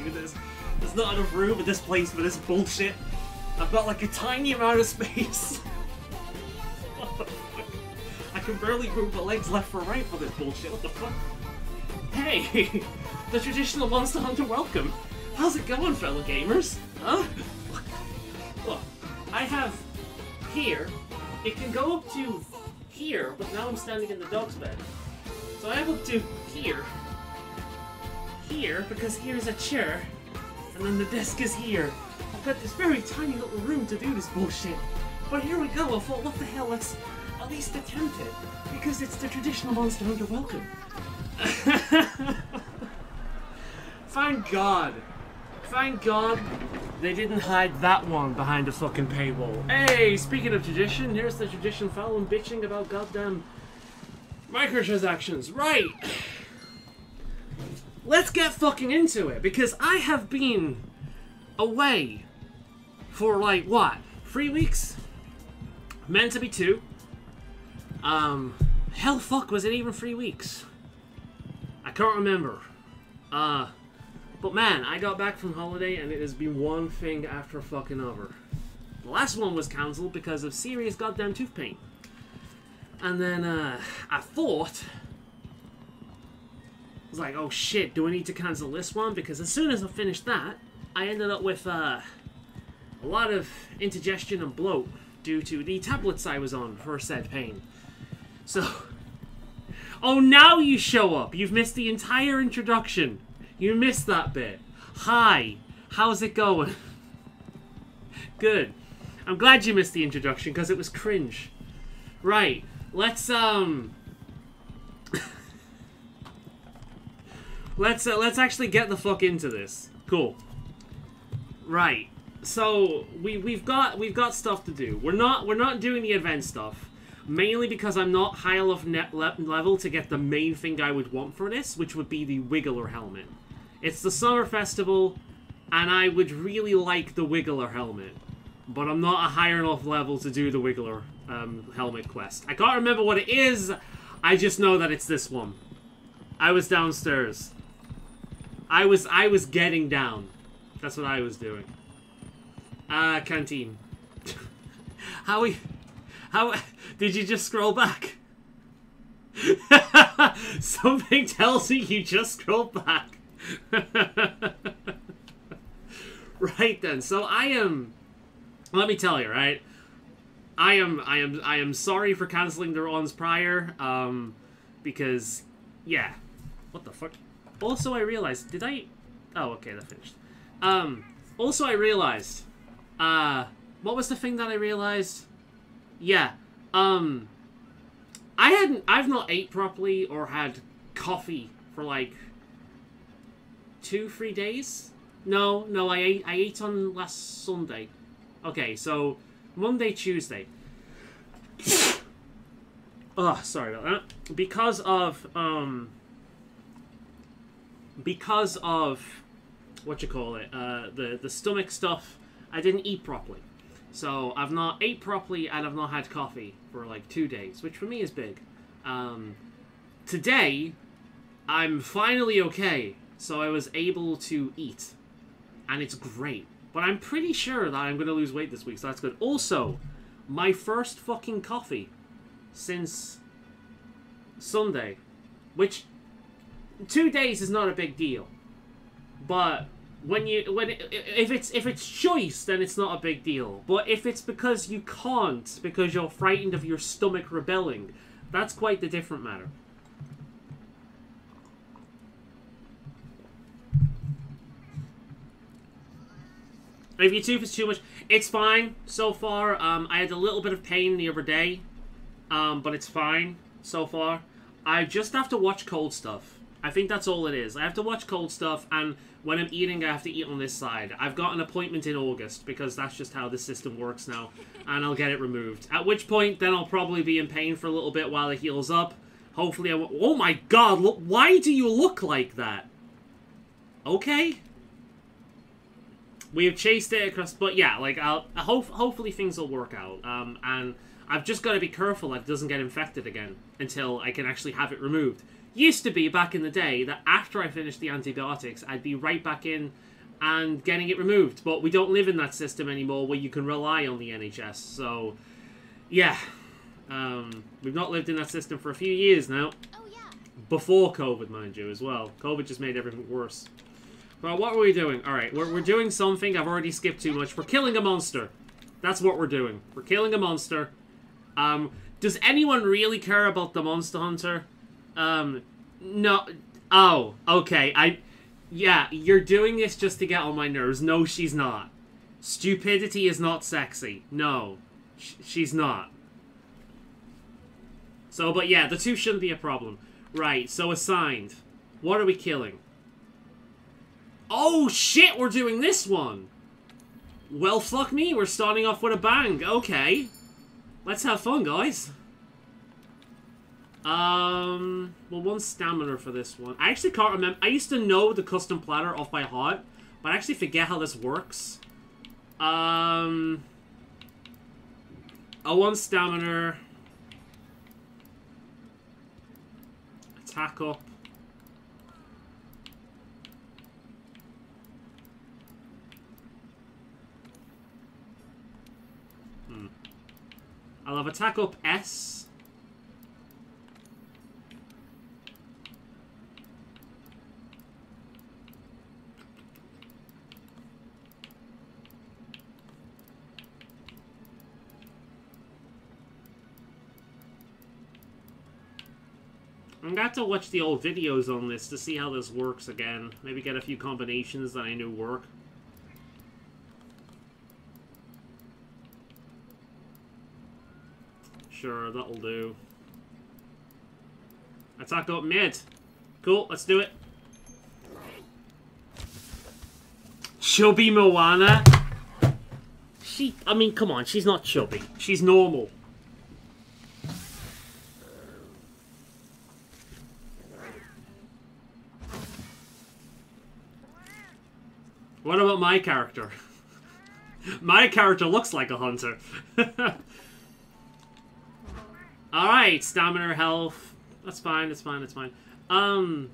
do this. There's not enough room in this place for this bullshit. I've got like a tiny amount of space. What the fuck? I can barely move my legs left or right for this bullshit. What the fuck? Hey! The traditional Monster Hunter welcome! How's it going, fellow gamers? Huh? Look, I have here. It can go up to here, but now I'm standing in the dog's bed. So I have up to here. Here, because here's a chair. And then the desk is here. I've got this very tiny little room to do this bullshit. But here we go. I thought, what the hell, let's at least attempt it. Because it's the traditional Monster Hunter welcome. Thank God. Thank God they didn't hide that one behind a fucking paywall. Hey, speaking of tradition, here's the tradition Faolan bitching about goddamn microtransactions. Right. Let's get fucking into it, because I have been away for like, what, 3 weeks? Meant to be 2. Hell fuck, was it even 3 weeks? I can't remember. But man, I got back from holiday and it has been one thing after fucking over. The last one was cancelled because of serious goddamn tooth pain. And then, I thought... I was like, oh shit, do I need to cancel this one? Because as soon as I finished that, I ended up with, a lot of indigestion and bloat due to the tablets I was on for said pain. So... Oh, now you show up! You've missed the entire introduction. You missed that bit. Hi, how's it going? Good. I'm glad you missed the introduction, because it was cringe. Right, let's let's actually get the fuck into this. Cool. Right. So we've got stuff to do. We're not doing the event stuff, mainly because I'm not high enough level to get the main thing I would want for this, which would be the Wiggler helmet. It's the summer festival, and I would really like the Wiggler helmet, but I'm not a high enough level to do the Wiggler helmet quest. I can't remember what it is. I just know that it's this one. I was downstairs. I was getting down. That's what I was doing. Canteen. How did you just scroll back? Something tells me you just scrolled back. Right then, so I am. Let me tell you, right? I am sorry for canceling the ones prior, because, yeah. What the fuck? Also, I realized, did I? Oh, okay, that finished. Also, I realized, what was the thing that I realized? Yeah, I've not ate properly or had coffee for like 2-3 days. No, I ate on last Sunday. Okay, so Monday, Tuesday. Oh, sorry about that. Because of what you call it, the stomach stuff, I didn't eat properly. So I've not ate properly and I've not had coffee for like 2 days, which for me is big. Today, I'm finally okay, so I was able to eat, and it's great. But I'm pretty sure that I'm going to lose weight this week, so that's good. Also, my first fucking coffee since Sunday, which 2 days is not a big deal, but if it's choice, then it's not a big deal. But if it's because you can't, because you're frightened of your stomach rebelling, that's quite the different matter. If your tooth is too much, it's fine so far. I had a little bit of pain the other day, but it's fine so far. I just have to watch cold stuff. I think that's all it is. I have to watch cold stuff, and when I'm eating, I have to eat on this side. I've got an appointment in August, because that's just how the system works now, and I'll get it removed. At which point, then I'll probably be in pain for a little bit while it heals up. Hopefully I won't... Oh my god, look, why do you look like that? Okay. We have chased it across, but yeah, like, hopefully things will work out, and I've just got to be careful that it doesn't get infected again until I can actually have it removed. Used to be, back in the day, that after I finished the antibiotics, I'd be right back in and getting it removed. But we don't live in that system anymore where you can rely on the NHS. So, yeah. We've not lived in that system for a few years now. Oh, yeah. Before COVID, mind you, as well. COVID just made everything worse. Well, what were we doing? Alright, we're doing something. I've already skipped too much. We're killing a monster. That's what we're doing. We're killing a monster. Does anyone really care about the Monster Hunter? No. Oh, okay. Yeah, you're doing this just to get on my nerves. No, she's not. Stupidity is not sexy. No. She's not. So, but yeah, the two shouldn't be a problem. Right, so assigned. What are we killing? Oh, shit, we're doing this one! Well, fuck me, we're starting off with a bang. Okay. Let's have fun, guys. Well, one stamina for this one. I actually can't remember. I used to know the custom platter off by heart, but I actually forget how this works. One stamina. Attack up. I'll have attack up S. I'm gonna have to watch the old videos on this to see how this works again. Maybe get a few combinations that I knew work. Sure, that'll do. Attack up mid. Cool, let's do it. Chubby Moana? I mean, come on, she's not chubby. She's normal. What about my character? My character looks like a hunter. Alright, stamina, health. That's fine, that's fine, that's fine. I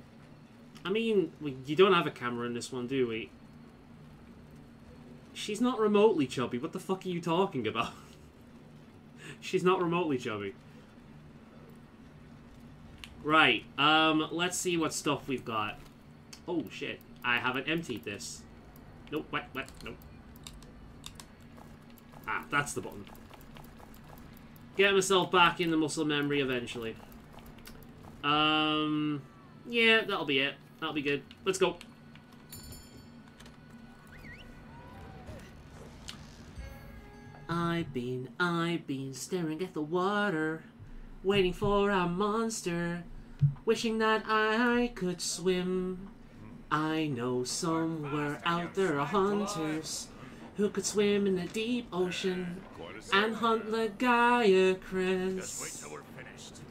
mean, you don't have a camera in this one, do we? She's not remotely chubby. What the fuck are you talking about? She's not remotely chubby. Right, let's see what stuff we've got. Oh, shit. I haven't emptied this. Nope, wet, nope. Ah, that's the button. Get myself back in the muscle memory eventually. Yeah, that'll be it. That'll be good. Let's go. I've been staring at the water, waiting for a monster, wishing that I could swim. I know somewhere out there are hunters who could swim in the deep ocean and hunt Legiacris. Just wait till we're finished.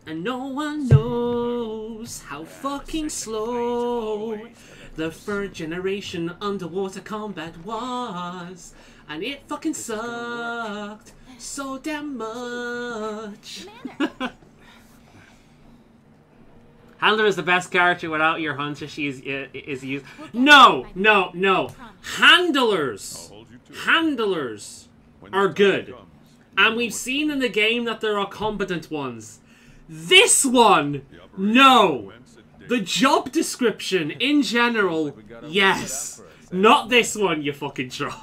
And no one knows how fucking slow the third generation underwater combat was. And it fucking sucked so damn much. Handler is the best character without your hunter. She is used. No. Handlers are good. And we've seen in the game that there are competent ones. This one, no. The job description, in general, yes. Not this one, you fucking troll.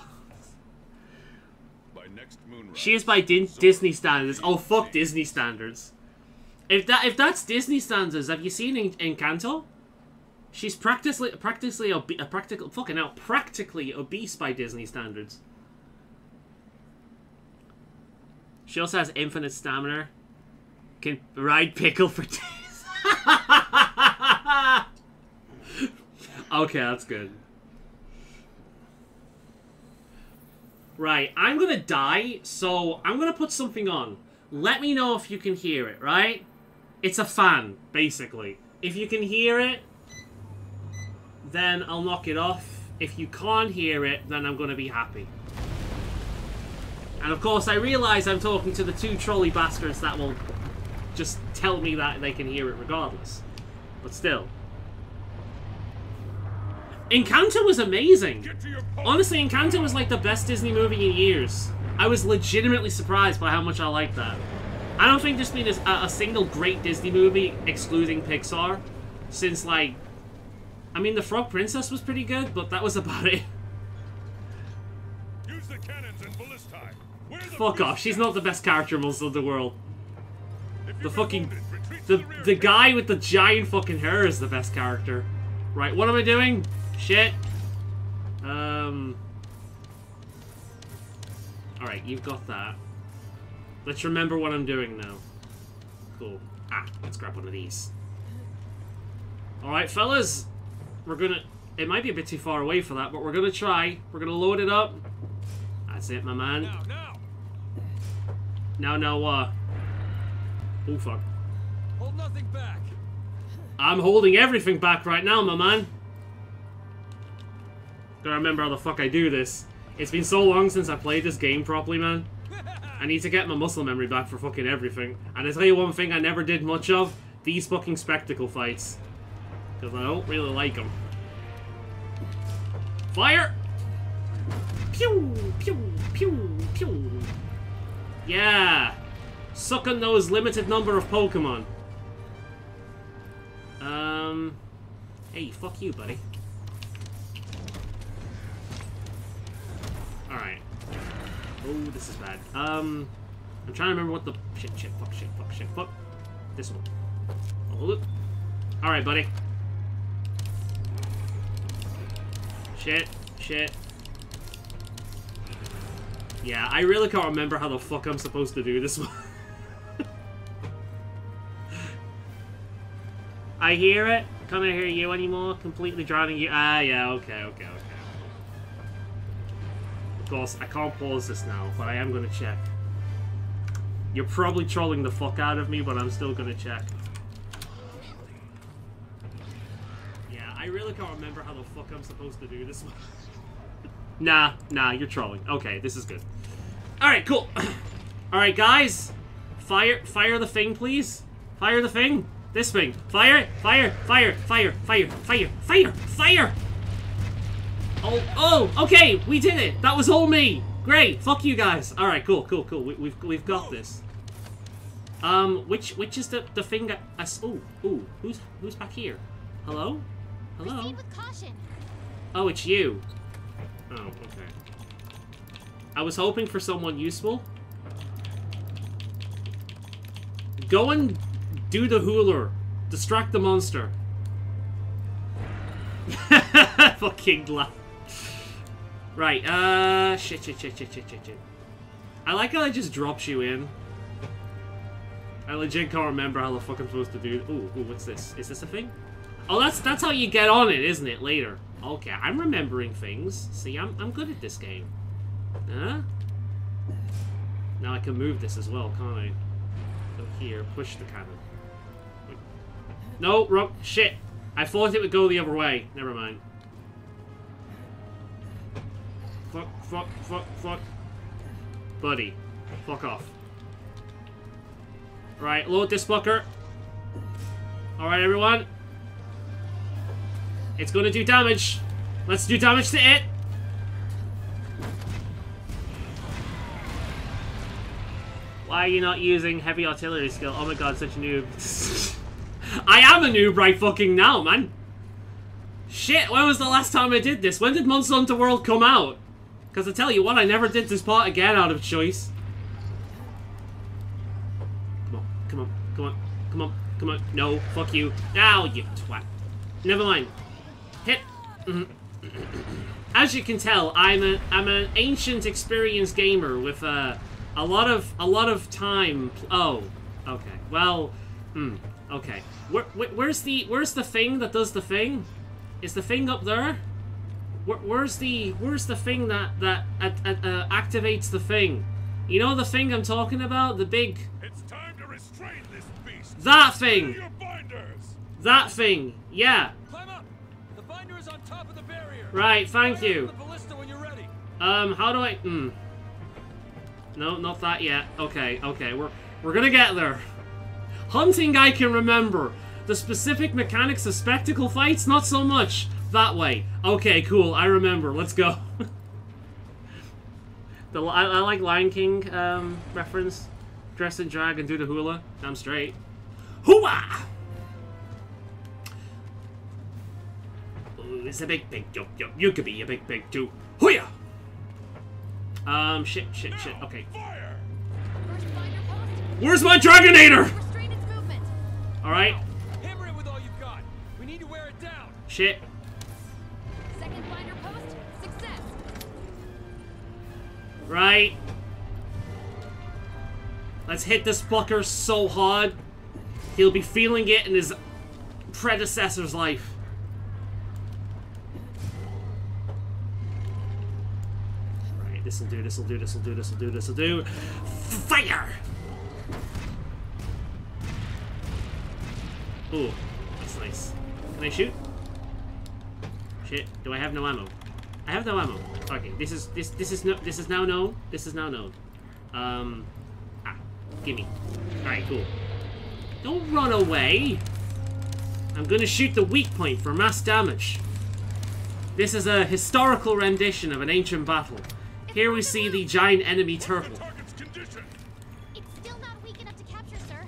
She is by Disney standards. Oh, fuck Disney standards. If that's Disney standards, have you seen in Kanto? She's practically obese by Disney standards. She also has infinite stamina. Can ride pickle for days. Okay, that's good. Right, I'm gonna die, so I'm gonna put something on. Let me know if you can hear it, right? It's a fan, basically. If you can hear it, then I'll knock it off. If you can't hear it, then I'm gonna be happy. And of course, I realize I'm talking to the two trolley bastards that will just tell me that they can hear it regardless. But still. Encanto was amazing. Honestly, Encanto was like the best Disney movie in years. I was legitimately surprised by how much I liked that. I don't think there's been a single great Disney movie, excluding Pixar, since like... I mean, The Frog Princess was pretty good, but that was about it. Use the cannons and ballistae. Fuck off, she's not the best character in most of the world. The fucking... The guy with the giant fucking hair is the best character. Right, what am I doing? Shit. Alright, you've got that. Let's remember what I'm doing now. Cool. Ah, let's grab one of these. Alright, fellas. We're gonna... It might be a bit too far away for that, but we're gonna try. We're gonna load it up. That's it, my man. Now, oh, fuck. Hold nothing back. I'm holding everything back right now, my man. Gotta remember how the fuck I do this. It's been so long since I played this game properly, man. I need to get my muscle memory back for fucking everything. And I tell you one thing I never did much of. These fucking spectacle fights. Because I don't really like them. Fire! Pew! Pew! Pew! Pew! Yeah! Suck on those limited number of Pokemon. Hey, fuck you, buddy. Alright. Oh, this is bad. I'm trying to remember what the... Fuck. This one. Hold it. Alright, buddy. Shit. Yeah, I really can't remember how the fuck I'm supposed to do this one. I hear it. Can't hear you anymore. Completely drowning you. Ah, yeah, okay. Of course, I can't pause this now, but I am gonna check. You're probably trolling the fuck out of me, but I'm still gonna check. Yeah, I really can't remember how the fuck I'm supposed to do this one. Nah, you're trolling. Okay, this is good. Alright, cool. Alright, guys. Fire the thing, please. Fire the thing. This thing. Fire it. Fire. Oh, okay, we did it. That was all me. Great. Fuck you guys. Alright, cool. We've got this. Which is the thing that ooh, who's back here? Hello? Proceed with caution. Oh, it's you. Oh, okay. I was hoping for someone useful. Go and do the hooler. Distract the monster. Fucking laugh. Right, shit. I like how it just drops you in. I legit can't remember how the fuck I'm supposed to do it. Ooh, what's this? Is this a thing? Oh, that's how you get on it, isn't it? Later. Okay, I'm remembering things. See, I'm good at this game. Huh? Now I can move this as well, can't I? Go here, push the cannon. Wait. No, wrong. Shit. I thought it would go the other way. Never mind. Fuck. Buddy. Fuck off. Right, load this fucker. Alright, everyone. It's gonna do damage. Let's do damage to it. Why are you not using heavy artillery skill? Oh my god, such a noob. I am a noob right fucking now, man. Shit, when was the last time I did this? When did Monster Hunter World come out? Because I tell you what, I never did this part again out of choice. Come on. No, fuck you. Now, you twat. Never mind. Hit. As you can tell, I'm an ancient, experienced gamer with a lot of time. Oh, okay. Well, okay. Where's the thing that does the thing? Is the thing up there? Where's the thing that activates the thing? You know the thing I'm talking about? The big... It's time to restrain this beast. That thing! Your binders. That thing! Yeah! Climb up! The binder is on top of the barrier. Right, thank Fire you. the ballista when you're ready. How do I... No, not that yet. Okay, we're gonna get there. Hunting I can remember. The specific mechanics of spectacle fights, not so much. That way. Okay, cool. I remember. Let's go. I like Lion King reference. Dress in drag and do the hula. I'm straight. Hooah! Ooh, it's a big jump. You could be a big too. Hooyah! Shit. Okay. First finder post. Where's my Dragonator? Restrain its movement. Alright. Hammer it with all you've got. We need to wear it down. Shit. Second finder post. Success. Right. Let's hit this fucker so hard, he'll be feeling it in his predecessor's life. Right, this'll do. Fire! Ooh, that's nice. Can I shoot? Shit, do I have no ammo? I have no ammo. Okay, this is now known. Gimme. Alright, cool. Don't run away! I'm gonna shoot the weak point for mass damage. This is a historical rendition of an ancient battle. Here we see the giant enemy turtle. It's still not weak enough to capture, sir.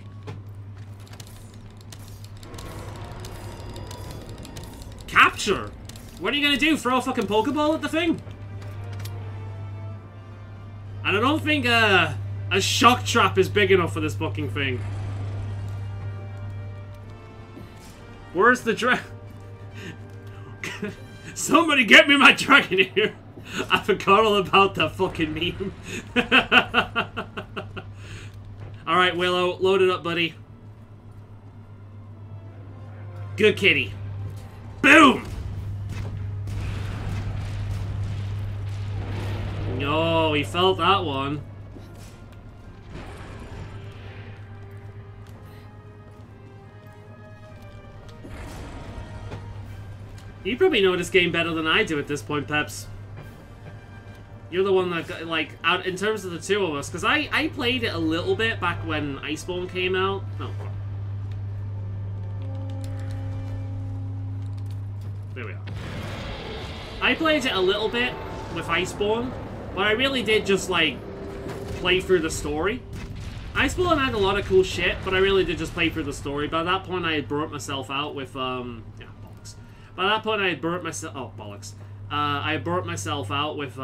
Capture? What are you gonna do? Throw a fucking Pokeball at the thing? And I don't think a shock trap is big enough for this fucking thing. Where's the Somebody get me my dragon here! I forgot all about that fucking meme. Alright, Willow, load it up, buddy. Good kitty. Boom! No, he felt that one. You probably know this game better than I do at this point, Peps. You're the one that got, like, out in terms of the two of us, because I played it a little bit back when Iceborne came out. Oh, fuck. There we are. I played it a little bit with Iceborne, but I really did just, like, play through the story. Iceborne had a lot of cool shit, but I really did just play through the story. By that point, I had burnt myself out with, yeah, bollocks. By that point, I had burnt myself... Oh, bollocks. I had burnt myself out with,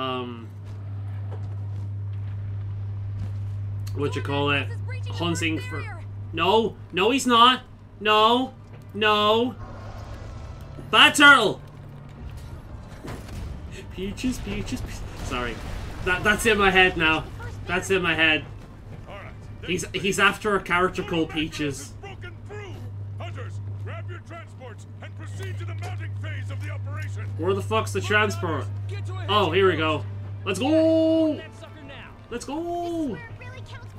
what you call it? Hunting for... No! No, he's not! No! No! Bad turtle! Peaches, peaches, peaches. Sorry. That's in my head now. That's in my head. He's after a character called Peaches. Hunters, grab your transports and proceed to the mounting phase of the operation. Where the fuck's the transport? Oh, here we go. Let's go! Let's go!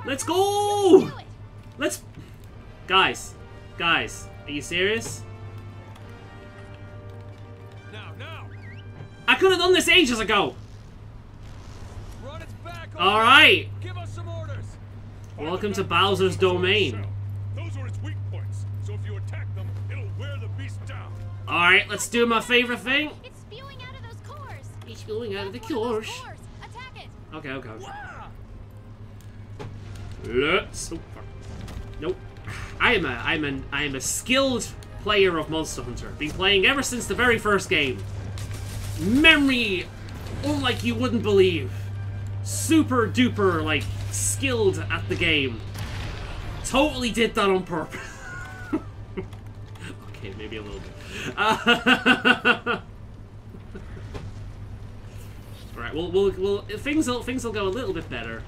Let's go! Let's... Guys. Guys. Are you serious? Now. I could have done this ages ago! Run its back. Alright! Give us some orders. Welcome to Bowser's domain. Those are its weak points, so if you attack them, it'll wear the beast down. Alright, let's do my favorite thing. It's spewing out of those cores. It's spewing out of the cores. Attack it. Okay. Wow. Let's... Oh, fuck. Nope. I am a skilled player of Monster Hunter. Been playing ever since the very first game. Memory, like you wouldn't believe. Super duper, like, skilled at the game. Totally did that on purpose. Okay, maybe a little bit. Alright, we'll things will go a little bit better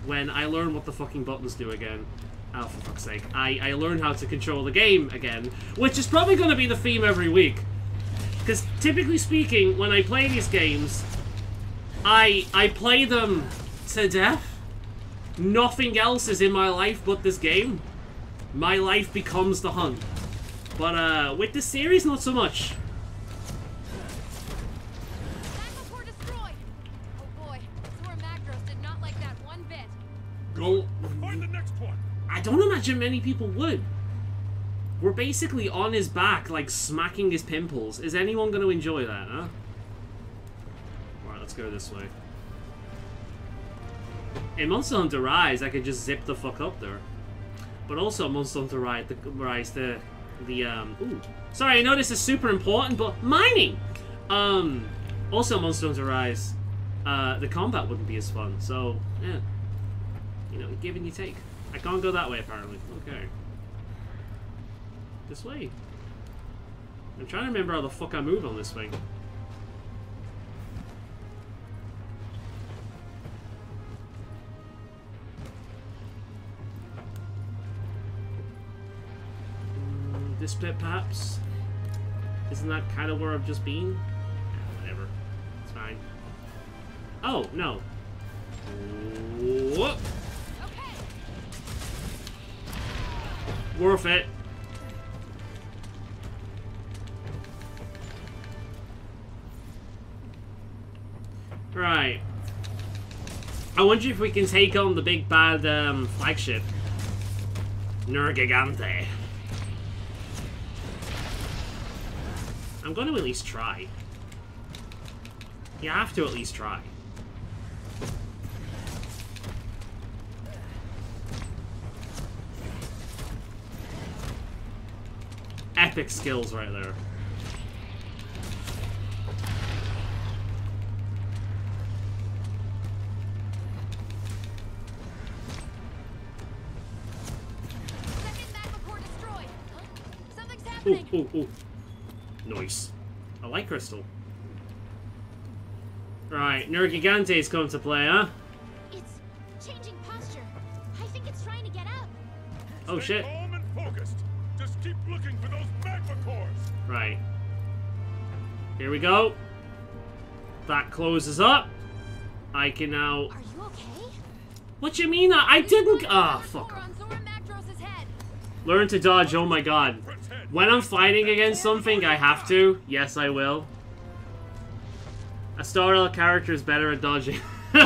when I learn what the fucking buttons do again. Oh, for fuck's sake. I learn how to control the game again, which is probably going to be the theme every week. Because, typically speaking, when I play these games, I play them to death. Nothing else is in my life but this game. My life becomes the hunt. But, with this series, not so much. Magma destroyed. Oh boy, Zora Magdros did not like that one bit. Go. Find the next one. I don't imagine many people would. We're basically on his back, like, smacking his pimples. Is anyone going to enjoy that, huh? Alright, let's go this way. In Monster Hunter Rise, I could just zip the fuck up there. But also Monster Hunter Rise, ooh. Sorry, I know this is super important, but mining! Also Monster Hunter Rise, the combat wouldn't be as fun, so, yeah. You know, give and you take. I can't go that way, apparently. Okay. This way. I'm trying to remember how the fuck I move on this thing. This bit, perhaps? Isn't that kind of where I've just been? Yeah, whatever. It's fine. Oh, no. Whoop. Okay. Worth it. Right. I wonder if we can take on the big bad flagship. Nergigante. I'm going to at least try. You have to at least try. Epic skills right there. Second magma core destroyed. Huh? Something's happening. Ooh. Nice. I like crystal. Right, Nergigante's come to play, huh? It's changing posture. I think it's trying to get up. Oh shit. Stay calm and focused. Just keep looking for those magma cores. Right. Here we go. That closes up. I can now... Are you okay? What you mean? I didn't... Ah, fuck. On Zora Magdros' head. Learn to dodge, oh my god. When I'm fighting against something, I have to. Yes, I will. A Starl character is better at dodging. It's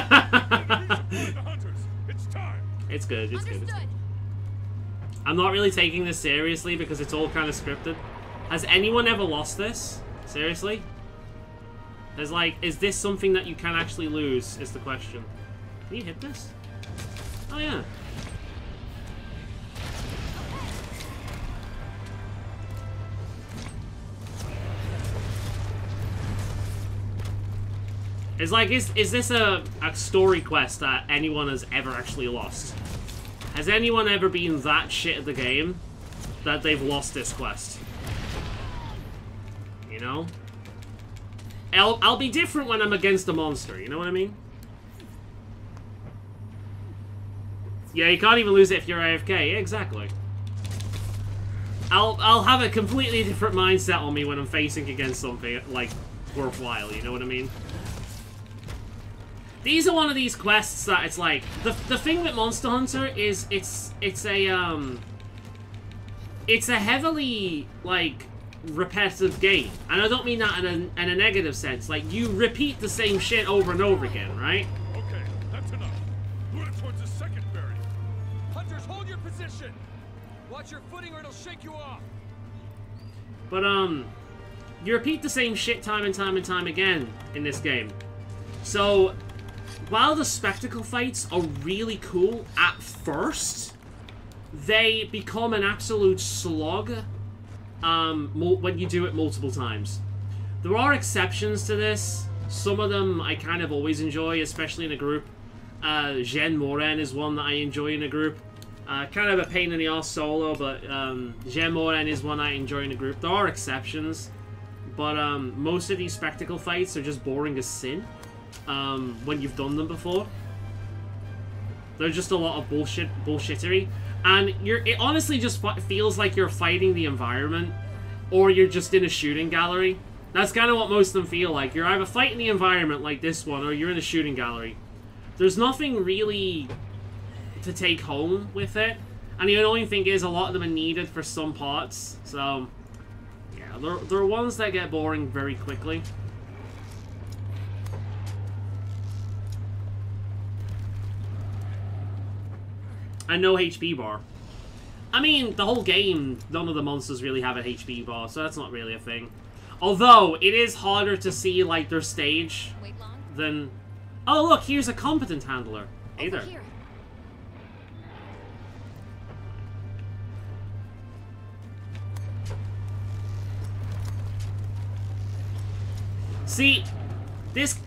time. It's good, it's good. Understood. I'm not really taking this seriously because it's all kind of scripted. Has anyone ever lost this? Seriously? There's like, is this something that you can actually lose, is the question. Can you hit this? Oh yeah. It's like, is this a story quest that anyone has ever actually lost? Has anyone ever been that shit at the game that they've lost this quest? You know? I'll be different when I'm against a monster, you know what I mean? Yeah, you can't even lose it if you're AFK, yeah, exactly. I'll have a completely different mindset on me when I'm facing against something, like, worthwhile, you know what I mean? These are one of these quests that it's like, the thing with Monster Hunter is it's a heavily, like, repetitive game. And I don't mean that in a negative sense. Like, you repeat the same shit over and over again, right? Okay, that's enough. Move towards the second barrier. Hunters, hold your position. Watch your footing or it'll shake you off. But, you repeat the same shit time and time and time again in this game. So, while the spectacle fights are really cool at first, they become an absolute slog when you do it multiple times. There are exceptions to this. Some of them I kind of always enjoy, especially in a group. Gen Moren is one that I enjoy in a group. Kind of a pain in the arse solo, but Gen Moren is one I enjoy in a group. There are exceptions, but most of these spectacle fights are just boring as sin. When you've done them before. They're just a lot of bullshittery. And it honestly just feels like you're fighting the environment, or you're just in a shooting gallery. That's kind of what most of them feel like. You're either fighting the environment like this one, or you're in a shooting gallery. There's nothing really to take home with it. And the annoying thing is, a lot of them are needed for some parts. So, yeah, there are ones that get boring very quickly. And no HP bar. I mean, the whole game, none of the monsters really have an HP bar, so that's not really a thing. Although, it is harder to see, like, their stage Wait long? than... Oh, look, here's a competent handler. Hey Over there. here. See,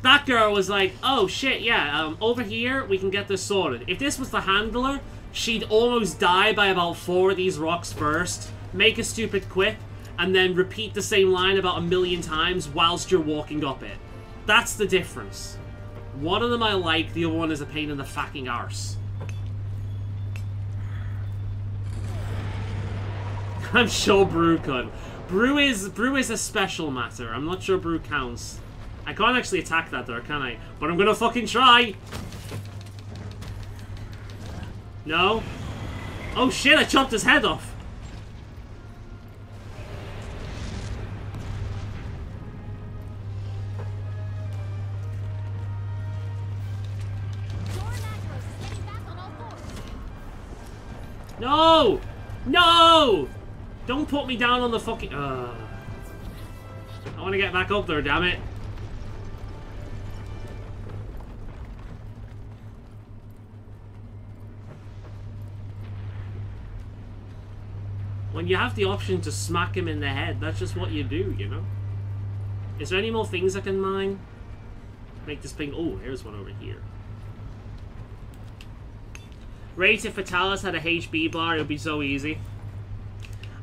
that girl was like, oh shit, yeah, over here we can get this sorted. If this was the handler, she'd almost die by about 4 of these rocks first, make a stupid quip, and then repeat the same line about 1,000,000 times whilst you're walking up it. That's the difference. One of them I like, the other one is a pain in the fucking arse. I'm sure Brew could. Brew is a special matter. I'm not sure Brew counts. I can't actually attack that there, can I? But I'm gonna fucking try! No? Oh shit, I chopped his head off! No! No! Don't put me down on the fucking... I want to get back up there, damn it. When you have the option to smack him in the head, that's just what you do, you know? Is there any more things I can mine? Make this thing... Oh, here's one over here. Rate if Fatalis had a HB bar, it would be so easy.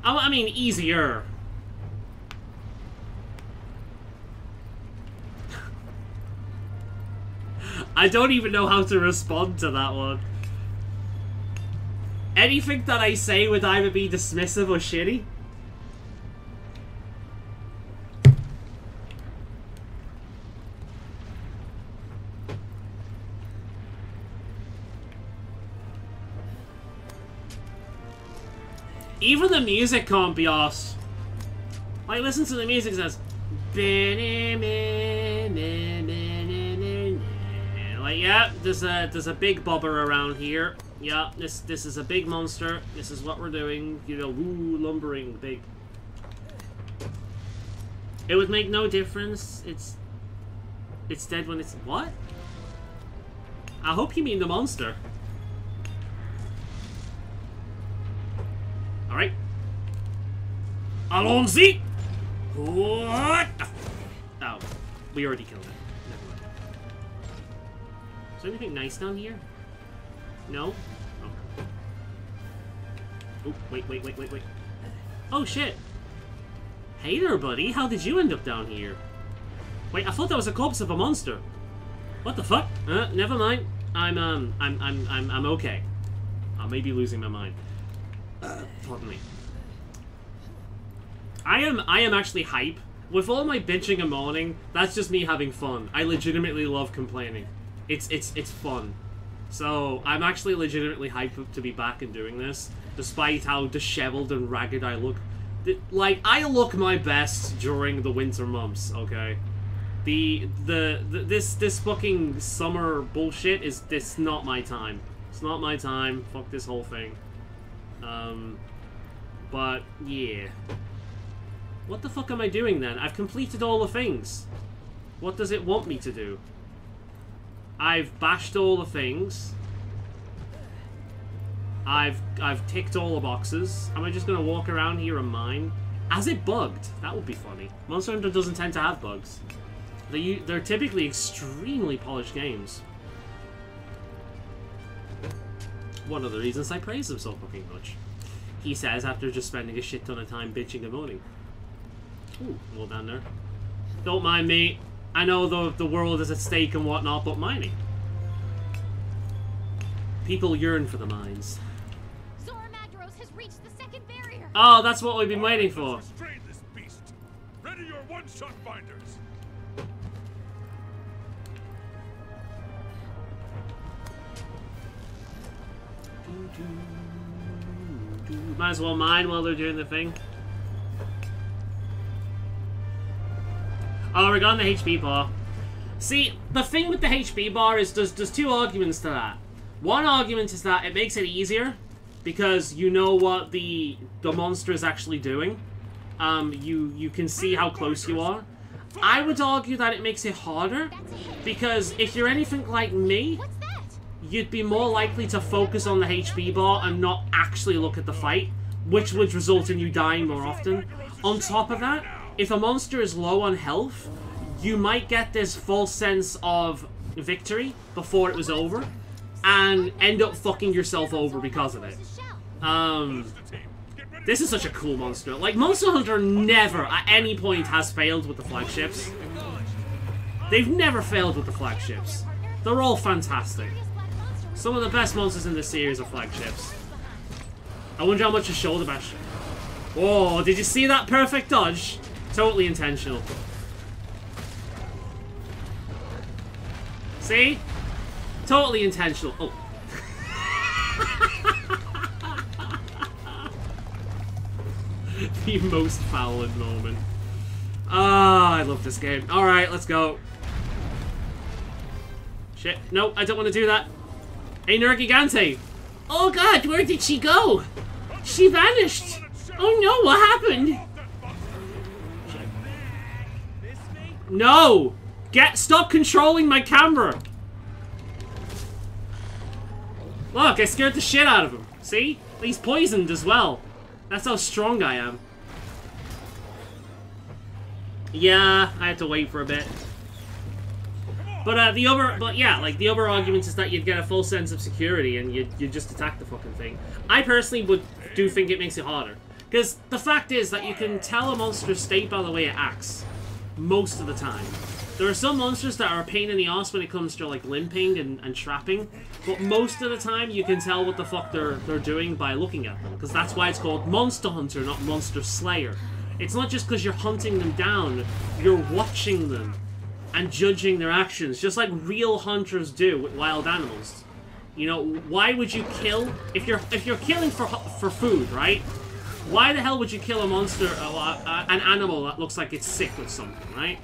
I mean, easier. I don't even know how to respond to that one. Anything that I say would either be dismissive or shitty. Even the music can't be arsed. Like, listen to the music, it says... Like, yeah, there's a big bobber around here. Yeah, this is a big monster. This is what we're doing. You know, woo, lumbering, big. It would make no difference. It's dead when it's... What? I hope you mean the monster. Alright. Allons-y! What the Oh, we already killed it. Never mind. Is there anything nice down here? No? Oh. Oh, wait. Oh, shit. Hey there, buddy. How did you end up down here? Wait, I thought that was a corpse of a monster. What the fuck? Never mind. I'm okay. I may be losing my mind. Pardon me. I am actually hype. With all my bitching and moaning, that's just me having fun. I legitimately love complaining. It's fun. So, I'm actually legitimately hyped to be back and doing this, despite how disheveled and ragged I look. Like, I look my best during the winter months, okay? This fucking summer bullshit is not my time. It's not my time. Fuck this whole thing. But, yeah. What the fuck am I doing then? I've completed all the things. What does it want me to do? I've bashed all the things. I've ticked all the boxes. Am I just gonna walk around here and mine? Has it bugged? That would be funny. Monster Hunter doesn't tend to have bugs. They're typically extremely polished games. One of the reasons I praise them so fucking much. He says after just spending a shit ton of time bitching and moaning. Ooh, well down there. Don't mind me. I know the world is at stake and whatnot, but mining. People yearn for the mines. Zora Magdaros has reached the second barrier. Oh, that's what we've been waiting for. Let's restrain this beast. Ready your one-shot binders. Might as well mine while they're doing the thing. Oh, we're on the HP bar. See, the thing with the HP bar is there's two arguments to that. One argument is that it makes it easier, because you know what the monster is actually doing. You can see how close you are. I would argue that it makes it harder, because if you're anything like me, you'd be more likely to focus on the HP bar and not actually look at the fight, which would result in you dying more often. On top of that, if a monster is low on health, you might get this false sense of victory before it was over, and end up fucking yourself over because of it. This is such a cool monster. Like, Monster Hunter never, at any point, has failed with the flagships. They've never failed with the flagships. They're all fantastic. Some of the best monsters in this series are flagships. I wonder how much a shoulder bash... Oh, did you see that perfect dodge? Totally intentional. See? Totally intentional. Oh. The most Faolan moment. Ah, I love this game. Alright, let's go. Shit. No, I don't want to do that. Hey, Nergigante. Oh god, where did she go? She vanished. Oh no, what happened? No! Stop controlling my camera! Look, I scared the shit out of him. See? He's poisoned as well. That's how strong I am. Yeah, I had to wait for a bit. But the other argument is that you'd get a full sense of security and you'd just attack the fucking thing. I personally do think it makes it harder. Because the fact is that you can tell a monster's state by the way it acts. Most of the time. There are some monsters that are a pain in the ass when it comes to like limping and trapping, but most of the time you can tell what the fuck they're doing by looking at them, because that's why it's called Monster Hunter, not Monster Slayer. It's not just because you're hunting them down, you're watching them and judging their actions, just like real hunters do with wild animals. You know, why would you kill if you're killing for food, right? Why the hell would you kill a monster, an animal that looks like it's sick with something, right?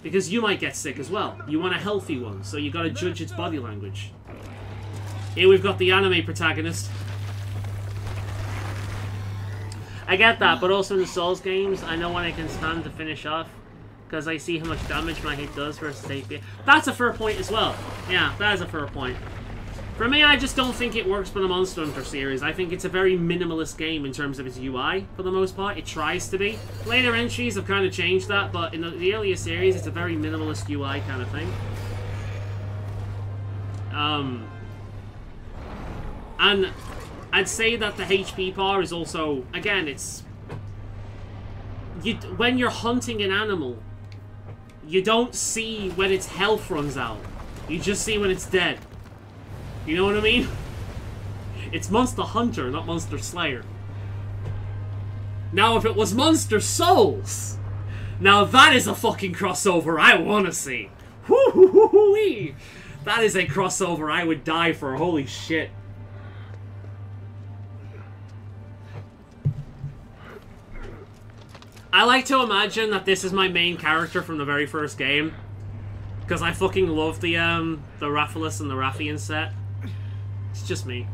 Because you might get sick as well. You want a healthy one, so you gotta judge its body language. Here we've got the anime protagonist. I get that, but also in the Souls games, I know when I can stand to finish off, because I see how much damage my hit does versus AP. That's a fair point as well. Yeah, that is a fair point. For me, I just don't think it works for the Monster Hunter series. I think it's a very minimalist game in terms of its UI, for the most part. It tries to be. Later entries have kind of changed that, but in the earlier series, it's a very minimalist UI kind of thing. And I'd say that the HP bar is also, again, it's... when you're hunting an animal, you don't see when its health runs out. You just see when it's dead. You know what I mean? It's Monster Hunter, not Monster Slayer. Now, if it was Monster Souls, now that is a fucking crossover I want to see. Woo-hoo-hoo-hoo-wee! That is a crossover I would die for. Holy shit. I like to imagine that this is my main character from the very first game, because I fucking love the Rathalos and the Rathian set. It's just me.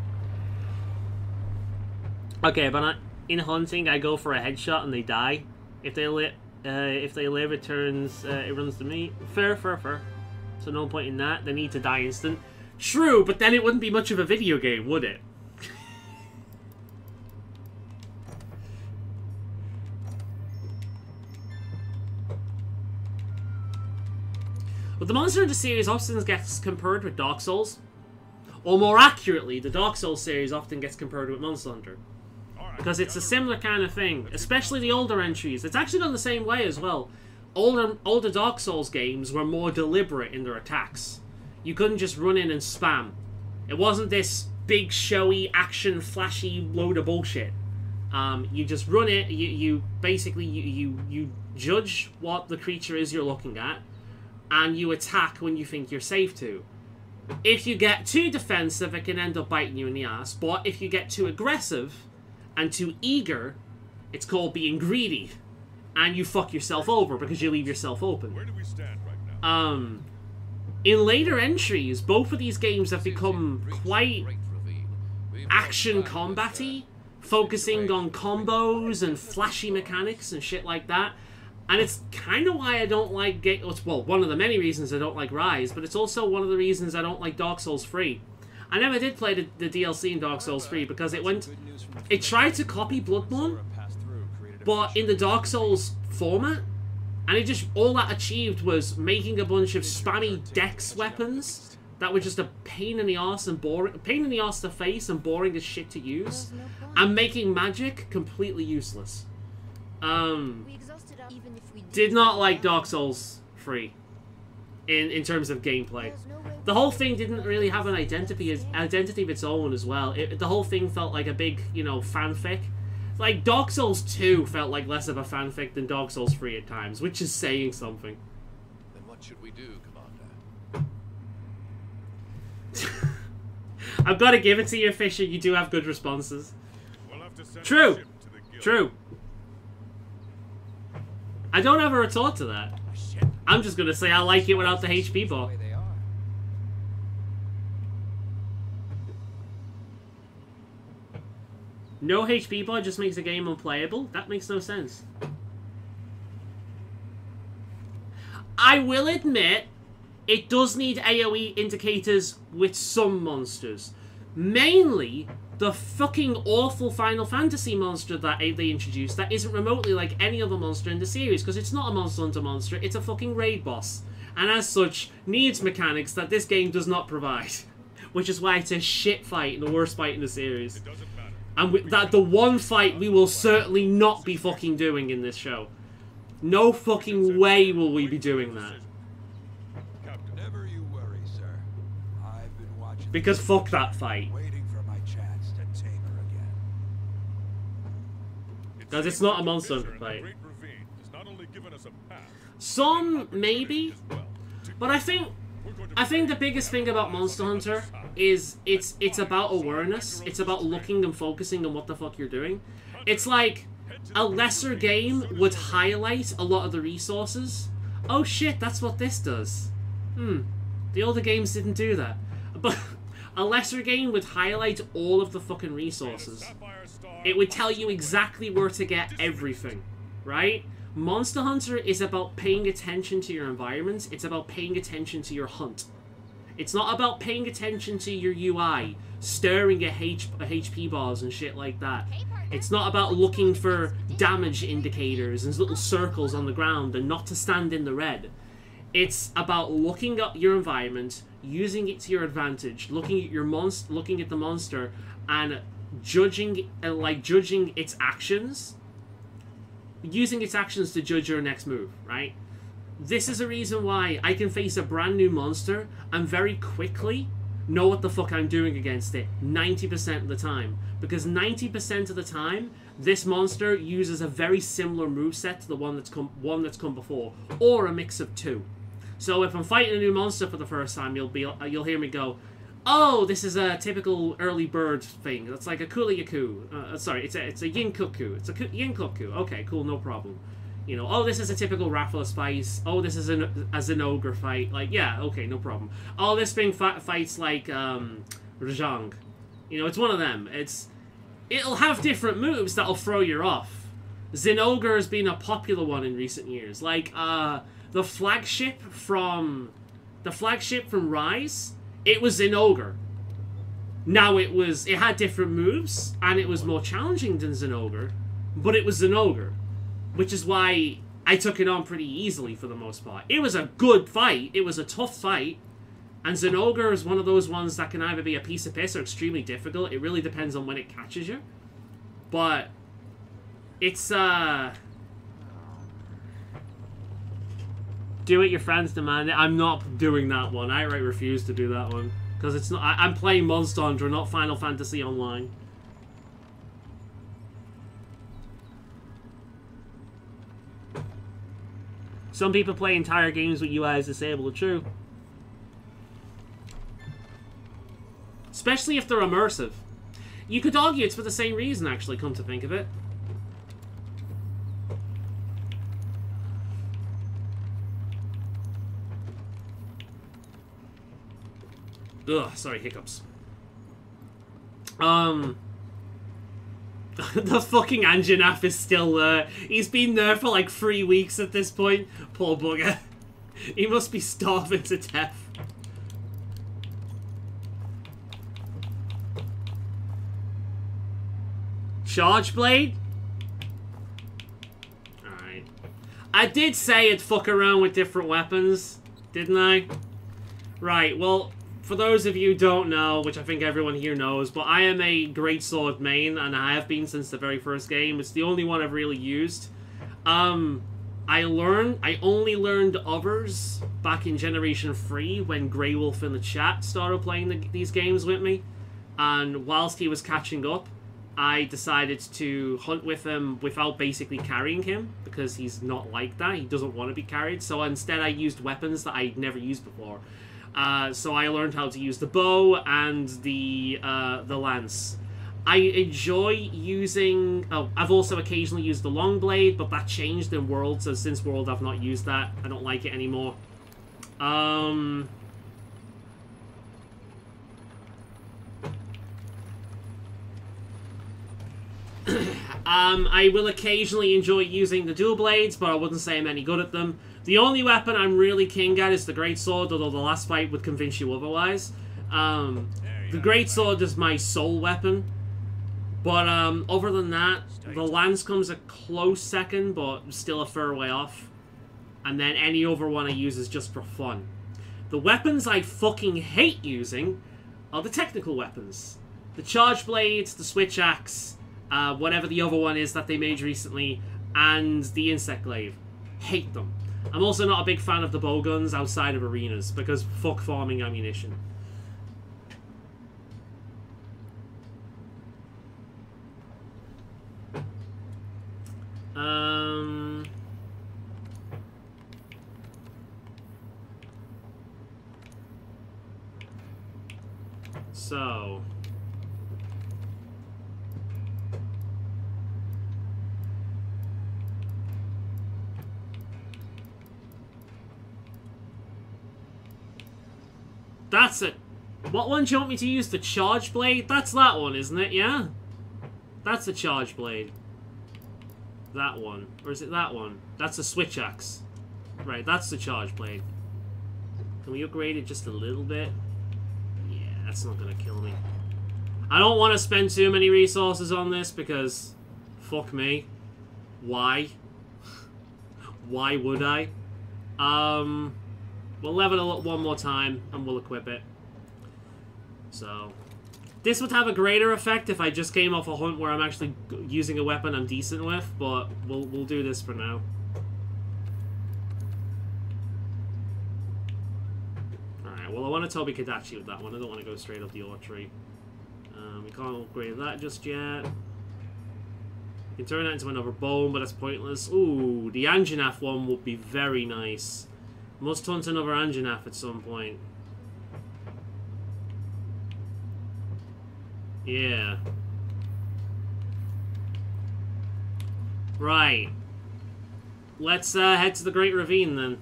Okay, but in hunting, I go for a headshot and they die. If they live, it runs to me. Fair. So no point in that. They need to die instant. True, but then it wouldn't be much of a video game, would it? But the Monster Hunter series often gets compared with Dark Souls. Or more accurately, the Dark Souls series often gets compared with Monster Hunter. Because it's a similar kind of thing, especially the older entries. It's actually done the same way as well. Older Dark Souls games were more deliberate in their attacks. You couldn't just run in and spam. It wasn't this big, showy, action, flashy load of bullshit. You just run it, you judge what the creature is you're looking at, and you attack when you think you're safe to. If you get too defensive, it can end up biting you in the ass. But if you get too aggressive and too eager, it's called being greedy. And you fuck yourself over because you leave yourself open. Where do we stand right now? In later entries, both of these games have become quite We've combat-y, focusing on combos and flashy mechanics and shit like that. And it's kind of why I don't like well, one of the many reasons I don't like Rise, but it's also one of the reasons I don't like Dark Souls 3. I never did play the DLC in Dark Souls 3 because it tried to copy Bloodborne, but in the Dark Souls format, and it just, all that achieved was making a bunch of spammy dex weapons that were just a pain in the arse and boring, pain in the arse to face and boring as shit to use, and making magic completely useless. Did not like Dark Souls 3 in terms of gameplay. The whole thing didn't really have an identity of its own as well. The whole thing felt like a big, you know, fanfic. Like, Dark Souls 2 felt like less of a fanfic than Dark Souls 3 at times, which is saying something. Then what should we do, Commander? I've got to give it to you, Fisher. You do have good responses. We'll have to send True. a ship to the guild. True. I don't have a retort to that. I'm just going to say I like it without the HP bar. No HP bar just makes a game unplayable? That makes no sense. I will admit, it does need AoE indicators with some monsters. Mainly, the fucking awful Final Fantasy monster that they introduced that isn't remotely like any other monster in the series, because it's not a Monster Hunter monster, it's a fucking raid boss. And as such, needs mechanics that this game does not provide. Which is why it's a shit fight and the worst fight in the series. It doesn't matter. And that the one fight we will certainly not be fucking doing in this show. No fucking way will we be doing that. Never you worry, sir. I've been watching. Because fuck that fight. Waiting for my chance to tame her again. Because it's not a Monster Hunter fight. Some, maybe. But I think the biggest thing about Monster Hunter is it's about awareness. It's about looking and focusing on what the fuck you're doing. It's like a lesser game would highlight a lot of the resources. Oh shit, that's what this does. The older games didn't do that. But a lesser game would highlight all of the fucking resources. It would tell you exactly where to get everything, right? Monster Hunter is about paying attention to your environment. It's about paying attention to your hunt. It's not about paying attention to your UI, staring at HP bars and shit like that. It's not about looking for damage indicators and little circles on the ground and not to stand in the red. It's about looking at your environment, using it to your advantage, looking at the monster and judging its actions, using its actions to judge your next move, right? This is a reason why I can face a brand new monster and very quickly know what the fuck I'm doing against it 90% of the time. Because 90% of the time, this monster uses a very similar moveset to the one that's come before, or a mix of two. So if I'm fighting a new monster for the first time, you'll hear me go, "Oh, this is a typical early bird thing. That's like a Kuliyaku. Sorry, it's a Yinkoku. It's a Yinkoku. Okay, cool, no problem. You know, oh, this is a typical Rathalos fight. Oh, this is a Zenogre fight. Like, yeah, okay, no problem. Oh, this thing fights like Rajang. You know, it's one of them. It'll have different moves that'll throw you off. Zenogre has been a popular one in recent years. Like the flagship from Rise. It was Zenogre. Now it had different moves and it was more challenging than Zenogre, but it was Zenogre. Which is why I took it on pretty easily for the most part. It was a good fight. It was a tough fight. And Zenogre is one of those ones that can either be a piece of piss or extremely difficult. It really depends on when it catches you. But it's, do it, your friends demand it. I'm not doing that one. I outright refuse to do that one. Because it's not, I'm playing Monster Hunter, not Final Fantasy Online. Some people play entire games with UIs disabled, true. Especially if they're immersive. You could argue it's for the same reason, actually, come to think of it. Ugh, sorry, hiccups. The fucking Anjanath is still there. He's been there for like 3 weeks at this point. Poor bugger. He must be starving to death. Charge Blade? Alright. I did say it'd fuck around with different weapons, didn't I? Right, well, for those of you who don't know, which I think everyone here knows, but I am a greatsword main, and I have been since the very first game. It's the only one I've really used. I only learned others back in Generation 3 when Grey Wolf in the chat started playing these games with me. And whilst he was catching up, I decided to hunt with him without basically carrying him, because he's not like that. He doesn't want to be carried. So instead I used weapons that I'd never used before. So I learned how to use the bow and the lance. I enjoy using... Oh, I've also occasionally used the long blade, but that changed in World, so since World I've not used that. I don't like it anymore. I will occasionally enjoy using the dual blades, but I wouldn't say I'm any good at them. The only weapon I'm really king at is the greatsword, although the last fight would convince you otherwise. The greatsword is my sole weapon, but other than that, the lance comes a close second, but still a fair way off. And then any other one I use is just for fun. The weapons I fucking hate using are the technical weapons. The charge blades, the switch axe, whatever the other one is that they made recently, and the insect glaive. Hate them. I'm also not a big fan of the bow guns outside of arenas, because fuck farming ammunition. So... That's it. What one do you want me to use? The charge blade? That's that one, isn't it? Yeah? That's the charge blade. That one. Or is it that one? That's a switch axe. Right, that's the charge blade. Can we upgrade it just a little bit? Yeah, that's not gonna kill me. I don't want to spend too many resources on this because... Fuck me. Why? Why would I? We'll level it up one more time, and we'll equip it. So, this would have a greater effect if I just came off a hunt where I'm actually using a weapon I'm decent with, but we'll do this for now. Alright, well I want a Tobi Kadachi with that one. I don't want to go straight up the ore tree. We can't upgrade that just yet. We can turn that into another bone, but that's pointless. Ooh, the Anjanath one would be very nice. Must hunt another Anjanath at some point. Yeah. Right. Let's head to the Great Ravine then.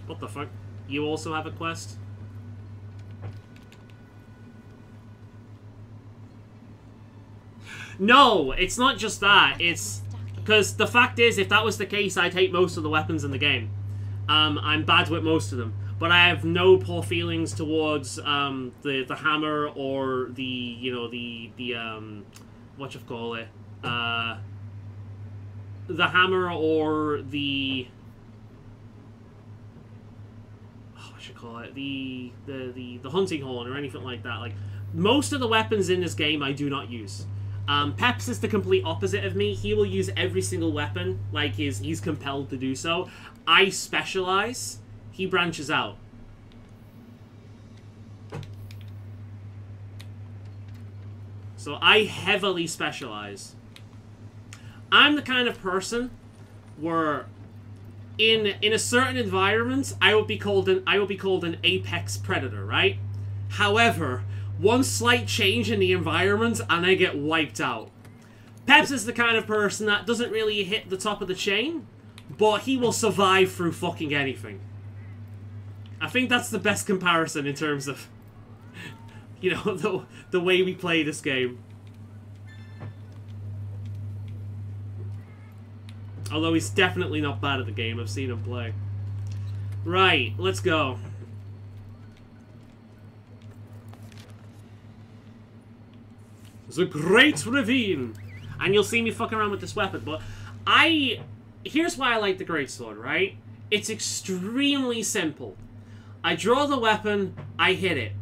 What the fuck? You also have a quest? No, it's not just that. It's... Because the fact is, if that was the case, I'd hate most of the weapons in the game. I'm bad with most of them. But I have no poor feelings towards the hammer or the, you know, the whatchamacallit? The hammer or the... Oh, what should I call it? The hunting horn or anything like that. Like, most of the weapons in this game I do not use. Peps is the complete opposite of me. He will use every single weapon, like he's compelled to do so. I specialize. He branches out. So I heavily specialize. I'm the kind of person where in a certain environment I would be called an apex predator, right? However, one slight change in the environment and I get wiped out. Peps is the kind of person that doesn't really hit the top of the chain, but he will survive through fucking anything. I think that's the best comparison in terms of You know, the way we play this game. Although he's definitely not bad at the game. I've seen him play. Right, let's go. The Great Ravine. And you'll see me fucking around with this weapon, but here's why I like the Greatsword, right? It's extremely simple. I draw the weapon, I hit it.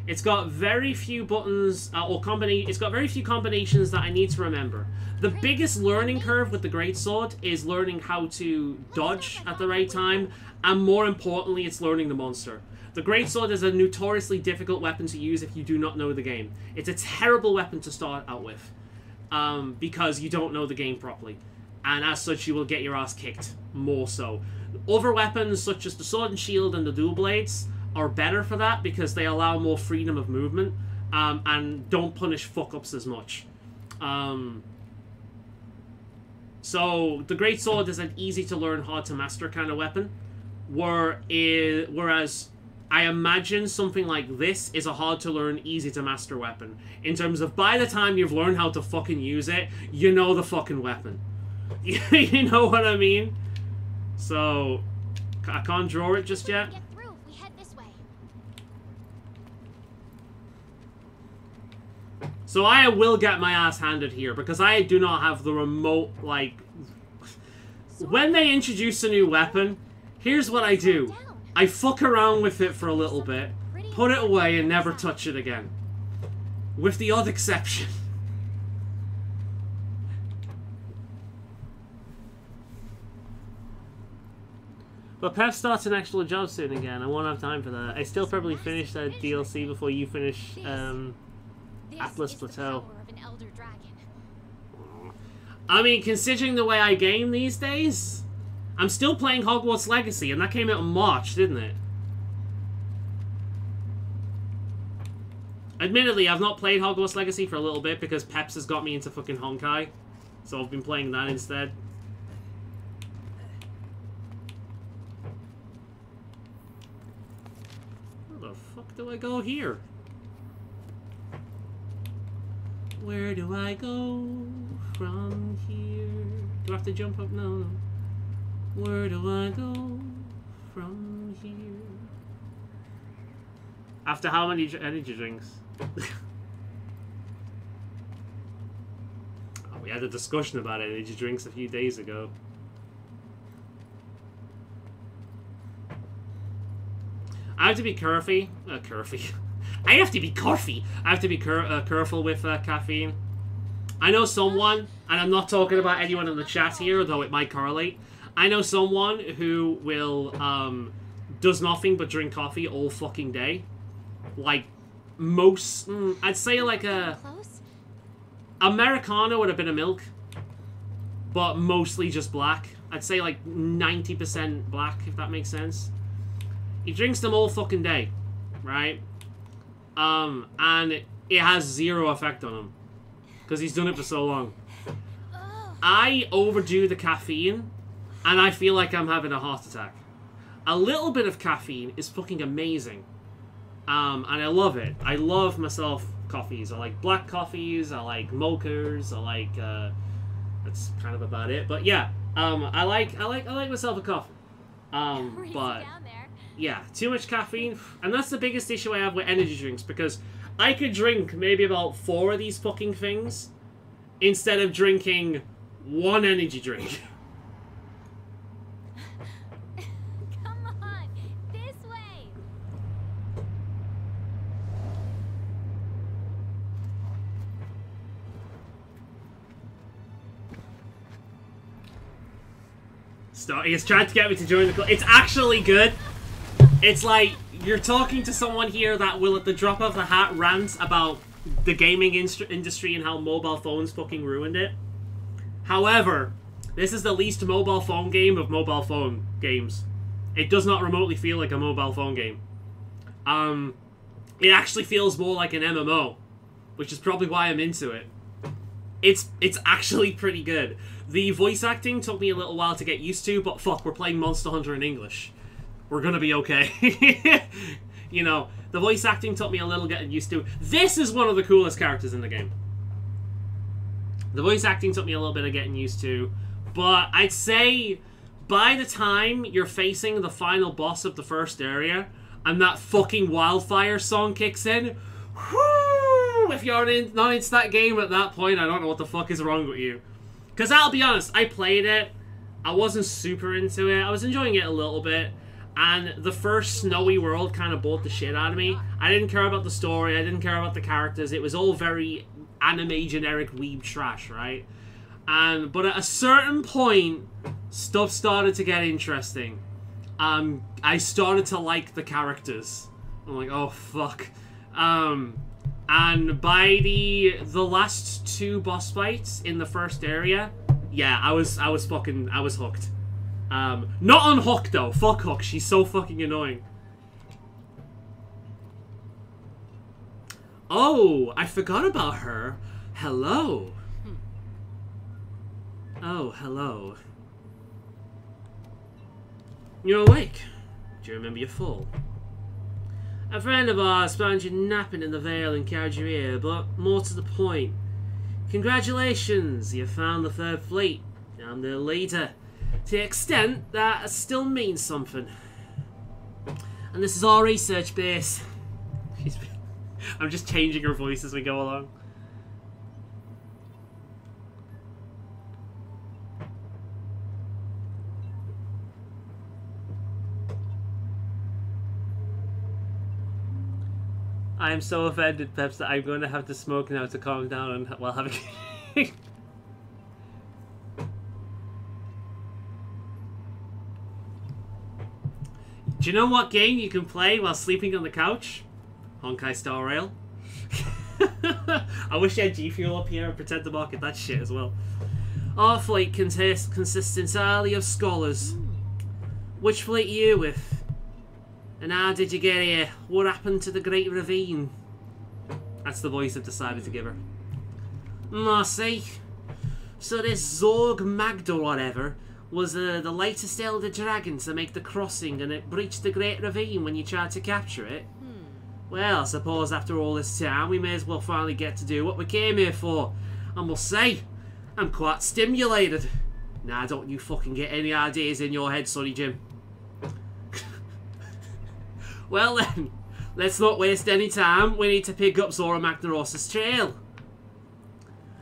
It's got very few buttons, it's got very few combinations that I need to remember. The biggest learning curve with the Greatsword is learning how to dodge at the right time, and more importantly, it's learning the monster. The Greatsword is a notoriously difficult weapon to use if you do not know the game. It's a terrible weapon to start out with, because you don't know the game properly. And as such, you will get your ass kicked, more so. Other weapons, such as the Sword and Shield and the Dual Blades, are better for that because they allow more freedom of movement, and don't punish fuck-ups as much. So, the Greatsword is an easy-to-learn, hard-to-master kind of weapon, whereas I imagine something like this is a hard-to-learn, easy-to-master weapon. In terms of, by the time you've learned how to fucking use it, you know the fucking weapon. You know what I mean? So, I can't draw it just yet. Get through if we head this way. So I will get my ass handed here, because I do not have the remote, like... When they introduce a new weapon, here's what I do. I fuck around with it for a little bit, put it away, and never touch it again. With the odd exception. But Pep starts an actual job soon again. I won't have time for that. I still probably finish that DLC before you finish Atlas Plateau. I mean, considering the way I game these days, I'm still playing Hogwarts Legacy, and that came out in March, didn't it? Admittedly, I've not played Hogwarts Legacy for a little bit because Peps has got me into fucking Honkai, so I've been playing that instead. Where the fuck do I go here? Where do I go from here? Do I have to jump up? No, no. Where do I go from here? After how many energy drinks? Oh, we had a discussion about energy drinks a few days ago. I have to be careful. I have to be careful. I have to be careful with caffeine. I know someone, and I'm not talking about anyone in the chat here, though it might correlate. I know someone who will, does nothing but drink coffee all fucking day. Like, most, I'd say like a Americano with a bit of milk, but mostly just black. I'd say like 90% black, if that makes sense. He drinks them all fucking day, right? And it has zero effect on him, because he's done it for so long. I overdo the caffeine, and I feel like I'm having a heart attack. A little bit of caffeine is fucking amazing. And I love it. I love myself coffees. I like black coffees, I like mochas, I like, that's kind of about it. But yeah, I like myself a coffee. But yeah, too much caffeine, and that's the biggest issue I have with energy drinks, because I could drink maybe about 4 of these fucking things instead of drinking 1 energy drink. Come on, this way. He's trying to get me to join the club. It's actually good. It's like, you're talking to someone here that will, at the drop of the hat, rant about the gaming industry and how mobile phones fucking ruined it. However, this is the least mobile phone game of mobile phone games. It does not remotely feel like a mobile phone game. It actually feels more like an MMO, which is probably why I'm into it. It's actually pretty good. The voice acting took me a little while to get used to, but fuck, we're playing Monster Hunter in English. We're gonna be okay. You know, The voice acting took me a little getting used to. This is one of the coolest characters in the game. The voice acting took me a little bit of getting used to, but I'd say by the time you're facing the final boss of the first area and that fucking wildfire song kicks in, whoo, if you're not into that game at that point, I don't know what the fuck is wrong with you. Because I'll be honest, I played it, I wasn't super into it, I was enjoying it a little bit, and the first snowy world kind of bored the shit out of me. I didn't care about the story, I didn't care about the characters, it was all very anime generic weeb trash, right? But at a certain point, stuff started to get interesting. I started to like the characters. I'm like, oh fuck. And by the last 2 boss fights in the first area, yeah, I was hooked. Not on Hook though. Fuck Hook. She's so fucking annoying. Oh, I forgot about her. Hello. Oh, hello. You're awake. Do you remember your fall? A friend of ours found you napping in the Vale and carried you here, but more to the point. Congratulations, you found the Third Fleet. I'm their leader. To the extent that it still means something. And this is our research base. I'm just changing her voice as we go along. I am so offended, Peps, that I'm going to have to smoke now to calm down and while having. Do you know what game you can play while sleeping on the couch? Honkai Star Rail. I wish I had G Fuel up here and pretend to market that shit as well. Our fleet consists entirely of scholars. Which fleet are you with? And how did you get here? What happened to the Great Ravine? That's the voice I've decided to give her. I see. So this Zorg Magda or whatever was the latest Elder Dragon to make the crossing, and it breached the Great Ravine when you tried to capture it. Well, I suppose after all this time, we may as well finally get to do what we came here for. I must say, I'm quite stimulated. Nah, don't you fucking get any ideas in your head, Sonny Jim. Well then, let's not waste any time. We need to pick up Zora Magnarosa's trail.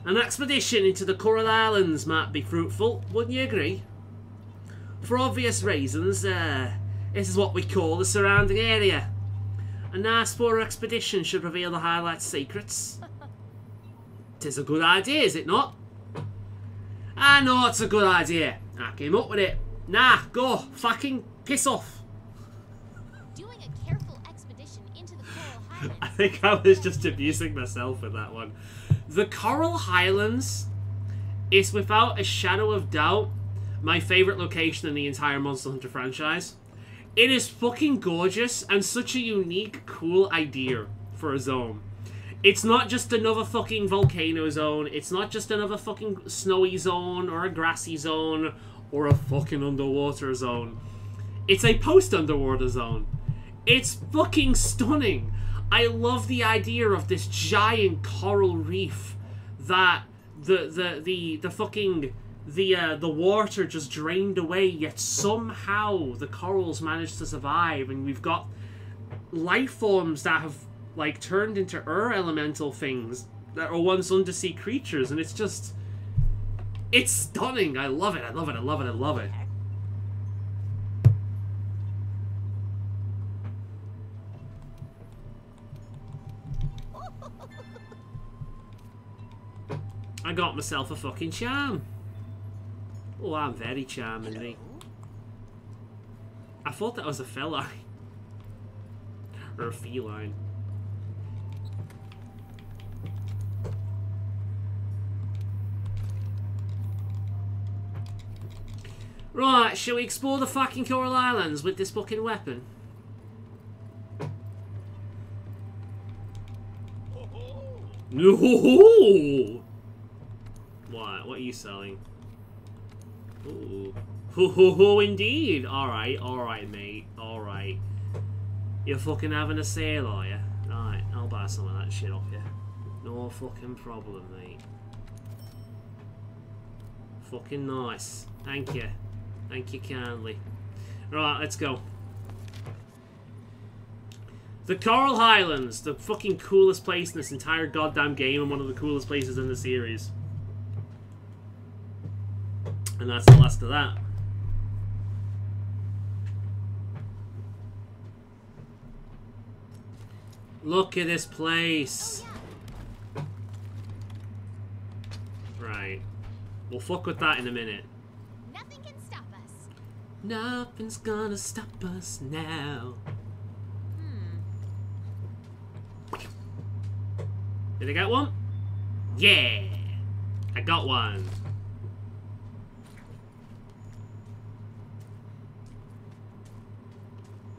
An expedition into the Coral Islands might be fruitful, wouldn't you agree? For obvious reasons, this is what we call the surrounding area. A nice for expedition should reveal the highlight secrets. 'Tis a good idea, is it not? I know it's a good idea. I came up with it. Nah, go. Fucking piss off. Doing a careful expedition into the Coral Highlands. I think I was just abusing myself with that one. The Coral Highlands is without a shadow of doubt my favourite location in the entire Monster Hunter franchise. It is fucking gorgeous and such a unique, cool idea for a zone. It's not just another fucking volcano zone. It's not just another fucking snowy zone or a grassy zone or a fucking underwater zone. It's a post-underwater zone. It's fucking stunning. I love the idea of this giant coral reef that the water just drained away, yet somehow the corals managed to survive, and we've got life forms that have like turned into elemental things that are once undersea creatures, and it's stunning. I love it. I love it. I love it. I love it. I got myself a fucking charm. Oh, I'm very charming, me. I thought that was a feline. Or a feline. Right, shall we explore the fucking Coral Islands with this fucking weapon? No! What are you selling? Ooh. Ho ho ho indeed! Alright, mate. Alright. You're fucking having a sale, are you? Right, I'll buy some of that shit off you. No fucking problem, mate. Fucking nice. Thank you. Thank you kindly. Right, let's go. The Coral Highlands, the fucking coolest place in this entire goddamn game and one of the coolest places in the series. And that's the last of that. Look at this place. Right. We'll fuck with that in a minute. Nothing can stop us. Nothing's gonna stop us now. Did I get one? Yeah! I got one.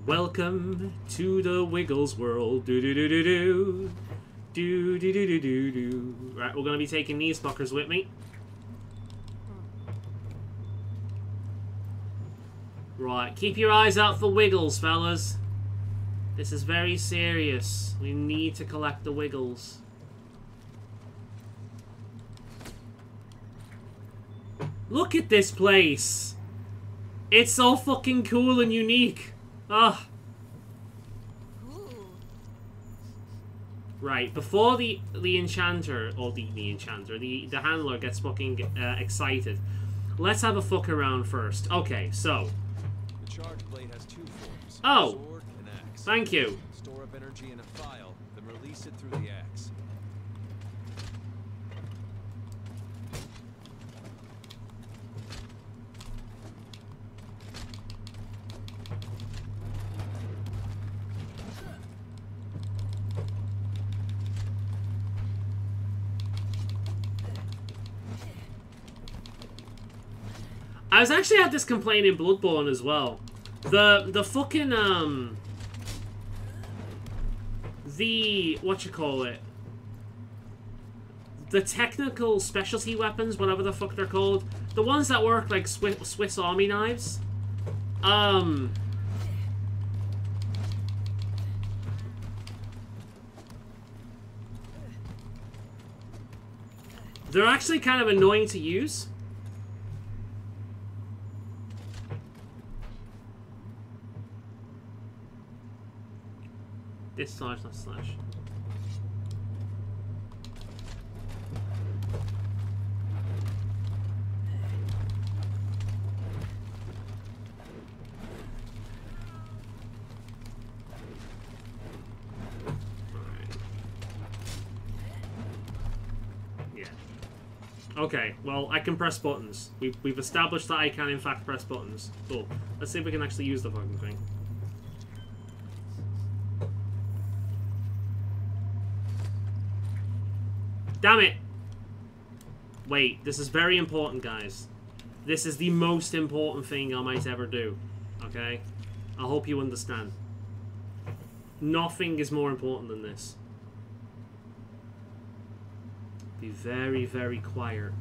Welcome to the Wiggles world. Do do do do do. Do do do do do do. Right, we're gonna be taking these fuckers with me. Right, keep your eyes out for Wiggles, fellas. This is very serious. We need to collect the Wiggles. Look at this place. It's so fucking cool and unique. Ah. Right, before the enchanter, or the enchanter, the handler gets fucking excited, let's have a fuck around first. Okay, so. The charge blade has two forms. Oh. Sword and axe. Thank you. Store up energy in a file, then release it through the axe. I was actually had this complaint in Bloodborne as well. The fucking the whatchamacallit, the technical specialty weapons, whatever the fuck they're called, the ones that work like Swiss Army knives, they're actually kind of annoying to use. This slash, not slash. Yeah. Okay, well, I can press buttons. We've established that I can, in fact, press buttons. Cool. Let's see if we can actually use the fucking thing. Damn it! Wait, this is very important, guys. This is the most important thing I might ever do. Okay? I hope you understand. Nothing is more important than this. Be very, very quiet.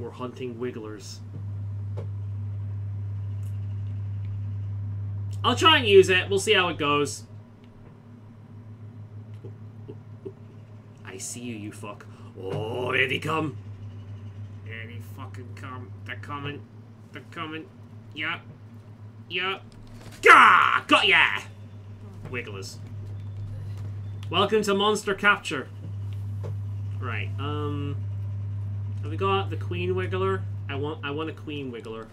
We're hunting wigglers. I'll try and use it. We'll see how it goes. I see you, you fuck. Oh, here they come. Here they fucking come. They're coming. They're coming. Yup. Yup. Gah! Got ya! Wigglers. Welcome to Monster Capture. Right, have we got the Queen Wiggler? I want a Queen Wiggler.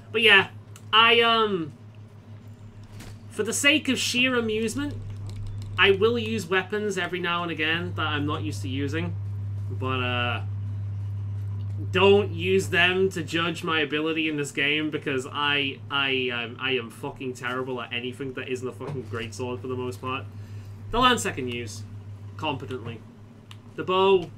But yeah, for the sake of sheer amusement, I will use weapons every now and again that I'm not used to using, but don't use them to judge my ability in this game, because I am fucking terrible at anything that isn't a fucking greatsword for the most part. The lance I can use competently. The bow.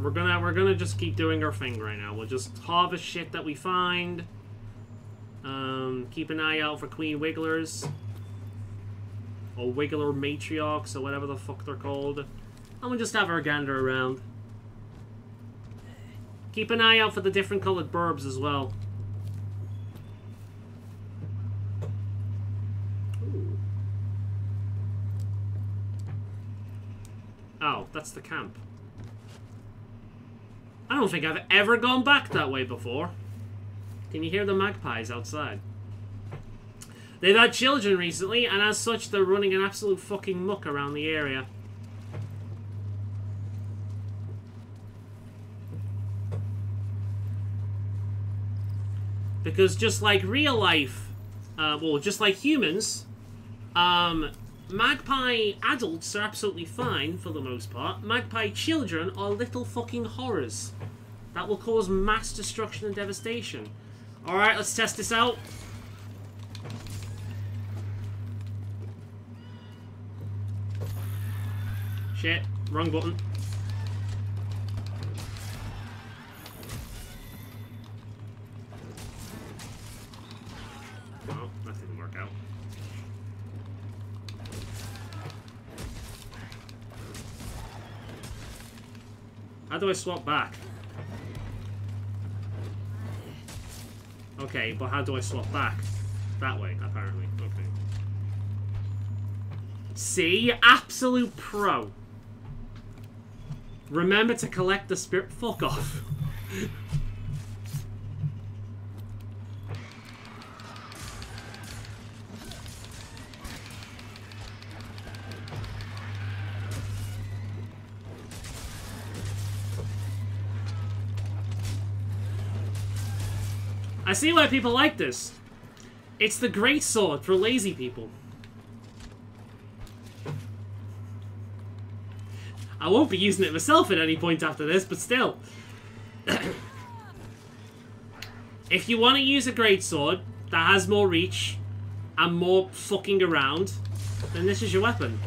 We're gonna just keep doing our thing right now. We'll just harvest shit that we find. Keep an eye out for Queen Wigglers. Or Wiggler Matriarchs, or whatever the fuck they're called. And we'll just have our gander around. Keep an eye out for the different colored burbs as well. Ooh. Oh, that's the camp. I don't think I've ever gone back that way before. Can you hear the magpies outside? They've had children recently, and as such, they're running an absolute fucking muck around the area. Because just like real life, well, just like humans, magpie adults are absolutely fine for the most part. Magpie children are little fucking horrors that will cause mass destruction and devastation. Alright, let's test this out. Shit, wrong button. Oh, that didn't work out. How do I swap back? Okay, but how do I swap back? That way, apparently. Okay. See? Absolute pro. Remember to collect the spirit. Fuck off. I see why people like this. It's the great sword for lazy people. I won't be using it myself at any point after this, but still. If you want to use a greatsword that has more reach and more fucking around, then this is your weapon.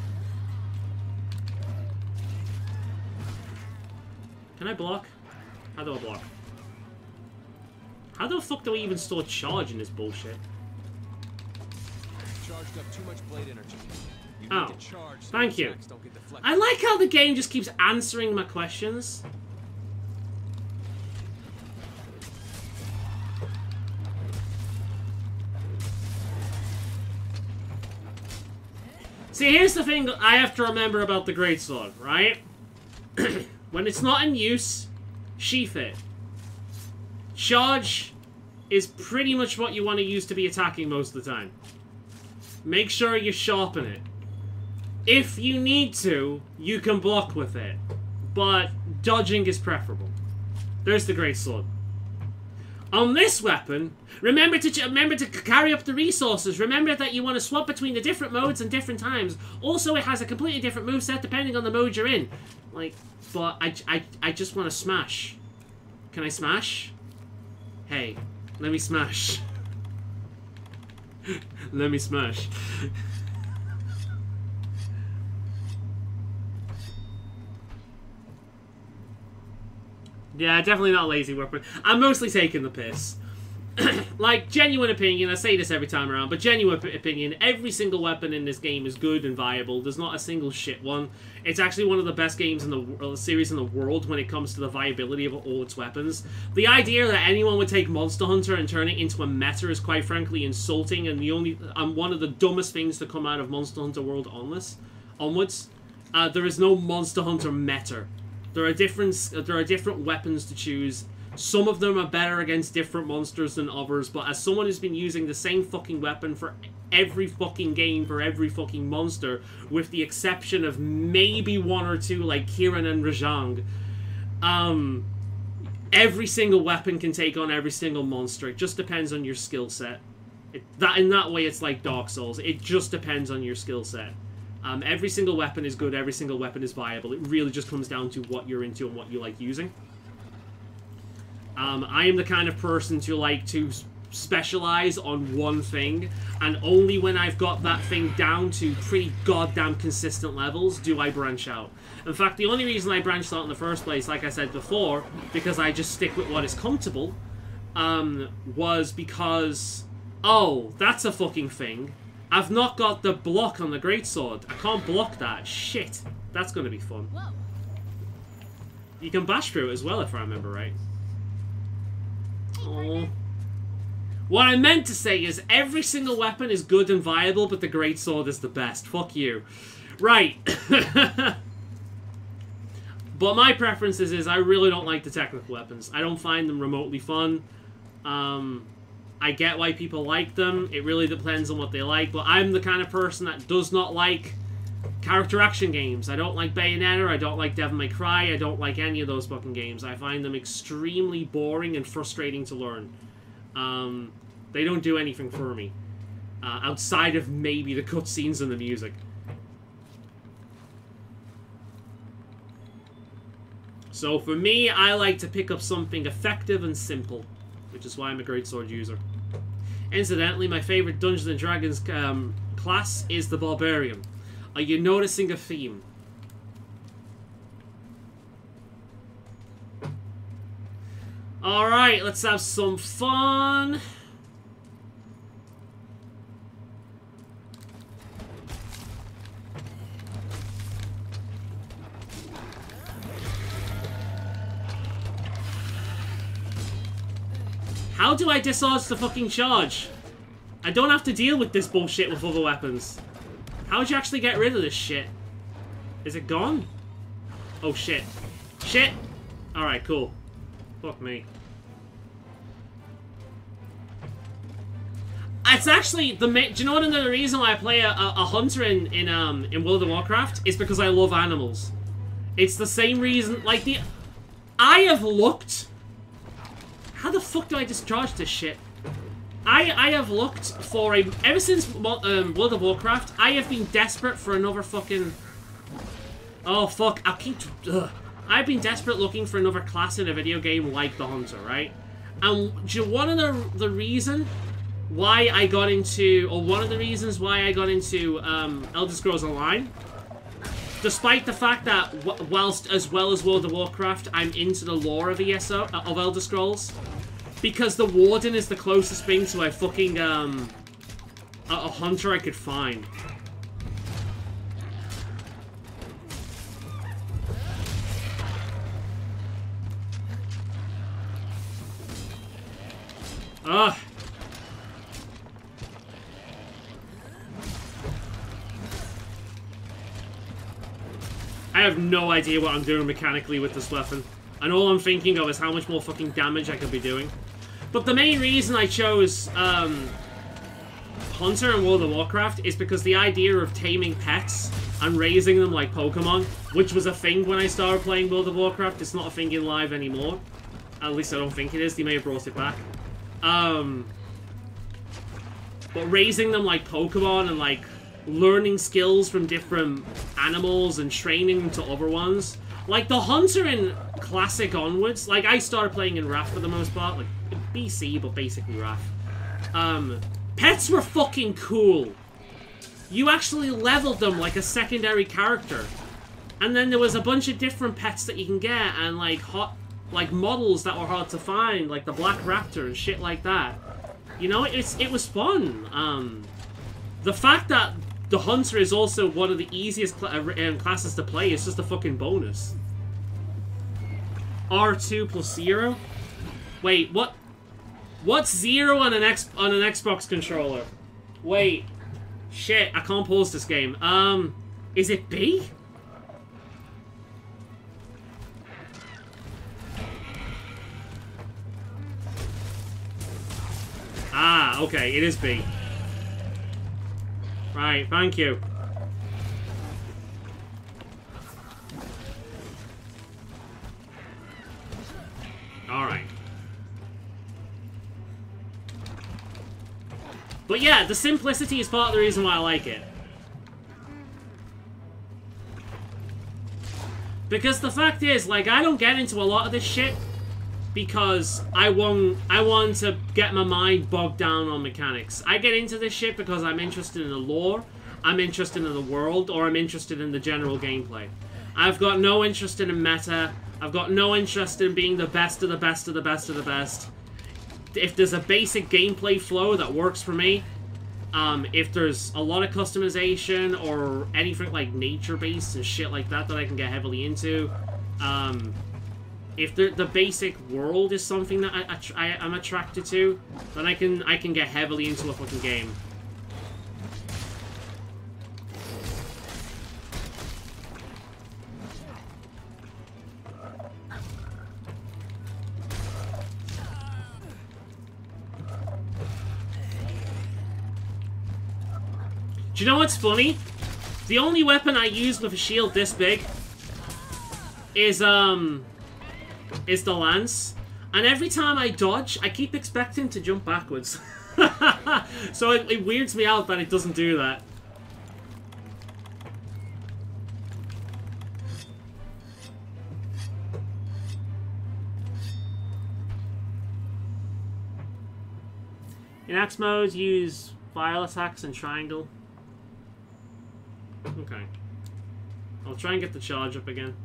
Can I block? How do I block? How the fuck do we even store charge in this bullshit? Charged up too much blade energy. You need Oh, to charge so thank the you. attacks don't get deflected. I like how the game just keeps answering my questions. See, here's the thing I have to remember about the greatsword, right? When it's not in use, sheath it. Charge is pretty much what you want to use to be attacking most of the time. Make sure you sharpen it. If you need to, you can block with it. But dodging is preferable. There's the greatsword. On this weapon, remember to carry up the resources. Remember that you want to swap between the different modes and different times. Also, it has a completely different moveset depending on the mode you're in. Like, but I just want to smash. Can I smash? Hey, let me smash. Let me smash. Yeah, definitely not a lazy weapon. I'm mostly taking the piss. Like, genuine opinion, I say this every time around, but genuine opinion, every single weapon in this game is good and viable. There's not a single shit one. It's actually one of the best games in the series in the world when it comes to the viability of all its weapons. The idea that anyone would take Monster Hunter and turn it into a meta is quite frankly insulting, and one of the dumbest things to come out of Monster Hunter World onwards. There is no Monster Hunter meta. There are different weapons to choose. Some of them are better against different monsters than others, but as someone who's been using the same fucking weapon for every fucking game for every fucking monster, with the exception of maybe one or two like Kirin and Rajang, every single weapon can take on every single monster. It just depends on your skill set. In that way, it's like Dark Souls. It just depends on your skill set. Every single weapon is good, every single weapon is viable. It really just comes down to what you're into and what you like using. I am the kind of person to like to specialize on one thing, and only when I've got that thing down to pretty goddamn consistent levels do I branch out. In fact, the only reason I branched out in the first place, like I said before, because I just stick with what is comfortable, was because, oh, that's a fucking thing. I've not got the block on the greatsword. I can't block that. Shit. That's gonna be fun. Whoa. You can bash through it as well, if I remember right. Oh. What I meant to say is every single weapon is good and viable, but the greatsword is the best. Fuck you. Right. But my preference is I really don't like the technical weapons. I don't find them remotely fun. I get why people like them. It really depends on what they like. But I'm the kind of person that does not like character action games. I don't like Bayonetta. I don't like Devil May Cry. I don't like any of those fucking games. I find them extremely boring and frustrating to learn. They don't do anything for me. Outside of maybe the cutscenes and the music. So for me, I like to pick up something effective and simple, which is why I'm a greatsword user. Incidentally, my favorite Dungeons & Dragons class is the Barbarian. Are you noticing a theme? Alright, let's have some fun. How do I discharge the fucking charge? I don't have to deal with this bullshit with other weapons. How would you actually get rid of this shit? Is it gone? Oh shit. Shit! Alright, cool. Fuck me. It's actually the do you know what another reason why I play a hunter in World of Warcraft? Is because I love animals. It's the same reason, like I have looked. How the fuck do I discharge this shit? I have looked for a... Ever since World of Warcraft, I have been desperate for another fucking... Oh, fuck. I'll keep... Ugh. I've been desperate looking for another class in a video game like the Hunter, right? And do you want to know the reason why I got into... Or one of the reasons why I got into Elder Scrolls Online? Despite the fact that, whilst as well as World of Warcraft, I'm into the lore of ESO, of Elder Scrolls. Because the Warden is the closest thing to a fucking, a hunter I could find. Ugh. I have no idea what I'm doing mechanically with this weapon. And all I'm thinking of is how much more fucking damage I could be doing. But the main reason I chose Hunter in World of Warcraft is because the idea of taming pets and raising them like Pokemon, which was a thing when I started playing World of Warcraft, it's not a thing in live anymore. At least I don't think it is. They may have brought it back. But raising them like Pokemon and like learning skills from different animals and training them to other ones. Like the Hunter in Classic onwards, like I started playing in Wrath for the most part, like BC, but basically Wrath. Pets were fucking cool. You actually leveled them like a secondary character. And then there was a bunch of different pets that you can get, and like models that were hard to find, like the Black Raptor and shit like that. You know, it was fun. The fact that the Hunter is also one of the easiest classes to play is just a fucking bonus. R2 plus 0? Wait, what? What's 0 on an Xbox controller? Wait. Shit, I can't pause this game. Is it B? Ah, okay, it is B. Right, thank you. Alright. But yeah, the simplicity is part of the reason why I like it. Because the fact is, like, I don't get into a lot of this shit. because I want to get my mind bogged down on mechanics. I get into this shit because I'm interested in the lore, I'm interested in the world, or I'm interested in the general gameplay. I've got no interest in a meta. I've got no interest in being the best of the best of the best of the best. If there's a basic gameplay flow that works for me, if there's a lot of customization or anything like nature-based and shit like that that I can get heavily into, if the basic world is something that I'm attracted to, then I can get heavily into a fucking game. Do you know what's funny? The only weapon I use with a shield this big is the lance. And every time I dodge, I keep expecting to jump backwards. So it weirds me out that it doesn't do that. In axe mode, use file attacks and triangle. Okay. I'll try and get the charge up again.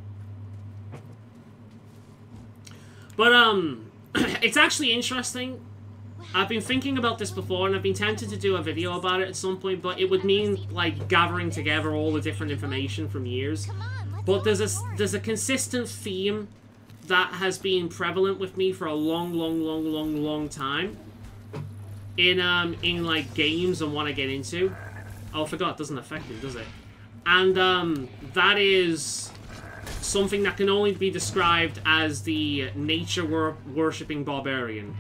But, it's actually interesting. I've been thinking about this before, and I've been tempted to do a video about it at some point, but it would mean, like, gathering together all the different information from years. But there's a consistent theme that has been prevalent with me for a long time. In like, games and what I get into. Oh, I forgot, it doesn't affect me, does it? And, that is something that can only be described as the nature-worshipping barbarian.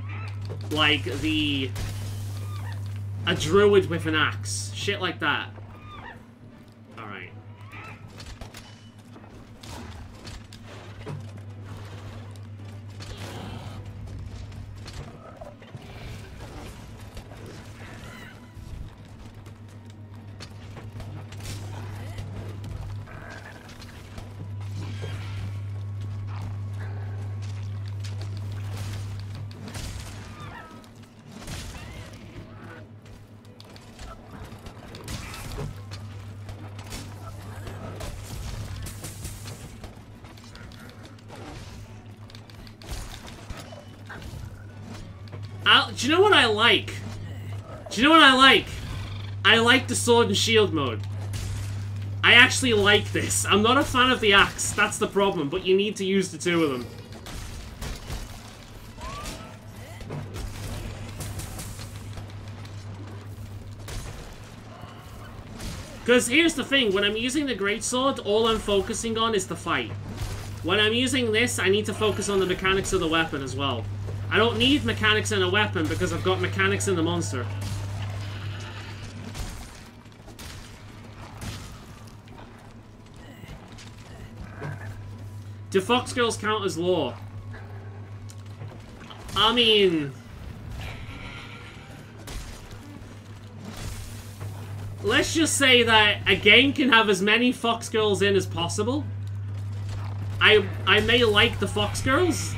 Like, a druid with an axe. Shit like that. Alright. Do you know what I like? Do you know what I like? I like the sword and shield mode. I actually like this. I'm not a fan of the axe, that's the problem, but you need to use the two of them. Because here's the thing, when I'm using the greatsword, all I'm focusing on is the fight. When I'm using this, I need to focus on the mechanics of the weapon as well. I don't need mechanics in a weapon because I've got mechanics in the monster. Do fox girls count as lore? I mean... let's just say that a game can have as many fox girls in as possible. I may like the fox girls,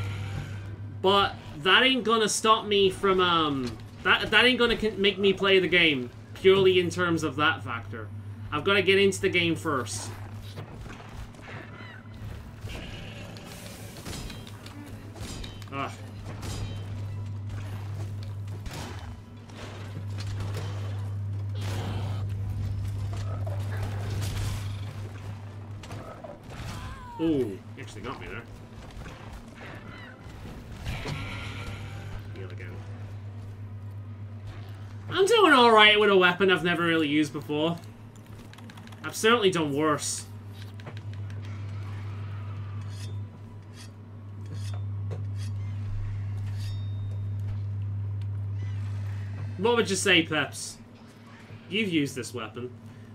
but that ain't gonna stop me from, that ain't gonna make me play the game, purely in terms of that factor. I've got to get into the game first. Ugh. Ooh, he actually got me there. Heal again. I'm doing alright with a weapon I've never really used before. I've certainly done worse. What would you say, Peps? You've used this weapon.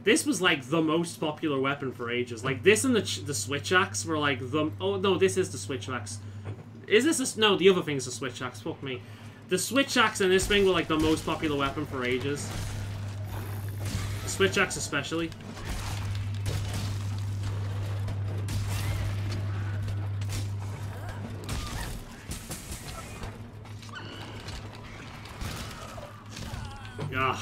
This was like the most popular weapon for ages. Like this and the switch axe were like the... oh no, this is the switch axe. Is this a... no, the other thing is the switch axe. Fuck me. The switch axe and this thing were like the most popular weapon for ages. The switch axe especially. Ugh.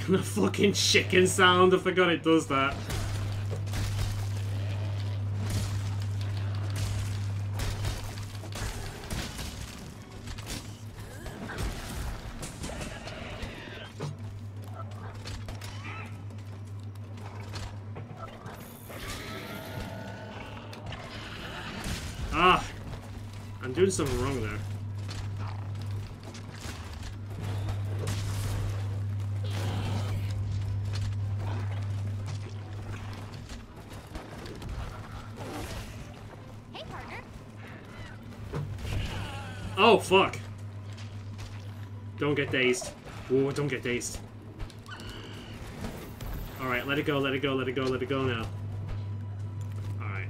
The fucking chicken sound, I forgot it does that. Ah, I'm doing something wrong there. Oh, fuck. Don't get dazed. Ooh, don't get dazed. Alright, let it go, let it go, let it go, let it go now. Alright.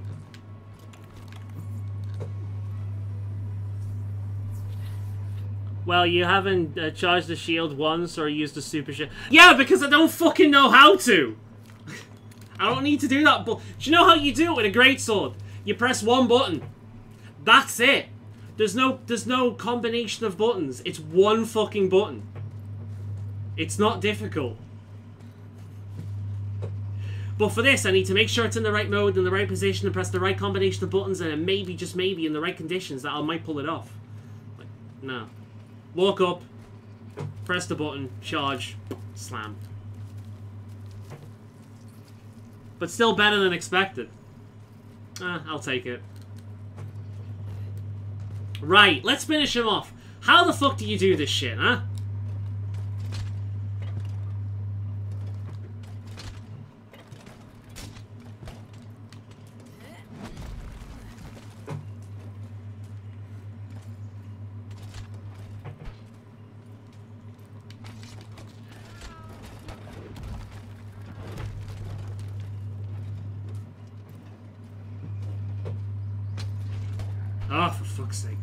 Well, you haven't charged the shield once or used the super shield. Yeah, because I don't fucking know how to! I don't need to do that, but do you know how you do it with a greatsword? You press one button. That's it. There's no combination of buttons. It's one fucking button. It's not difficult. But for this, I need to make sure it's in the right mode, in the right position, and press the right combination of buttons, and maybe, just maybe, in the right conditions that I might pull it off. Like, no. Walk up, press the button, charge, slam. But still better than expected. I'll take it. Right, let's finish him off. How the fuck do you do this shit, huh? Oh, for fuck's sake.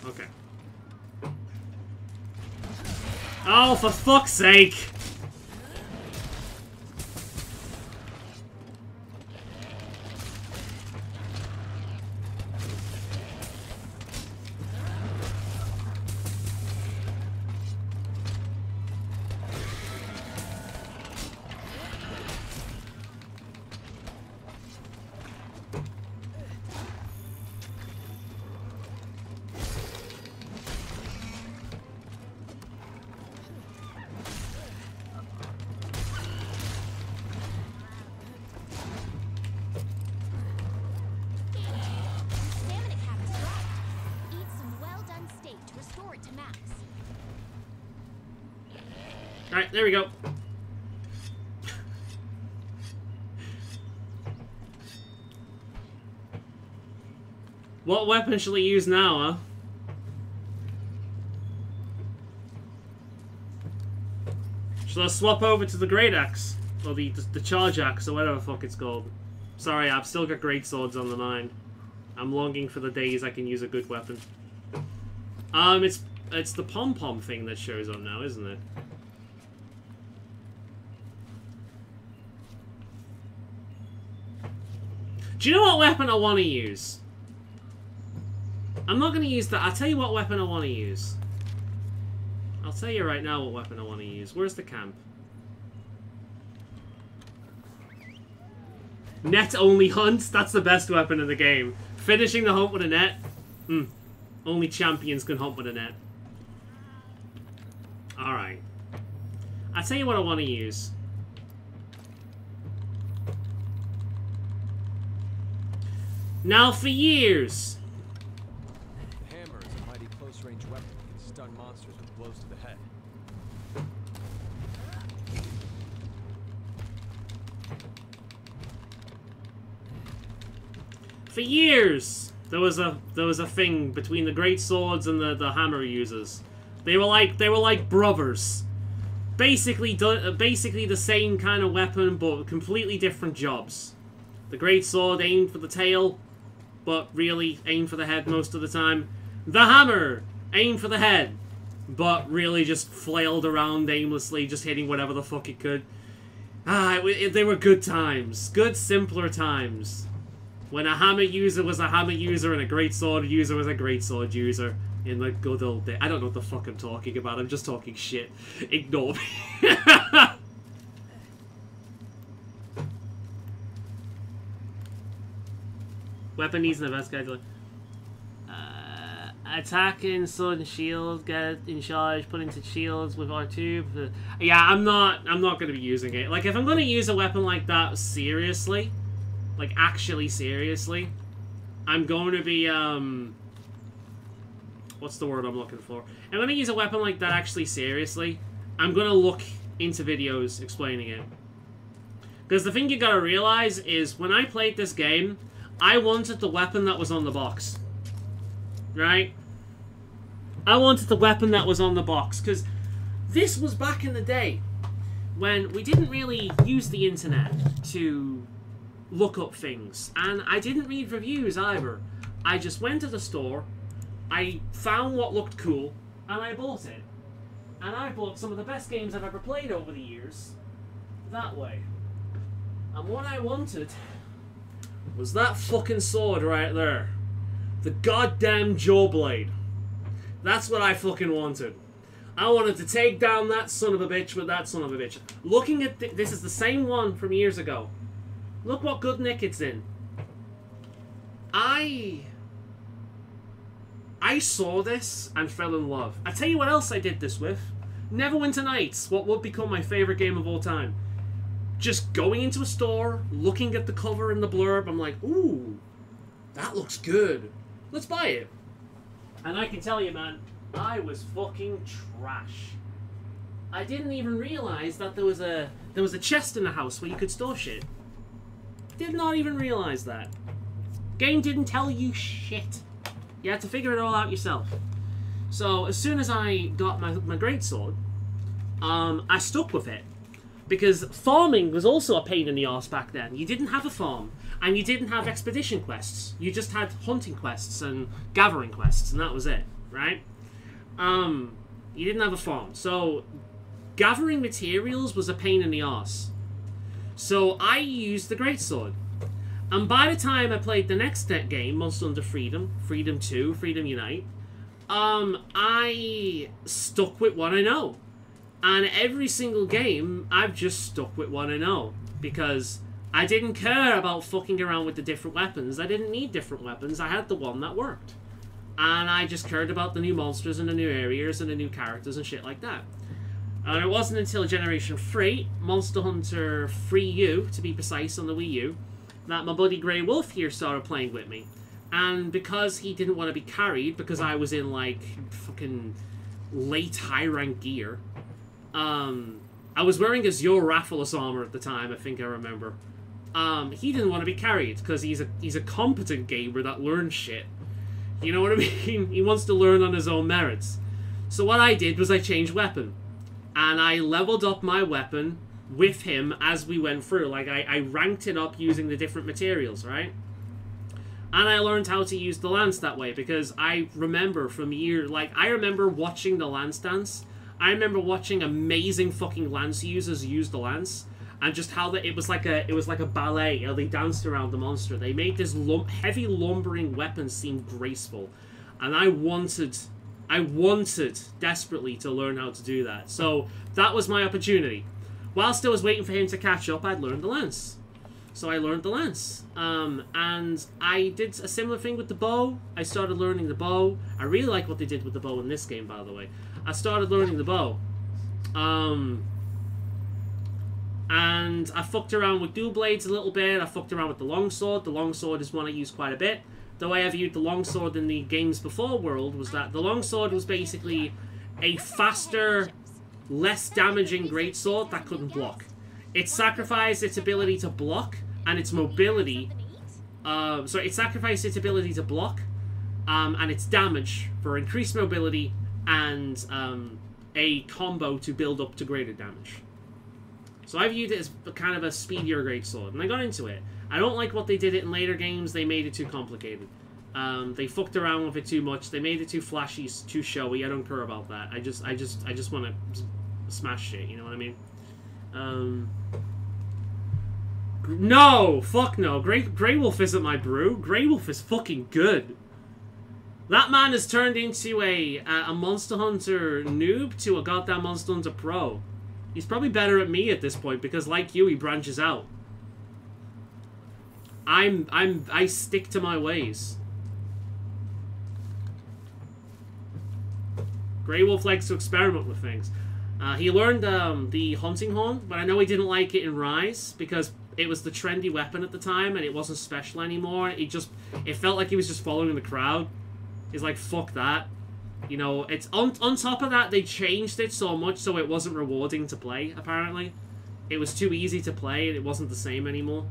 Okay. Oh, for fuck's sake! Alright, there we go. What weapon shall he use now, huh? Shall I swap over to the Great Axe? Or the Charge Axe, or whatever the fuck it's called. Sorry, I've still got great swords on the mind. I'm longing for the days I can use a good weapon. It's the pom-pom thing that shows up now, isn't it? Do you know what weapon I want to use? I'm not going to use that. I'll tell you what weapon I want to use. I'll tell you right now what weapon I want to use. Where's the camp? Net-only hunt? That's the best weapon in the game. Finishing the hunt with a net? Only champions can hunt with a net. Alright. I'll tell you what I want to use. Now for years! The hammer is a mighty close-range weapon that can stun monsters with blows to the head. For years, there was a thing between the great swords and the hammer users. They were like brothers. Basically the same kind of weapon, but completely different jobs. The great sword aimed for the tail, but really aimed for the head most of the time. The hammer aimed for the head, but really just flailed around aimlessly, just hitting whatever the fuck it could. They were good times. Good, simpler times. When a hammer user was a hammer user and a great sword user was a great sword user. In the good old day. I don't know what the fuck I'm talking about. I'm just talking shit. Ignore me. Weapon needs in the best guide. Attacking sword and shield, get in charge, put into shields with R2. Yeah, I'm not gonna be using it. Like, if I'm gonna use a weapon like that seriously, like actually seriously, I'm going to be what's the word I'm looking for? I'm going to use a weapon like that actually seriously. I'm going to look into videos explaining it. Because the thing you got to realize is, when I played this game, I wanted the weapon that was on the box. Right? I wanted the weapon that was on the box. Because this was back in the day when we didn't really use the internet to look up things. And I didn't read reviews either. I just went to the store, I found what looked cool, and I bought it. And I bought some of the best games I've ever played over the years that way. And what I wanted was that fucking sword right there. The goddamn Jawblade. That's what I fucking wanted. I wanted to take down that son of a bitch with that son of a bitch. Looking at this is the same one from years ago. Look what good nick it's in. I saw this and fell in love. I tell you what else I did this with. Neverwinter Nights, what would become my favorite game of all time. Just going into a store, looking at the cover and the blurb, I'm like, ooh, that looks good. Let's buy it. And I can tell you, man, I was fucking trash. I didn't even realize that there was a chest in the house where you could store shit. Did not even realize that. Game didn't tell you shit. You had to figure it all out yourself. So as soon as I got my greatsword, I stuck with it. Because farming was also a pain in the arse back then. You didn't have a farm, and you didn't have expedition quests. You just had hunting quests and gathering quests, and that was it, right? You didn't have a farm. So gathering materials was a pain in the arse. So I used the greatsword. And by the time I played the next game, Monster Hunter Freedom, Freedom 2, Freedom Unite, I stuck with what I know. And every single game, I've just stuck with what I know. Because I didn't care about fucking around with the different weapons. I didn't need different weapons. I had the one that worked. And I just cared about the new monsters and the new areas and the new characters and shit like that. And it wasn't until Generation 3, Monster Hunter 3U, to be precise, on the Wii U, that my buddy Grey Wolf here started playing with me. And because he didn't want to be carried, because I was in, like, fucking late high-rank gear, I was wearing Azure Rathalos armor at the time, I think I remember. He didn't want to be carried, because he's a competent gamer that learns shit. You know what I mean? He wants to learn on his own merits. So what I did was I changed weapon. And I leveled up my weapon with him as we went through. Like, I ranked it up using the different materials, right? And I learned how to use the lance that way, because I remember from years, like, I remember watching the lance dance. I remember watching amazing fucking lance users use the lance, and just how it was like a ballet. You know, they danced around the monster. They made this heavy lumbering weapon seem graceful, and I wanted desperately to learn how to do that. So that was my opportunity. Whilst I was waiting for him to catch up, I'd learned the lance. So I learned the lance. And I did a similar thing with the bow. I started learning the bow. I really like what they did with the bow in this game, by the way. I started learning the bow. And I fucked around with dual blades a little bit. I fucked around with the longsword. The longsword is one I use quite a bit. The way I viewed the longsword in the games before World was that the longsword was basically a faster, less damaging greatsword that couldn't block. It sacrificed its ability to block and its mobility Sorry, it sacrificed its ability to block, and its damage for increased mobility and a combo to build up to greater damage. So I viewed it as kind of a speedier greatsword, and I got into it. I don't like what they did it in later games. They made it too complicated. They fucked around with it too much. They made it too flashy, too showy. I don't care about that. I just want to smash shit. You know what I mean? No, fuck no. Grey Wolf isn't my brew. Grey Wolf is fucking good. That man has turned into a Monster Hunter noob to a goddamn Monster Hunter pro. He's probably better at me at this point because, like you, he branches out. I stick to my ways. Grey Wolf likes to experiment with things. He learned the hunting horn, but I know he didn't like it in Rise because it was the trendy weapon at the time and it wasn't special anymore. It felt like he was just following the crowd. He's like, fuck that. You know, it's on top of that, they changed it so much so it wasn't rewarding to play, apparently. It was too easy to play and it wasn't the same anymore.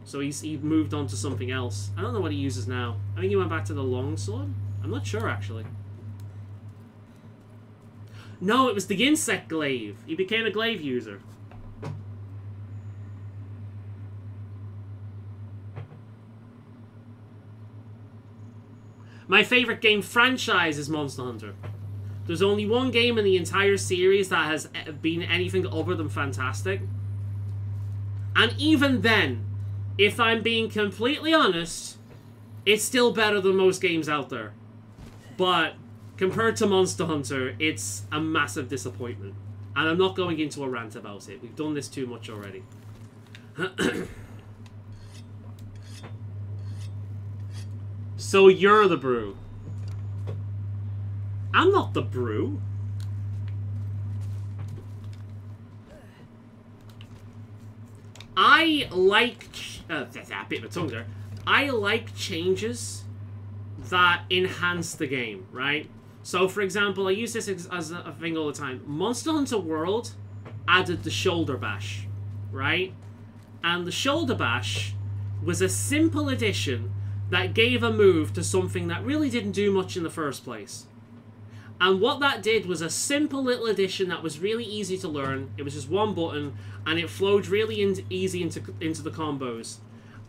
So he moved on to something else. I don't know what he uses now. I think he went back to the longsword? I'm not sure, actually. No, it was the insect glaive. He became a glaive user. My favorite game franchise is Monster Hunter. There's only one game in the entire series that has been anything other than fantastic. And even then, if I'm being completely honest, it's still better than most games out there. But compared to Monster Hunter, it's a massive disappointment. And I'm not going into a rant about it. We've done this too much already. So you're the brew. I'm not the brew. I like... a bit of a tongue there. I like changes that enhance the game, right? So, for example, I use this as a thing all the time. Monster Hunter World added the shoulder bash, right? And the shoulder bash was a simple addition that gave a move to something that really didn't do much in the first place. And what that did was a simple little addition that was really easy to learn. It was just one button, and it flowed really easy into the combos.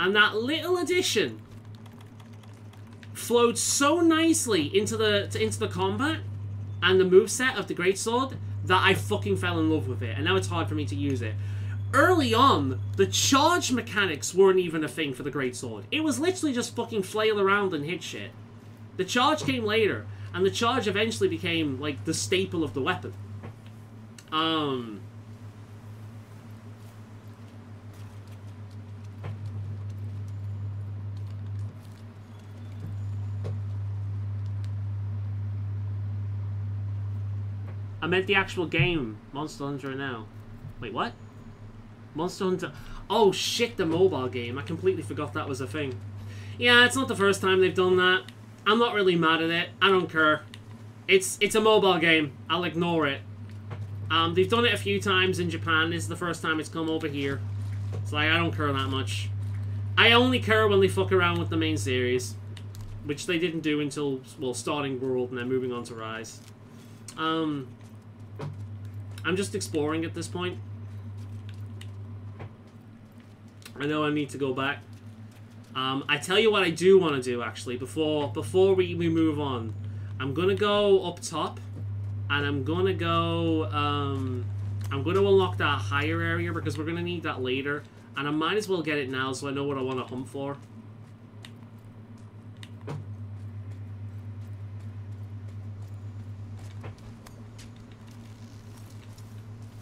And that little addition flowed so nicely into the combat and the moveset of the greatsword that I fucking fell in love with it. And now it's hard for me to use it. Early on, the charge mechanics weren't even a thing for the greatsword. It was literally just fucking flail around and hit shit. The charge came later, and the charge eventually became, like, the staple of the weapon. I meant the actual game, Monster Hunter now. Wait, what? Monster Hunter... Oh, shit, the mobile game. I completely forgot that was a thing. Yeah, it's not the first time they've done that. I'm not really mad at it. I don't care. It's a mobile game. I'll ignore it. They've done it a few times in Japan. This is the first time it's come over here. It's like, I don't care that much. I only care when they fuck around with the main series. Which they didn't do until, well, starting World and then moving on to Rise. I'm just exploring at this point. I know I need to go back. I tell you what I do want to do, actually, before we move on. I'm going to go up top, and I'm going to go, I'm going to unlock that higher area, because we're going to need that later. And I might as well get it now, so I know what I want to hunt for.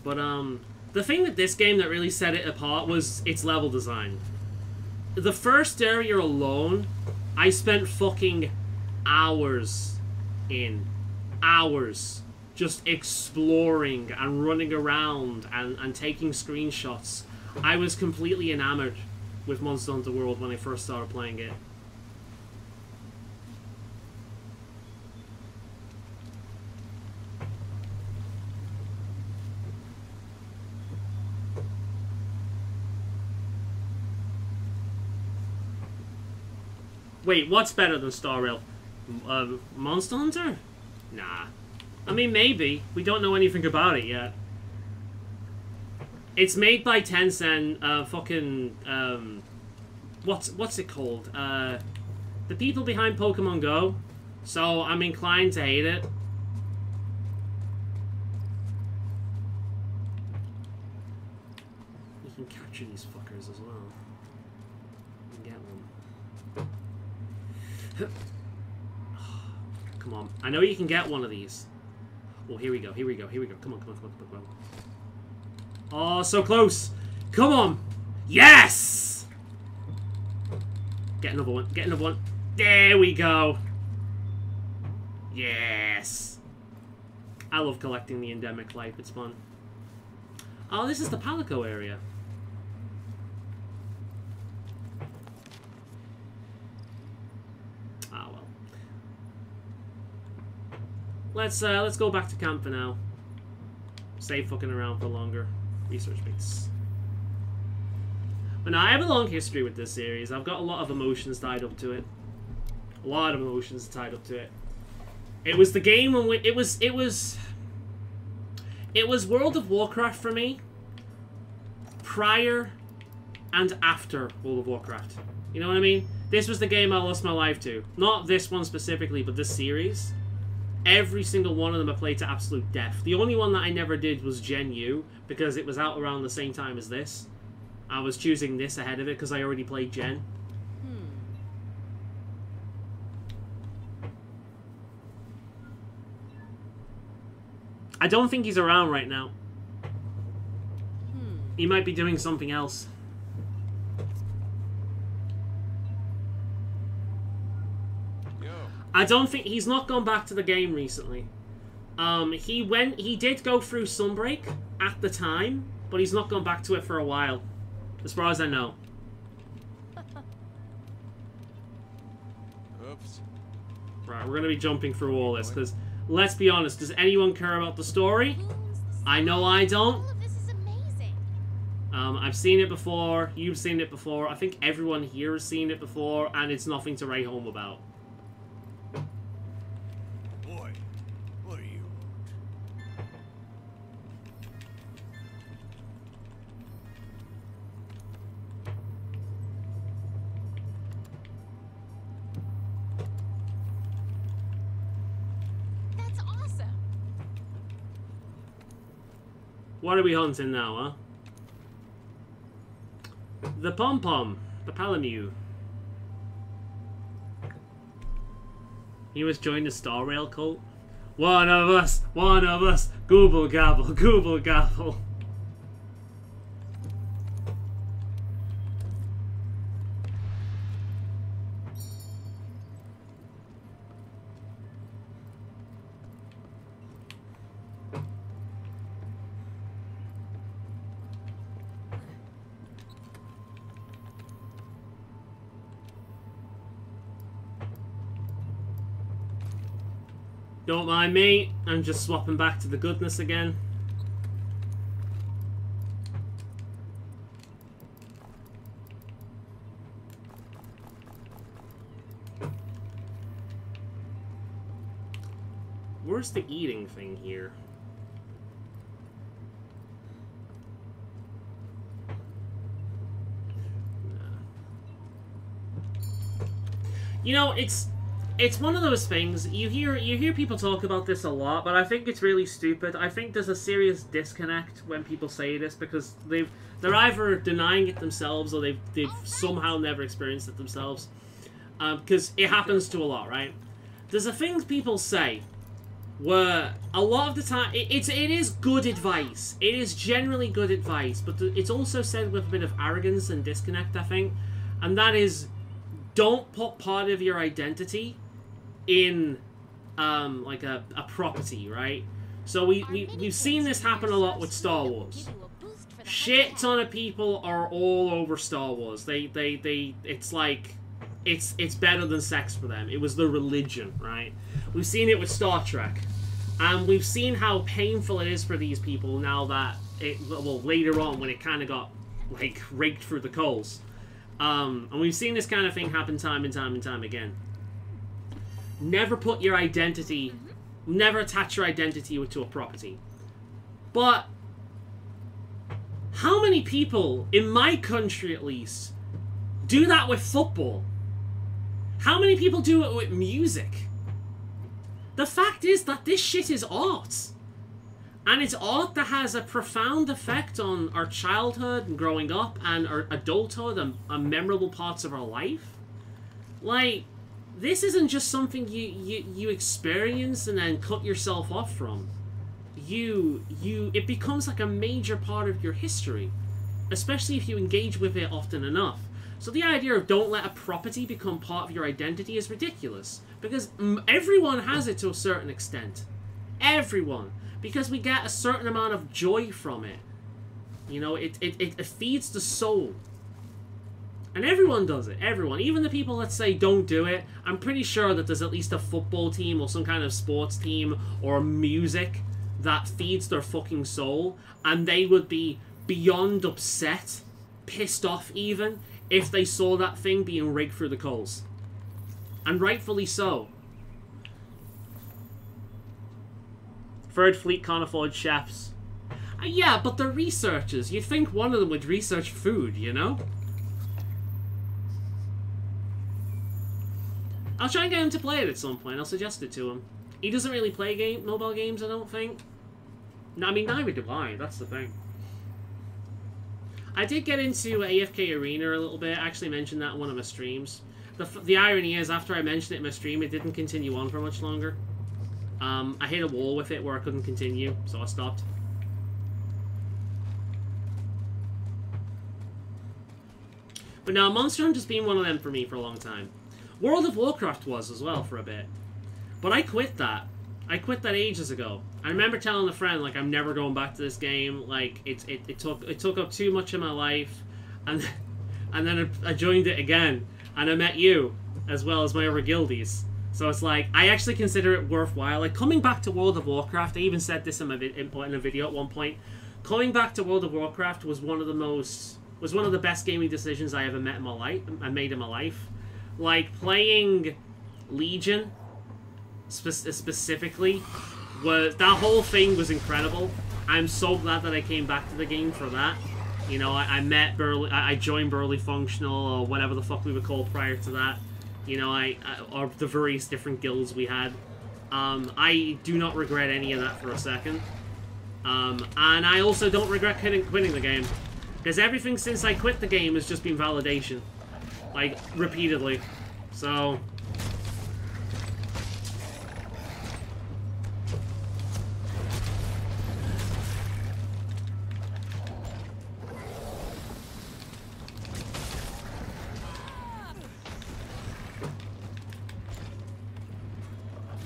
But, the thing with this game that really set it apart was its level design. The first area alone, I spent fucking hours in. Hours. Just exploring and running around and taking screenshots. I was completely enamored with Monster Hunter World when I first started playing it. Wait, what's better than Star Rail? Monster Hunter? Nah. I mean, maybe. We don't know anything about it yet. It's made by Tencent, what's it called? The people behind Pokemon Go. So, I'm inclined to hate it. You can capture these fuckers as well. You can get one. Come on. I know you can get one of these. Oh, here we go, here we go, here we go. Come on, come on, come on, come on, come on. Oh, so close. Come on. Yes! Get another one, get another one. There we go. Yes. I love collecting the endemic life, it's fun. Oh, this is the Palico area. Ah, well. Let's go back to camp for now. Save fucking around for longer. Research base. But now, I have a long history with this series. I've got a lot of emotions tied up to it. A lot of emotions tied up to it. It was the game when it was World of Warcraft for me. Prior and after World of Warcraft. You know what I mean? This was the game I lost my life to. Not this one specifically, but this series. Every single one of them I played to absolute death. The only one that I never did was Gen U, because it was out around the same time as this. I was choosing this ahead of it because I already played Gen. I don't think he's around right now. He might be doing something else. I don't think he's not gone back to the game recently. He did go through Sunbreak at the time, but he's not gone back to it for a while, as far as I know. Oops. Right, we're gonna be jumping through all this because, let's be honest, does anyone care about the story? I know I don't. All of this is amazing. I've seen it before. You've seen it before. I think everyone here has seen it before, and it's nothing to write home about. Boy, what are you? That's awesome. What are we hunting now, huh? The Pom-Pom. The Palamew. He was joined the Star Rail cult. One of us! One of us! Gooble gabble! Gooble gabble! Don't mind me, I'm just swapping back to the goodness again. Where's the eating thing here? You know, it's one of those things, you hear people talk about this a lot, but I think it's really stupid. I think there's a serious disconnect when people say this, because they're either denying it themselves or they've somehow never experienced it themselves. Because it happens to a lot, right? There's a thing people say where a lot of the time it is good advice. It is generally good advice, but it's also said with a bit of arrogance and disconnect, I think. And that is, don't put part of your identity in like a property, right? So we've seen this happen a lot with Star Wars. Shit ton of people are all over Star Wars. It's like it's better than sex for them. It was the religion, right? We've seen it with Star Trek, and we've seen how painful it is for these people now that later on when it kind of got like raked through the coals. And we've seen this kind of thing happen time and time and time again. Never put your identity, never attach your identity to a property. But how many people, in my country at least, do that with football? How many people do it with music? The fact is that this shit is art. And it's art that has a profound effect on our childhood and growing up and our adulthood and memorable parts of our life. Like, this isn't just something you experience and then cut yourself off from. It becomes like a major part of your history, especially if you engage with it often enough. So the idea of don't let a property become part of your identity is ridiculous, because everyone has it to a certain extent. Everyone. Because we get a certain amount of joy from it. You know, it feeds the soul. And everyone does it. Everyone. Even the people that say don't do it, I'm pretty sure that there's at least a football team or some kind of sports team or music that feeds their fucking soul, and they would be beyond upset, pissed off even, if they saw that thing being rigged through the coals. And rightfully so. Third Fleet can't afford chefs. Yeah, but they're researchers. You'd think one of them would research food, you know? I'll try and get him to play it at some point. I'll suggest it to him. He doesn't really play mobile games, I don't think. No, I mean, neither do I. That's the thing. I did get into AFK Arena a little bit. I actually mentioned that in one of my streams. The irony is, after I mentioned it in my stream, it didn't continue on for much longer. I hit a wall with it where I couldn't continue, so I stopped. But now, Monster Hunter's been one of them for me for a long time. World of Warcraft was as well for a bit. But I quit that. I quit that ages ago. I remember telling a friend, like, I'm never going back to this game. Like, it took up too much of my life. And then I joined it again. And I met you, as well as my other guildies. So it's like, I actually consider it worthwhile. Like, coming back to World of Warcraft, I even said this in a video at one point. Coming back to World of Warcraft was one of the best gaming decisions I ever made in my life. Like, playing Legion specifically, that whole thing was incredible. I'm so glad that I came back to the game for that. You know, I joined Burly Functional, or whatever the fuck we were called prior to that. You know, or the various different guilds we had. I do not regret any of that for a second. And I also don't regret quitting the game. Because everything since I quit the game has just been validation. Like, repeatedly. So...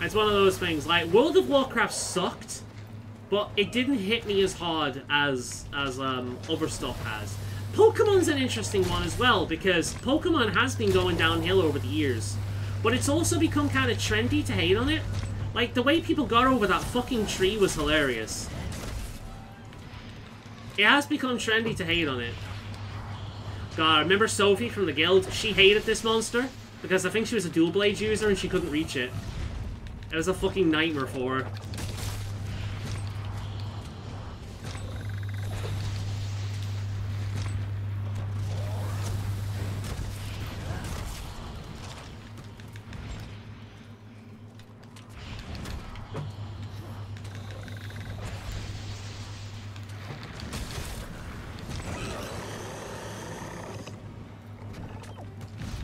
it's one of those things. Like, World of Warcraft sucked, but it didn't hit me as hard as other stuff has. Pokemon's an interesting one as well, because Pokemon has been going downhill over the years. But it's also become kind of trendy to hate on it. Like, the way people got over that fucking tree was hilarious. It has become trendy to hate on it. God, I remember Sophie from the guild. She hated this monster, because I think she was a dual blade user and she couldn't reach it. It was a fucking nightmare for her.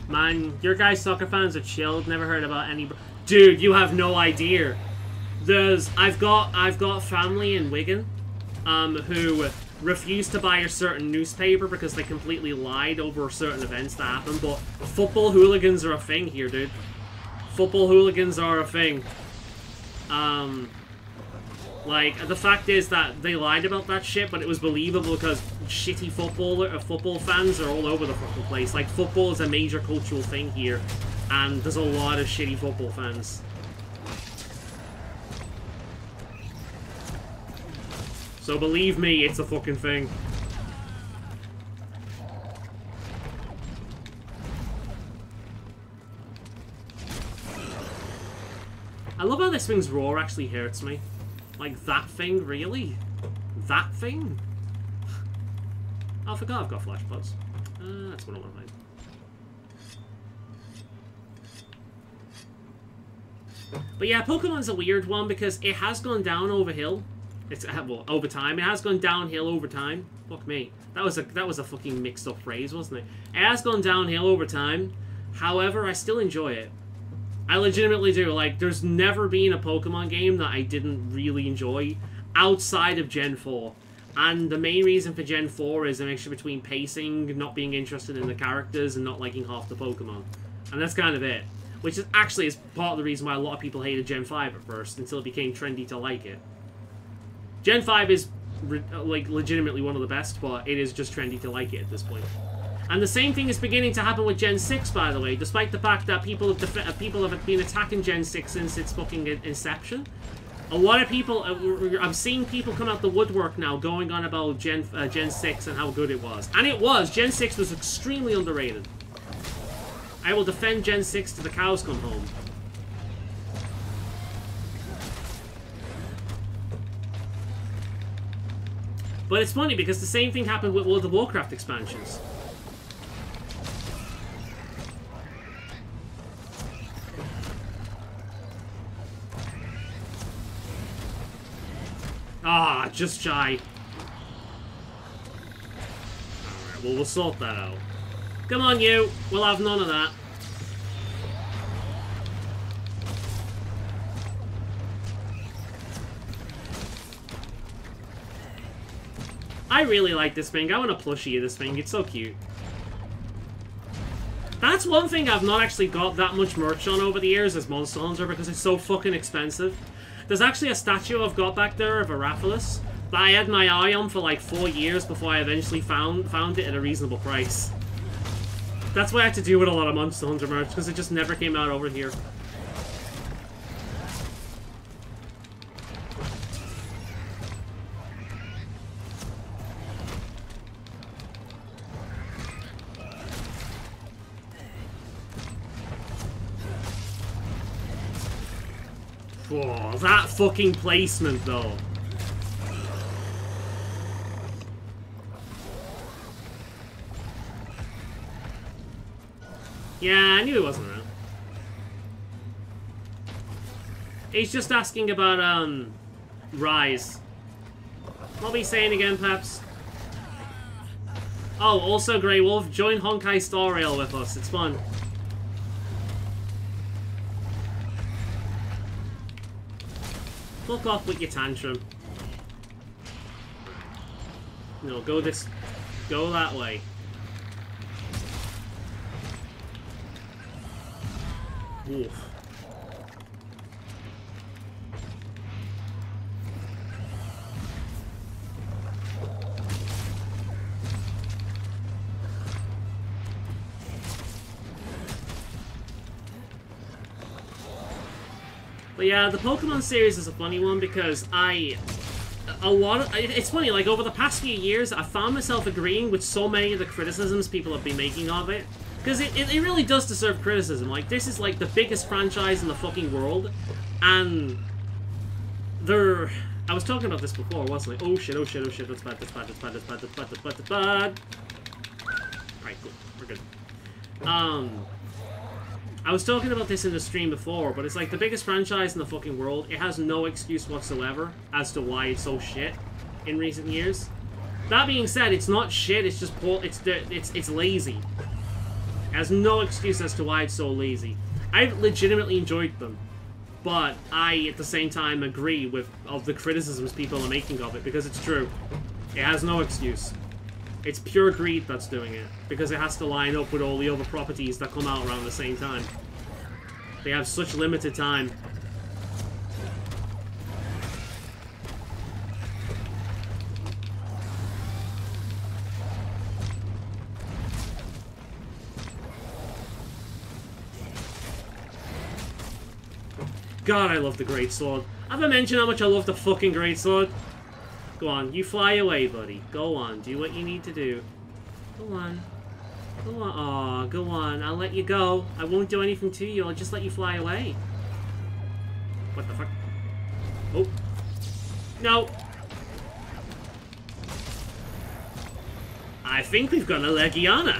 Man, your guys' soccer fans are chilled. Never heard about any... Dude, you have no idea. I've got family in Wigan, who refused to buy a certain newspaper because they completely lied over certain events that happened. But football hooligans are a thing here, dude. Football hooligans are a thing. Like, the fact is that they lied about that shit, but it was believable because shitty football fans are all over the fucking place. Like, football is a major cultural thing here, and there's a lot of shitty football fans. So believe me, it's a fucking thing. this thing's roar actually hurts me. Like, that thing, really? That thing? Oh, I forgot I've got flash pods. That's what I want to find. But yeah, Pokemon's a weird one because it has gone down over hill. It's well, over time. It has gone downhill over time. Fuck me. That was a fucking mixed up phrase, wasn't it? It has gone downhill over time. However, I still enjoy it. I legitimately do. Like, there's never been a Pokemon game that I didn't really enjoy outside of Gen 4. And the main reason for Gen 4 is a mixture between pacing, not being interested in the characters, and not liking half the Pokemon. And that's kind of it. Which is actually is part of the reason why a lot of people hated Gen 5 at first, until it became trendy to like it. Gen 5 is, like, legitimately one of the best, but it is just trendy to like it at this point. And the same thing is beginning to happen with Gen 6, by the way, despite the fact that people have been attacking Gen 6 since its fucking inception. A lot of people, I'm seeing people come out the woodwork now going on about Gen 6 and how good it was. And it was! Gen 6 was extremely underrated. I will defend Gen 6 till the cows come home. But it's funny because the same thing happened with World of Warcraft expansions. Ah, just shy. Alright, well, we'll sort that out. Come on, you. We'll have none of that. I really like this thing. I want to plushie this thing. It's so cute. That's one thing I've not actually got that much merch on over the years is Monster Hunter because it's so fucking expensive. There's actually a statue I've got back there of a Rathalos that I had my eye on for like 4 years before I eventually found it at a reasonable price. That's what I had to do with a lot of Monster Hunter merch because it just never came out over here. Oh, that fucking placement, though. Yeah, I knew it wasn't around. He's just asking about, Rise. What are we saying again, Peps? Oh, also, Grey Wolf, join Honkai Star Rail with us. It's fun. Fuck off with your tantrum. No, go that way. Oof. But yeah, the Pokemon series is a funny one because it's funny, like over the past few years, I found myself agreeing with so many of the criticisms people have been making of it. Because it really does deserve criticism. Like, this is like the biggest franchise in the fucking world. And I was talking about this before, wasn't I? Oh shit, oh shit, oh shit, that's bad, that's bad, that's bad, that's bad, that's bad, that's bad, that's bad. Alright, cool, we're good. I was talking about this in the stream before, but it's like the biggest franchise in the fucking world. It has no excuse whatsoever as to why it's so shit in recent years. That being said, it's not shit, it's just it's lazy. It has no excuse as to why it's so lazy. I've legitimately enjoyed them, but I, at the same time, agree with the criticisms people are making of it, because it's true. It has no excuse. It's pure greed that's doing it, because it has to line up with all the other properties that come out around the same time. They have such limited time. God, I love the Greatsword. Have I mentioned how much I love the fucking Greatsword? Go on, you fly away, buddy. Go on, do what you need to do. Go on. Go on. Aw, go on. I'll let you go. I won't do anything to you. I'll just let you fly away. What the fuck? Oh. No. I think we've got a Legiana.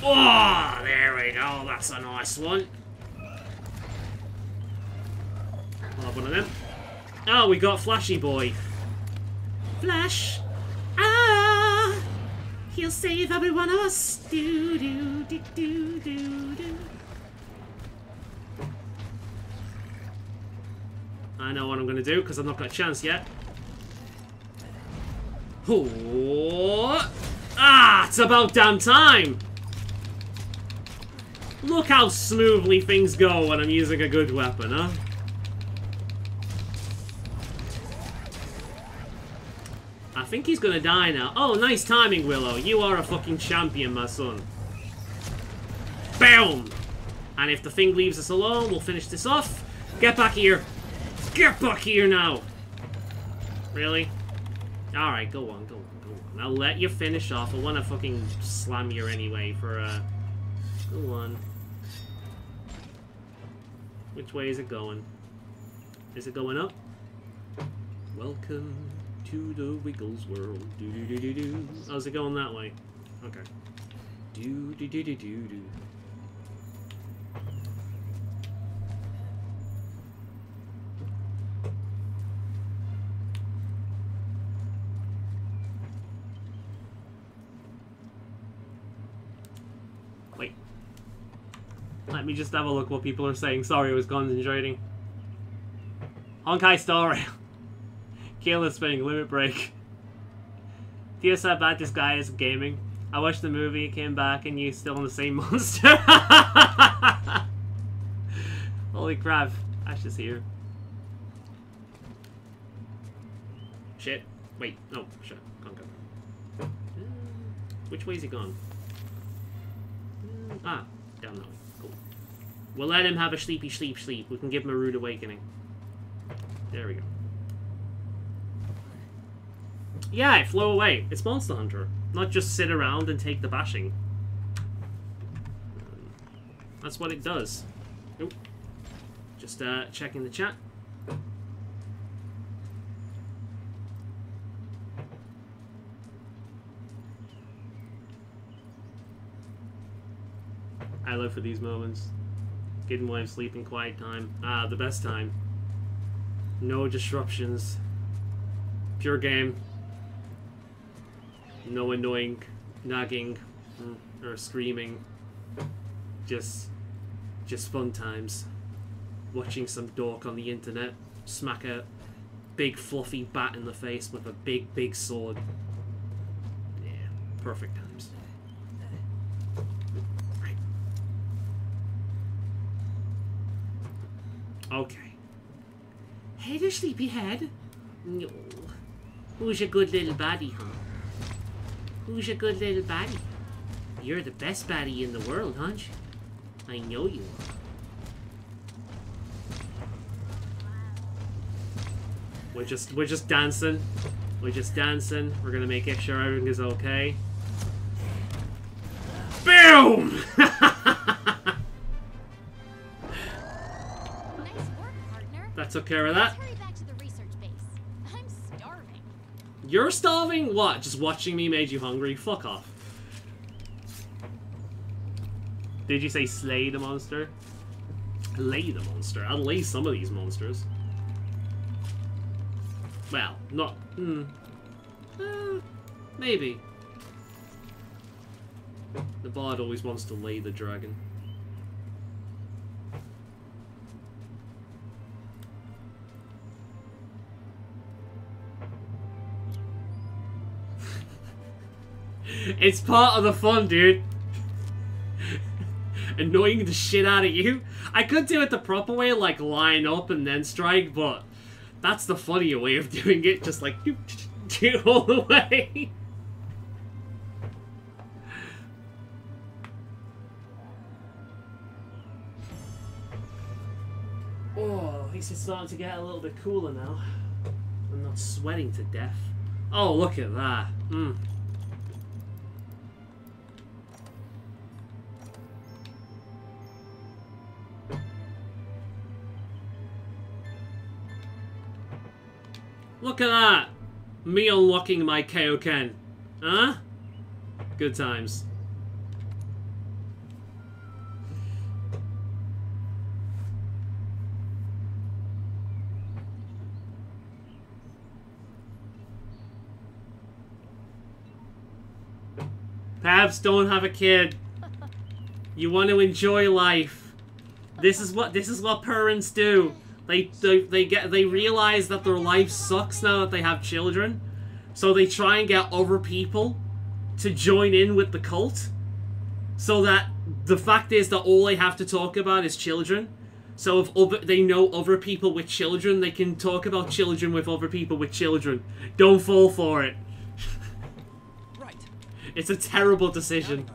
Oh, there we go. That's a nice one. I'll have one of them. Oh, we got Flashy Boy. Flash. Ah! He'll save every one of us. Do do do do do do. I know what I'm gonna do because I've not got a chance yet. Oh! Ah! It's about damn time. Look how smoothly things go when I'm using a good weapon, huh? I think he's gonna die now. Oh, nice timing, Willow. You are a fucking champion, my son. Boom! And if the thing leaves us alone, we'll finish this off. Get back here. Get back here now. Really? Alright, go on, go on, go on. I'll let you finish off. I want to fucking slam you anyway for, Go on. Which way is it going? Is it going up? Welcome to the Wiggles world. Do do do do do. Oh, is it going that way? Okay. Do do do do do do. Wait. Let me just have a look what people are saying. Sorry, I was concentrating. Honkai story. Kayla spinning limit break. Do you know how bad this guy is at gaming? I watched the movie, came back, and you still on the same monster. Holy crap. Ash is here. Shit. Wait. No. Shit. Can't go. Which way is he gone? Ah. Down that way. Cool. We'll let him have a sleepy sleep. We can give him a rude awakening. There we go. Yeah, it flew away. It's Monster Hunter. Not just sit around and take the bashing. That's what it does. Nope. Just checking the chat. I live for these moments. Getting wife sleeping, quiet time. Ah, the best time. No disruptions. Pure game. No annoying nagging or screaming. Just fun times. Watching some dork on the internet smack a big fluffy bat in the face with a big sword. Yeah, perfect times. Right. Okay. Hey there, sleepyhead. No. Who's your good little baddie, huh? Who's your good little baddie? You're the best baddie in the world, aren't you? I know you are. We're just dancing. We're just dancing. We're gonna make sure everything is okay. Boom! Nice work, partner. That took care of that. Let's hurry back to the research base. I'm starving. You're starving? What? Just watching me made you hungry? Fuck off. Did you say slay the monster? Lay the monster. I'll lay some of these monsters. Well, not... maybe. The bard always wants to lay the dragon. It's part of the fun, dude. Annoying the shit out of you. I could do it the proper way, like line up and then strike, but that's the funnier way of doing it, just like do all the way. Oh, at least it's starting to get a little bit cooler now. I'm not sweating to death. Oh, look at that. Look at that! Me unlocking my Kaioken. Huh? Good times. Perhaps don't have a kid. You want to enjoy life. This is what parents do. They realize that their life sucks now that they have children, so they try and get other people to join in with the cult. So that the fact is that all they have to talk about is children. So if they know other people with children, they can talk about children with other people with children. Don't fall for it. Right. It's a terrible decision.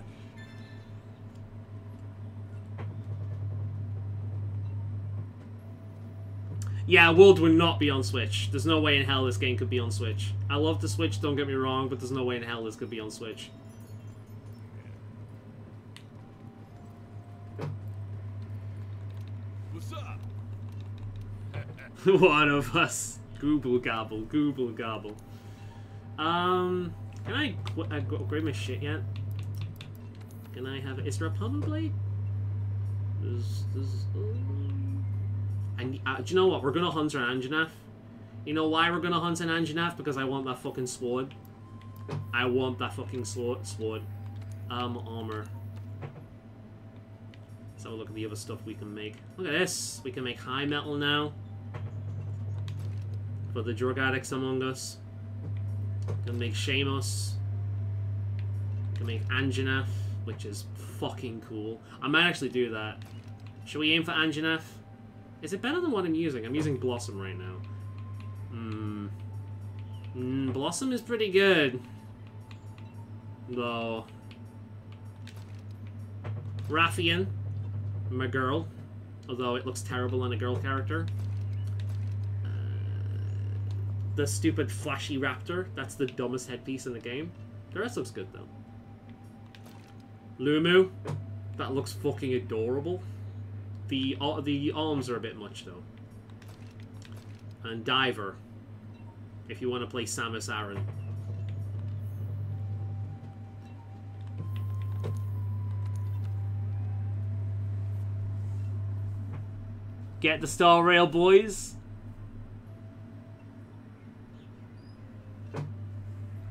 Yeah, World would not be on Switch. There's no way in hell this game could be on Switch. I love the Switch, don't get me wrong, but there's no way in hell this could be on Switch. What's up? One of us. Gooble gobble, gooble gobble. Can I upgrade my shit yet? Can I have it? Is there a pummel blade? And do you know what? We're gonna hunt an Anjanath. You know why we're gonna hunt an Anjanath? Because I want that fucking sword. I want that fucking sword. Armor. Let's have a look at the other stuff we can make. Look at this. We can make high metal now. For the drug addicts among us. We can make Shamos. We can make Anjanath, which is fucking cool. I might actually do that. Should we aim for Anjanath? Is it better than what I'm using? I'm using Blossom right now. Blossom is pretty good. Though. Rathian. My girl. Although it looks terrible on a girl character. The stupid flashy raptor. That's the dumbest headpiece in the game. The rest looks good though. Lumu. That looks fucking adorable. The arms are a bit much though. And Diver. If you want to play Samus Aran. Get the Star Rail, boys.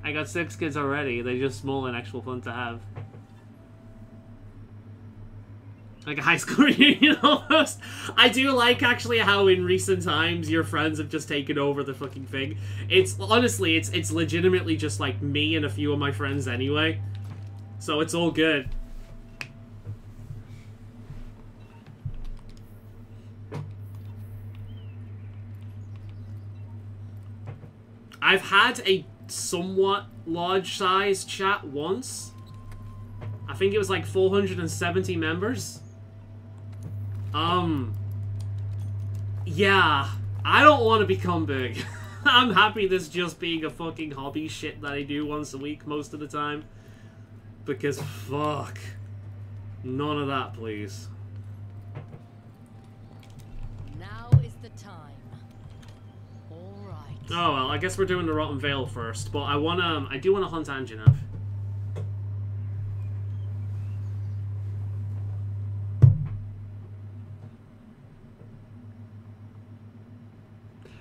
I got 6 kids already. They're just small and actual fun to have. Like a high school reunion almost. I do like actually how in recent times your friends have just taken over the fucking thing. It's honestly, it's legitimately just like me and a few of my friends anyway. So it's all good. I've had a somewhat large size chat once. I think it was like 470 members. Yeah, I don't want to become big. I'm happy this just being a fucking hobby shit that I do once a week most of the time. Because fuck. None of that, please. Now is the time. Alright. Oh well, I guess we're doing the Rotten Vale first, but I do wanna hunt Anjanath.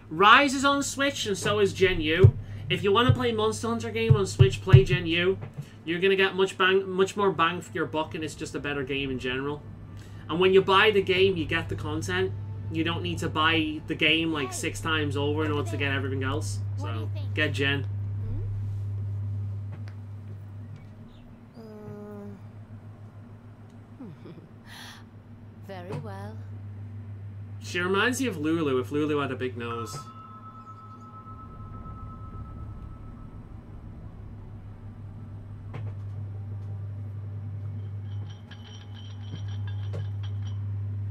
Rise is on Switch, and so is Gen U. If you want to play Monster Hunter game on Switch, play Gen U. You're gonna get much more bang for your buck, and it's just a better game in general. And when you buy the game, you get the content. You don't need to buy the game like 6 times over in order to get everything else. So get Gen. Very well. She reminds you of Lulu if Lulu had a big nose.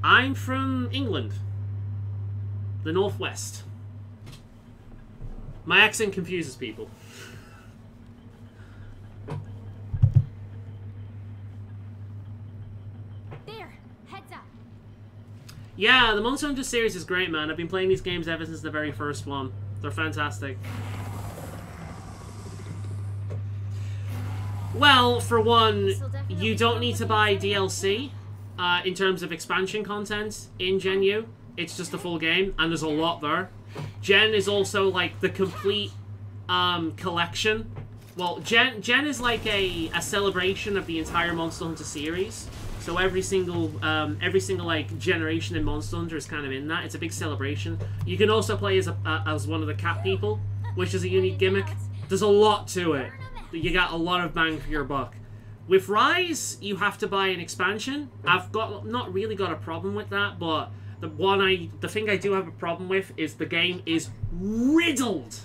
I'm from England. The Northwest. My accent confuses people. There, heads up. Yeah, the Monster Hunter series is great, man. I've been playing these games ever since the very first one. They're fantastic. Well, for one, you don't need to buy DLC in terms of expansion content in Gen U. It's just a full game, and there's a lot there. Gen is also like the complete collection. Well, Gen is like a celebration of the entire Monster Hunter series. So every single like generation in Monster Hunter is kind of in that. It's a big celebration. You can also play as one of the cat people, which is a unique gimmick. There's a lot to it. You got a lot of bang for your buck. With Rise, you have to buy an expansion. I've not really got a problem with that, but the thing I do have a problem with is the game is riddled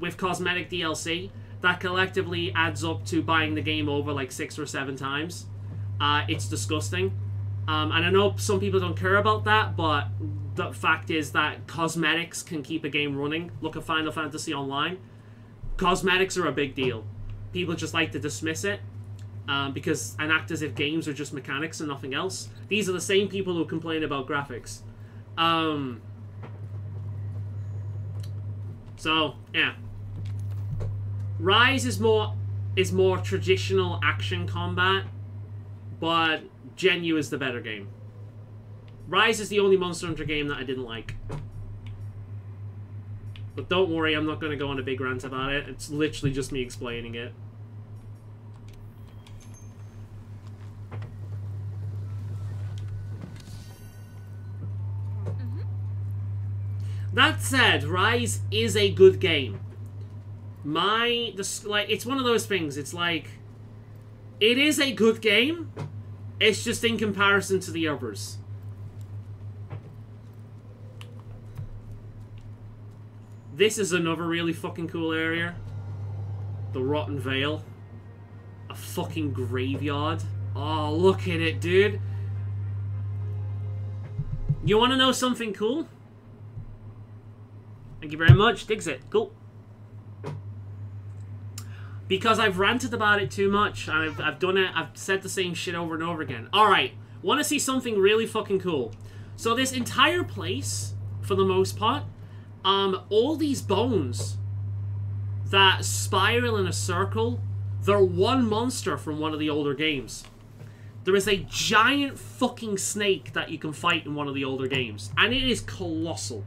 with cosmetic DLC that collectively adds up to buying the game over like 6 or 7 times. It's disgusting. And I know some people don't care about that, but the fact is that cosmetics can keep a game running. Look at Final Fantasy Online. Cosmetics are a big deal. People just like to dismiss it because and act as if games are just mechanics and nothing else. These are the same people who complain about graphics. So, yeah. Rise is more traditional action combat, but Gen U is the better game. Rise is the only Monster Hunter game that I didn't like. But don't worry, I'm not going to go on a big rant about it. It's literally just me explaining it. That said, Rise is a good game. It's one of those things. It's like, it is a good game. It's just in comparison to the others. This is another really fucking cool area. The Rotten Vale. A fucking graveyard. Oh, look at it, dude. You want to know something cool? Thank you very much. Digs it. Cool. Because I've ranted about it too much. And I've done it. I've said the same shit over and over again. Alright. Want to see something really fucking cool. So this entire place, for the most part, all these bones that spiral in a circle, they're one monster from one of the older games. There is a giant fucking snake that you can fight in one of the older games. And it is colossal.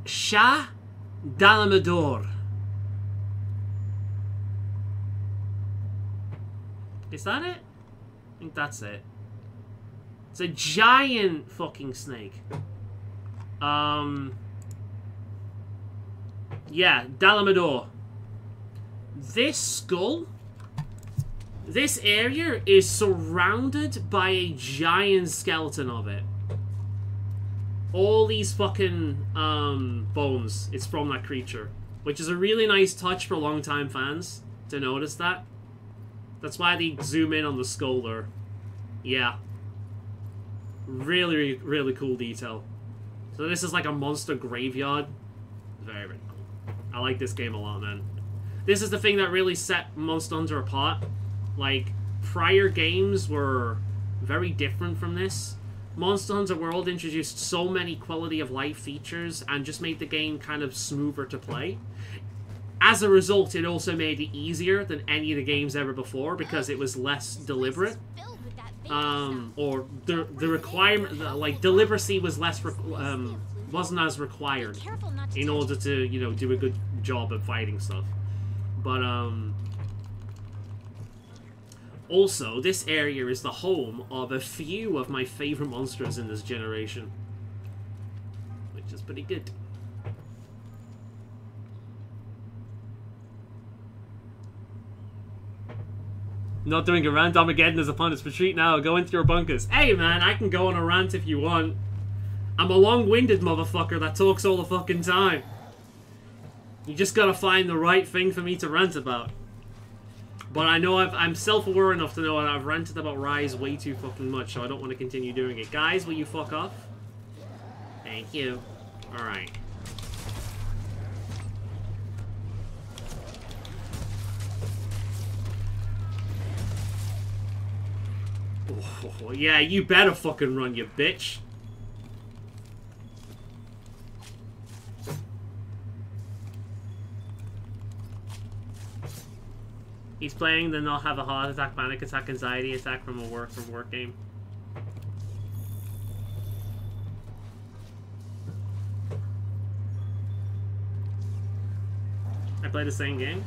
Shah Dalamador. Is that it? I think that's it. It's a giant fucking snake. Yeah, Dalamador. This skull, this area is surrounded by a giant skeleton of it. All these fucking bones, it's from that creature. Which is a really nice touch for long-time fans to notice that. That's why they zoom in on the skull there. Yeah. Really, really cool detail. So this is like a monster graveyard. Very, very cool. I like this game a lot, man. This is the thing that really set Monster Hunter apart. Like, prior games were very different from this. Monster Hunter World introduced so many quality of life features and just made the game kind of smoother to play. As a result, it also made it easier than any of the games ever before because it was less deliberate. Or the requirement, like, deliberacy was less, wasn't as required in order to, you know, do a good job of fighting stuff. But, also, this area is the home of a few of my favorite monsters in this generation. Which is pretty good. Not doing a rant. Armageddon is upon its retreat now. Go into your bunkers. Hey, man, I can go on a rant if you want. I'm a long-winded motherfucker that talks all the fucking time. You just gotta find the right thing for me to rant about. But I know I'm self-aware enough to know that I've ranted about Rise way too fucking much, so I don't want to continue doing it. Guys, will you fuck off? Thank you. Alright. Oh, yeah, you better fucking run, you bitch. He's playing the not have a heart attack, panic attack, anxiety attack from work game. I play the same game.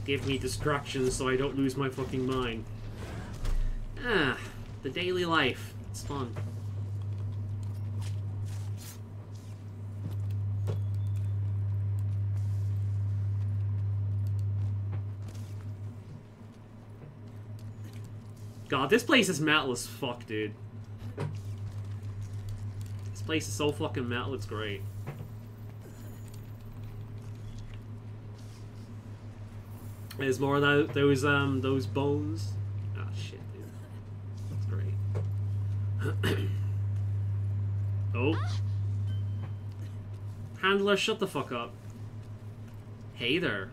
Give me distractions so I don't lose my fucking mind. Ah, the daily life. It's fun. God, this place is metal as fuck, dude. This place is so fucking metal, it's great. There's more of those bones. Ah, shit, dude. That's great. Oh. Handler, shut the fuck up. Hey there.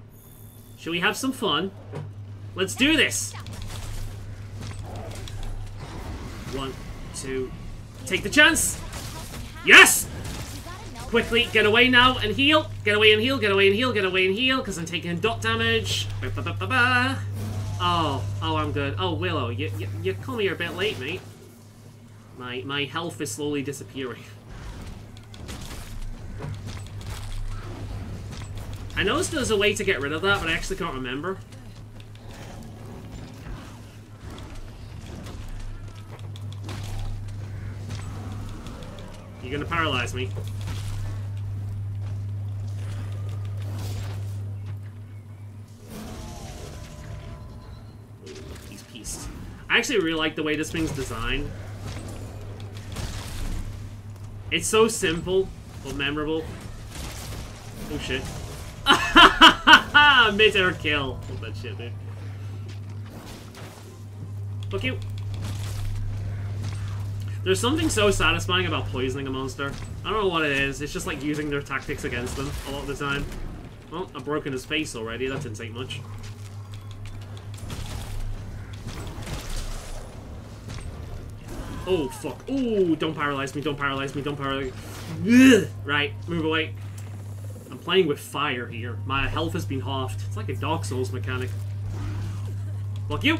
Shall we have some fun? Let's do this! 1, 2, take the chance! Yes! Quickly, get away now and heal. Get away and heal, get away and heal, get away and heal, because I'm taking dot damage. Oh, I'm good. Oh, Willow, you come here a bit late, mate. My health is slowly disappearing. I noticed there's a way to get rid of that, but I actually can't remember. You're gonna paralyze me. Ooh, he's pieced. I actually really like the way this thing's designed. It's so simple, but memorable. Oh shit. Mid-air kill. Love that shit, dude. Fuck you. There's something so satisfying about poisoning a monster. I don't know what it is. It's just like using their tactics against them a lot of the time. Well, I've broken his face already. That didn't take much. Oh, fuck. Ooh, don't paralyze me. Don't paralyze me. Don't paralyze me. Ugh. Right, move away. I'm playing with fire here. My health has been halved. It's like a Dark Souls mechanic. Fuck you!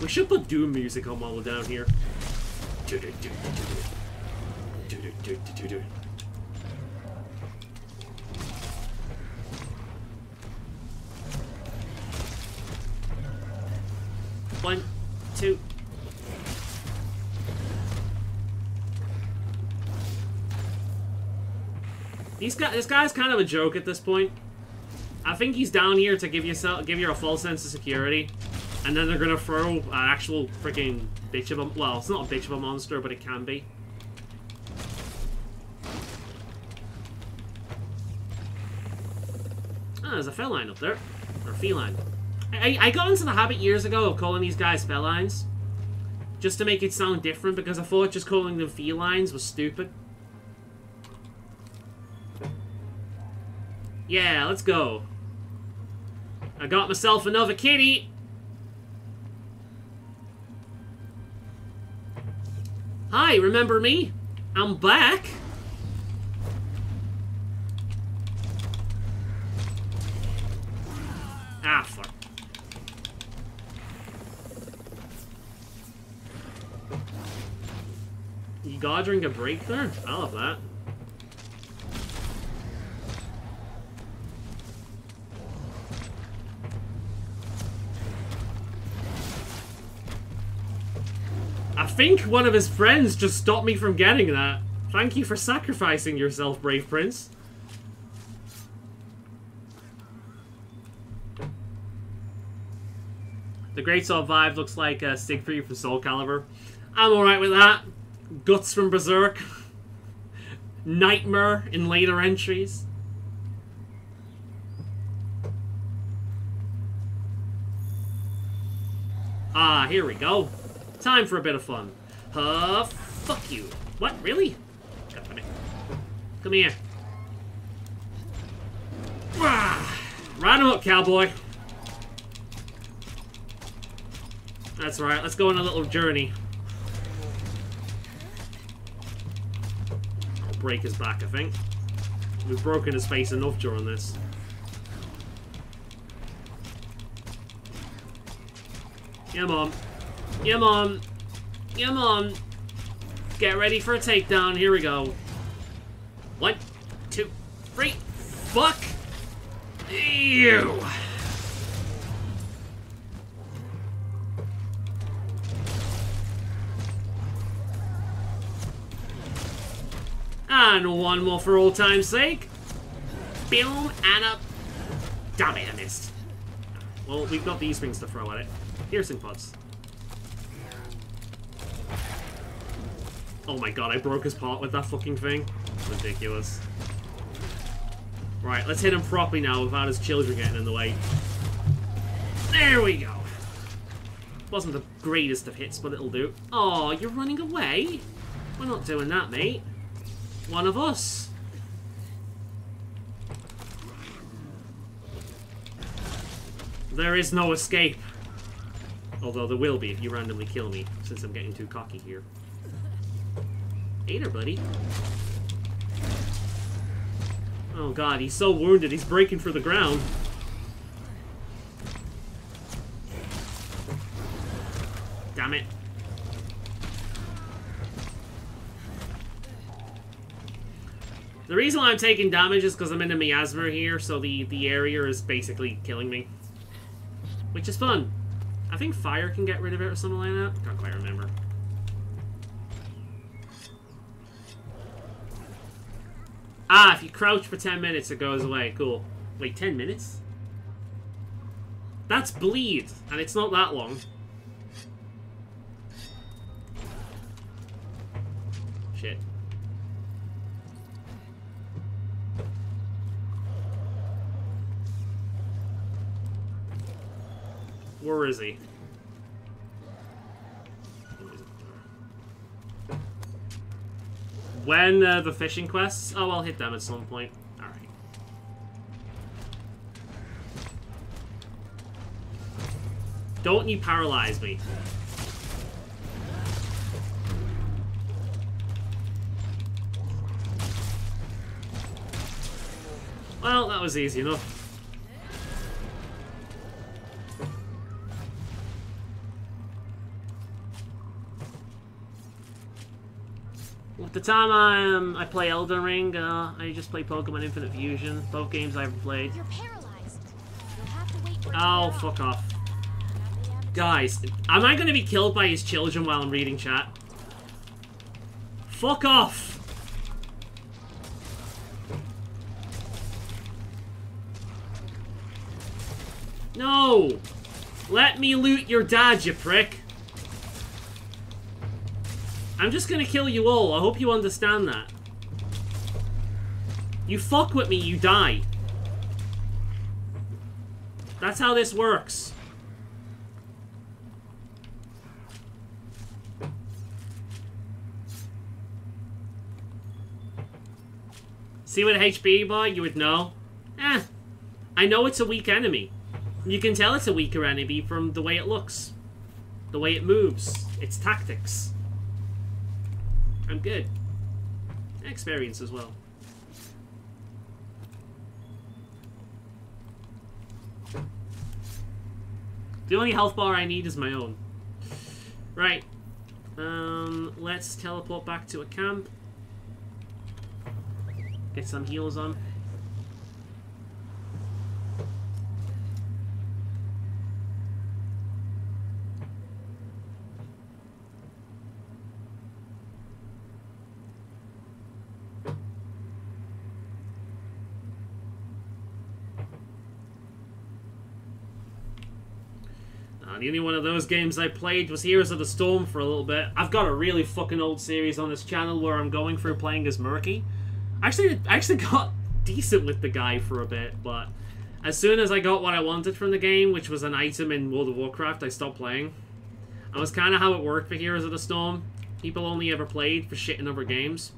We should put Doom music on while we're down here. One, two. This guy's kind of a joke at this point. I think he's down here to give you a false sense of security. And then they're gonna throw an actual freaking bitch of a... Well, it's not a bitch of a monster, but it can be. Ah, there's a feline up there. Or feline. I got into the habit years ago of calling these guys felines. Just to make it sound different, because I thought just calling them felines was stupid. Yeah, let's go. I got myself another kitty. Hi, remember me? I'm back. Ah, fuck. You gotta drink a break there? I love that. I think one of his friends just stopped me from getting that. Thank you for sacrificing yourself, brave prince. The Great Sword vibe looks like Siegfried from Soul Calibur. I'm alright with that. Guts from Berserk. Nightmare in later entries. Ah, here we go. Time for a bit of fun. Fuck you. What? Really? God damn it. Come here. Ride him up, cowboy. That's right. Let's go on a little journey. I'll break his back, I think. We've broken his face enough during this. Come on. Come on. Come on. Get ready for a takedown. Here we go. 1, 2, 3. Fuck you. And one more for old time's sake. Boom, and up. Damn it, I missed. Well, we've got these things to throw at it. Piercing pods. Oh my god, I broke his part with that fucking thing. Ridiculous. Right, let's hit him properly now without his children getting in the way. There we go. Wasn't the greatest of hits, but it'll do. Oh, you're running away? We're not doing that, mate. One of us. There is no escape. Although there will be if you randomly kill me, since I'm getting too cocky here. Hey there, buddy. Oh god, he's so wounded, he's breaking through the ground. Damn it. The reason why I'm taking damage is because I'm in a miasma here, so the area is basically killing me. Which is fun. I think fire can get rid of it or something like that. Can't quite remember. Ah, if you crouch for 10 minutes, it goes away. Cool. Wait, 10 minutes? That's bleed, and it's not that long. Shit. Where is he? When the fishing quests? Oh, I'll hit them at some point. Alright. Don't you paralyze me. Well, that was easy enough. At the time I play Elden Ring, I just play Pokemon Infinite Fusion. Both games I ever played. You're paralyzed. You'll have to wait for it to Oh, get fuck off. out. Guys, am I going to be killed by his children while I'm reading chat? Fuck off! No! Let me loot your dad, you prick! I'm just gonna kill you all. I hope you understand that. You fuck with me, you die. That's how this works. See what HP by? You would know. I know it's a weak enemy. You can tell it's a weaker enemy from the way it looks. The way it moves. Its tactics. I'm good. Experience as well. The only health bar I need is my own. Right. Let's teleport back to a camp. Get some heals on. The only one of those games I played was Heroes of the Storm for a little bit. I've got a really fucking old series on this channel where I'm going through playing as Murky. I actually got decent with the guy for a bit, but as soon as I got what I wanted from the game, which was an item in World of Warcraft, I stopped playing. That was kind of how it worked for Heroes of the Storm. People only ever played for shit in other games,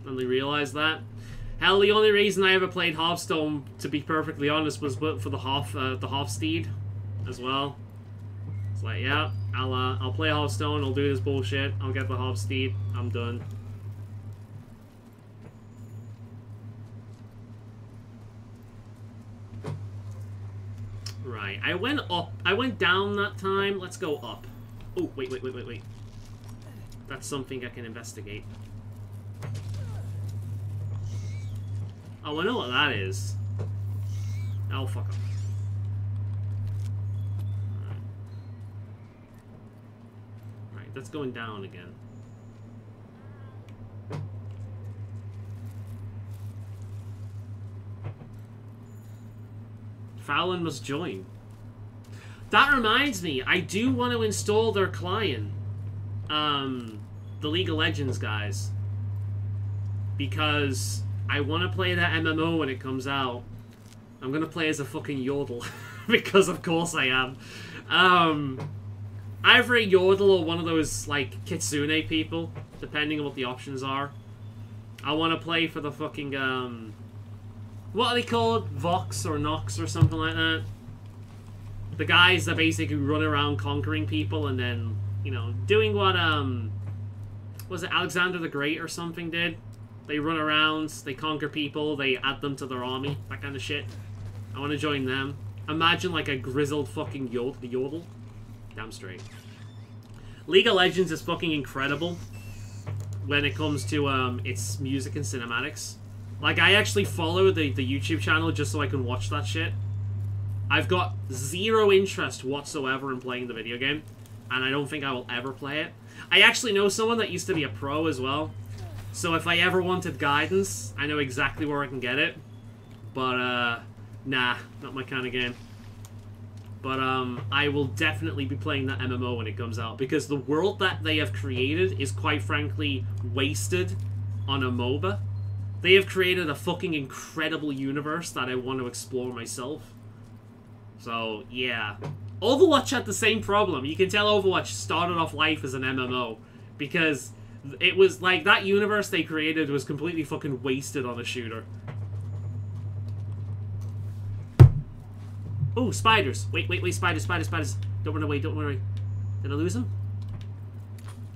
and they realized that. Hell, the only reason I ever played Hearthstone, to be perfectly honest, was for the Half Steed as well. It's like, yeah, I'll play Hearthstone, I'll do this bullshit, I'll get the Half Steed, I'm done. Right, I went up. I went down that time. Let's go up. Oh, wait. That's something I can investigate. Oh, I know what that is. Oh, fuck up. Right, that's going down again. Faolan must join. That reminds me, I do want to install their client. The League of Legends guys. Because I want to play that MMO when it comes out. I'm going to play as a fucking Yodel. Because of course I am. Either a Yodel or one of those, like, Kitsune people. Depending on what the options are. I want to play for the fucking, what are they called? Vox or Nox or something like that? The guys that basically run around conquering people and then, you know, doing what, was it Alexander the Great or something did? They run around, they conquer people, they add them to their army, that kind of shit. I want to join them. Imagine like a grizzled fucking Yodel. Damn straight. League of Legends is fucking incredible when it comes to, its music and cinematics. Like, I actually follow the YouTube channel just so I can watch that shit. I've got zero interest whatsoever in playing the video game, and I don't think I will ever play it. I actually know someone that used to be a pro as well, so if I ever wanted guidance, I know exactly where I can get it. But, nah, not my kind of game. But, I will definitely be playing that MMO when it comes out, because the world that they have created is, quite frankly, wasted on a MOBA. They have created a fucking incredible universe that I want to explore myself. So, yeah. Overwatch had the same problem. You can tell Overwatch started off life as an MMO. Because it was like, that universe they created was completely fucking wasted on a shooter. Oh, spiders. Wait, spiders. Don't run away. Did I lose them?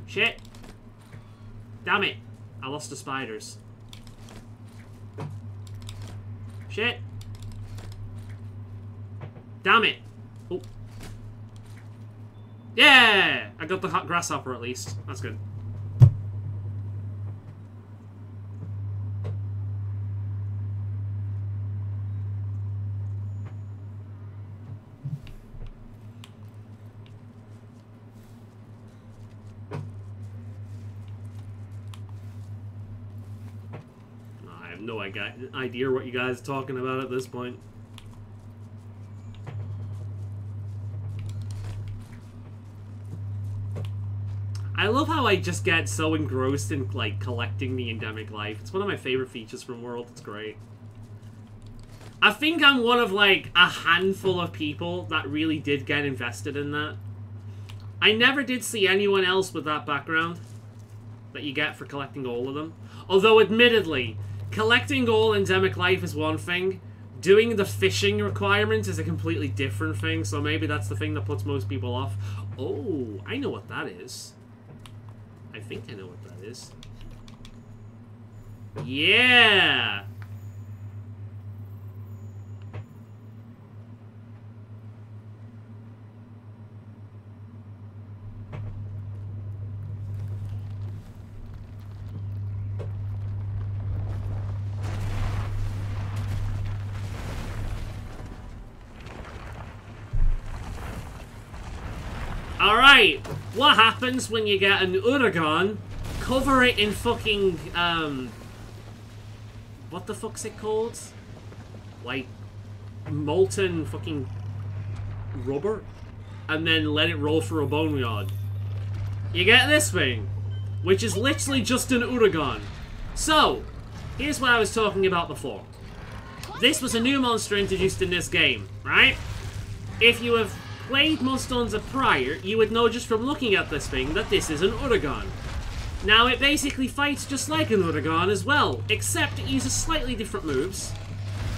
Shit. Damn it. I lost the spiders. Shit. Damn it. Oh. Yeah! I got the hot grasshopper at least. That's good. I have no idea what you guys are talking about at this point. I love how I just get so engrossed in, like, collecting the endemic life. It's one of my favorite features from World. It's great. I think I'm one of, like, a handful of people that really did get invested in that. I never did see anyone else with that background that you get for collecting all of them. Although, admittedly, collecting all endemic life is one thing. Doing the fishing requirement is a completely different thing, so maybe that's the thing that puts most people off. Oh, I know what that is. I think I know what that is. Yeah! Alright, what happens when you get an Uragan, cover it in fucking, what the fuck's it called? Like, molten fucking rubber? And then let it roll through a boneyard. You get this thing, which is literally just an Uragan. So, here's what I was talking about before. This was a new monster introduced in this game, right? If you have played Monster Hunter prior, you would know just from looking at this thing that this is an Uragan. Now, it basically fights just like an Uragan as well, except it uses slightly different moves.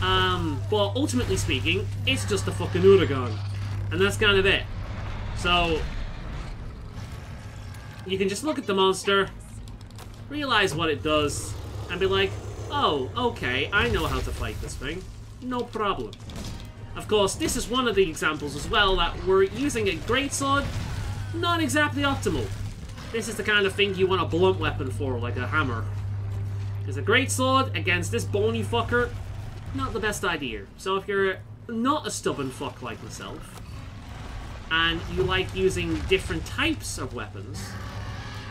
But ultimately speaking, it's just a fucking Uragan. And that's kind of it. So, you can just look at the monster, realize what it does, and be like, oh, okay, I know how to fight this thing. No problem. Of course, this is one of the examples as well that we're using a greatsword, not exactly optimal. This is the kind of thing you want a blunt weapon for, like a hammer. There's a greatsword against this bony fucker, not the best idea. So if you're not a stubborn fuck like myself, and you like using different types of weapons,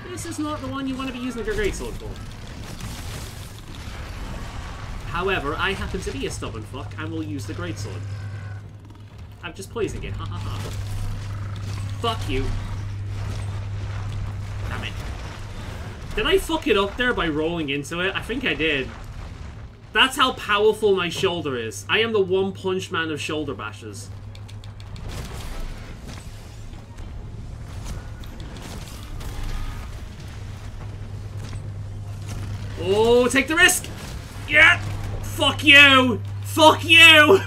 this is not the one you want to be using your greatsword for. However, I happen to be a stubborn fuck and will use the greatsword. I'm just pleasing it, ha ha ha. Fuck you. Damn it. Did I fuck it up there by rolling into it? I think I did. That's how powerful my shoulder is. I am the one punch man of shoulder bashes. Oh, take the risk! Yeah! Fuck you! Fuck you!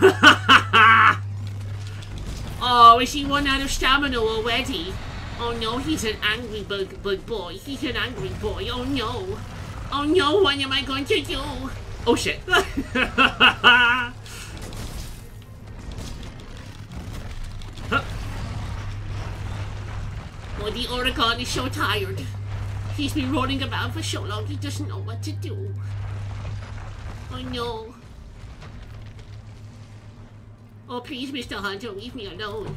Oh, is he run out of stamina already? Oh no, he's an angry bug boy. He's an angry boy. Oh no. Oh no, what am I going to do? Oh shit. Oh, the Uragan is so tired. He's been running about for so long, he doesn't know what to do. Oh no. Oh please, Mr. Hunter, leave me alone.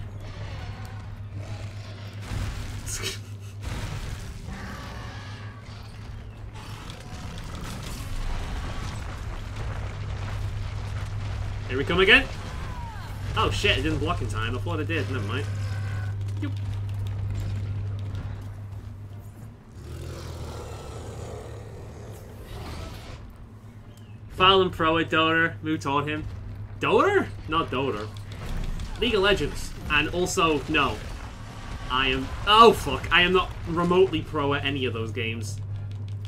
Here we come again. Oh shit, it didn't block in time. I thought it did. Never mind. Yoop. Faolan Pro at Dota. Who taught him? Dota? Not Dota. League of Legends. And also, no. I am... Oh, fuck. I am not remotely pro at any of those games.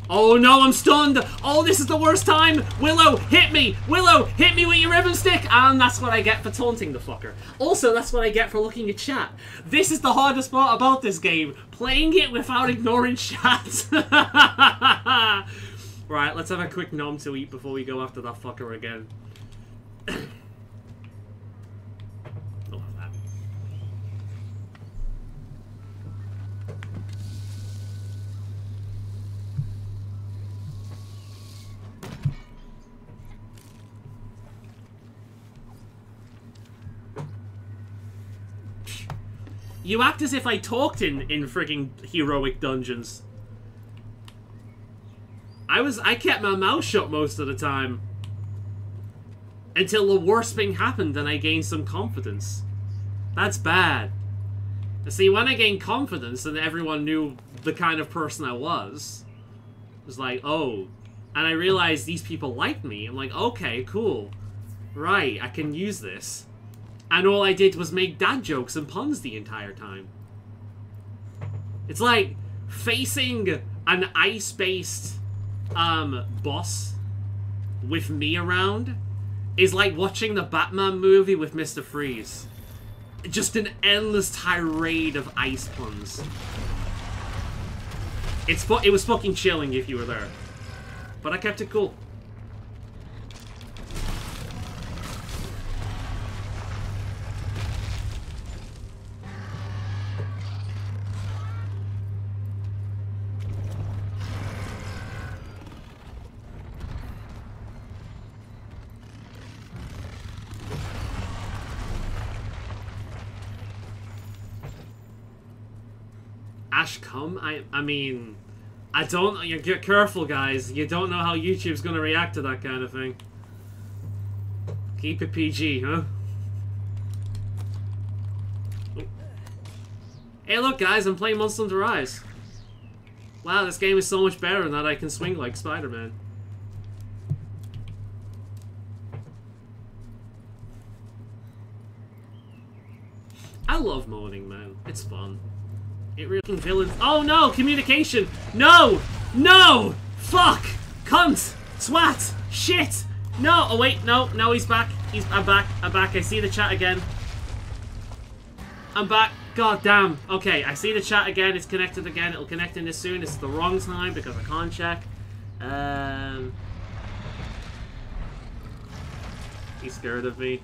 Oh, no, I'm stunned! Oh, this is the worst time! Willow, hit me! Willow, hit me with your ribbon stick! And that's what I get for taunting the fucker. Also, that's what I get for looking at chat. This is the hardest part about this game. Playing it without ignoring chat. Right, let's have a quick nom to eat before we go after that fucker again. You act as if I talked in frigging heroic dungeons. I kept my mouth shut most of the time. Until the worst thing happened and I gained some confidence. That's bad. See, when I gained confidence and everyone knew the kind of person I was, it was like, oh. And I realized these people liked me. I'm like, okay, cool. Right, I can use this. And all I did was make dad jokes and puns the entire time. It's like facing an ice-based boss with me around is like watching the Batman movie with Mr. Freeze. Just an endless tirade of ice puns. It was fucking chilling if you were there. But I kept it cool. I mean, I don't... You get careful, guys. You don't know how YouTube's gonna react to that kind of thing. Keep it PG, huh? Oh. Hey, look, guys, I'm playing Monster Hunter Rise. Wow, this game is so much better now that I can swing like Spider-Man. I love modding, man. It's fun. It really villains. Oh no! Communication! No! No! Fuck! Cunt! Swat! Shit! No! Oh wait, no, he's back. I'm back. I see the chat again. I'm back. God damn. Okay, I see the chat again. It's connected again. It'll connect in this soon. This is the wrong time because I can't check. He's scared of me.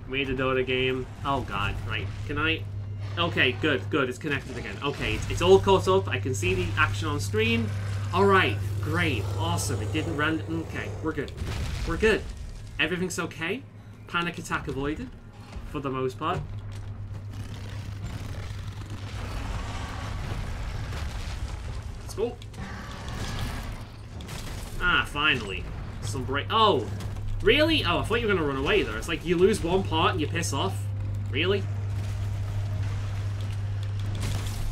Made a Dota game. Oh god, right. Can I... Okay, good. It's connected again. Okay, it's all caught up. I can see the action on screen. Alright, great. Awesome. It didn't random... Okay, we're good. Everything's okay. Panic attack avoided. For the most part. Let's go. Ah, finally. Some break... Oh! Really? Oh, I thought you were going to run away there. It's like you lose one part and you piss off. Really?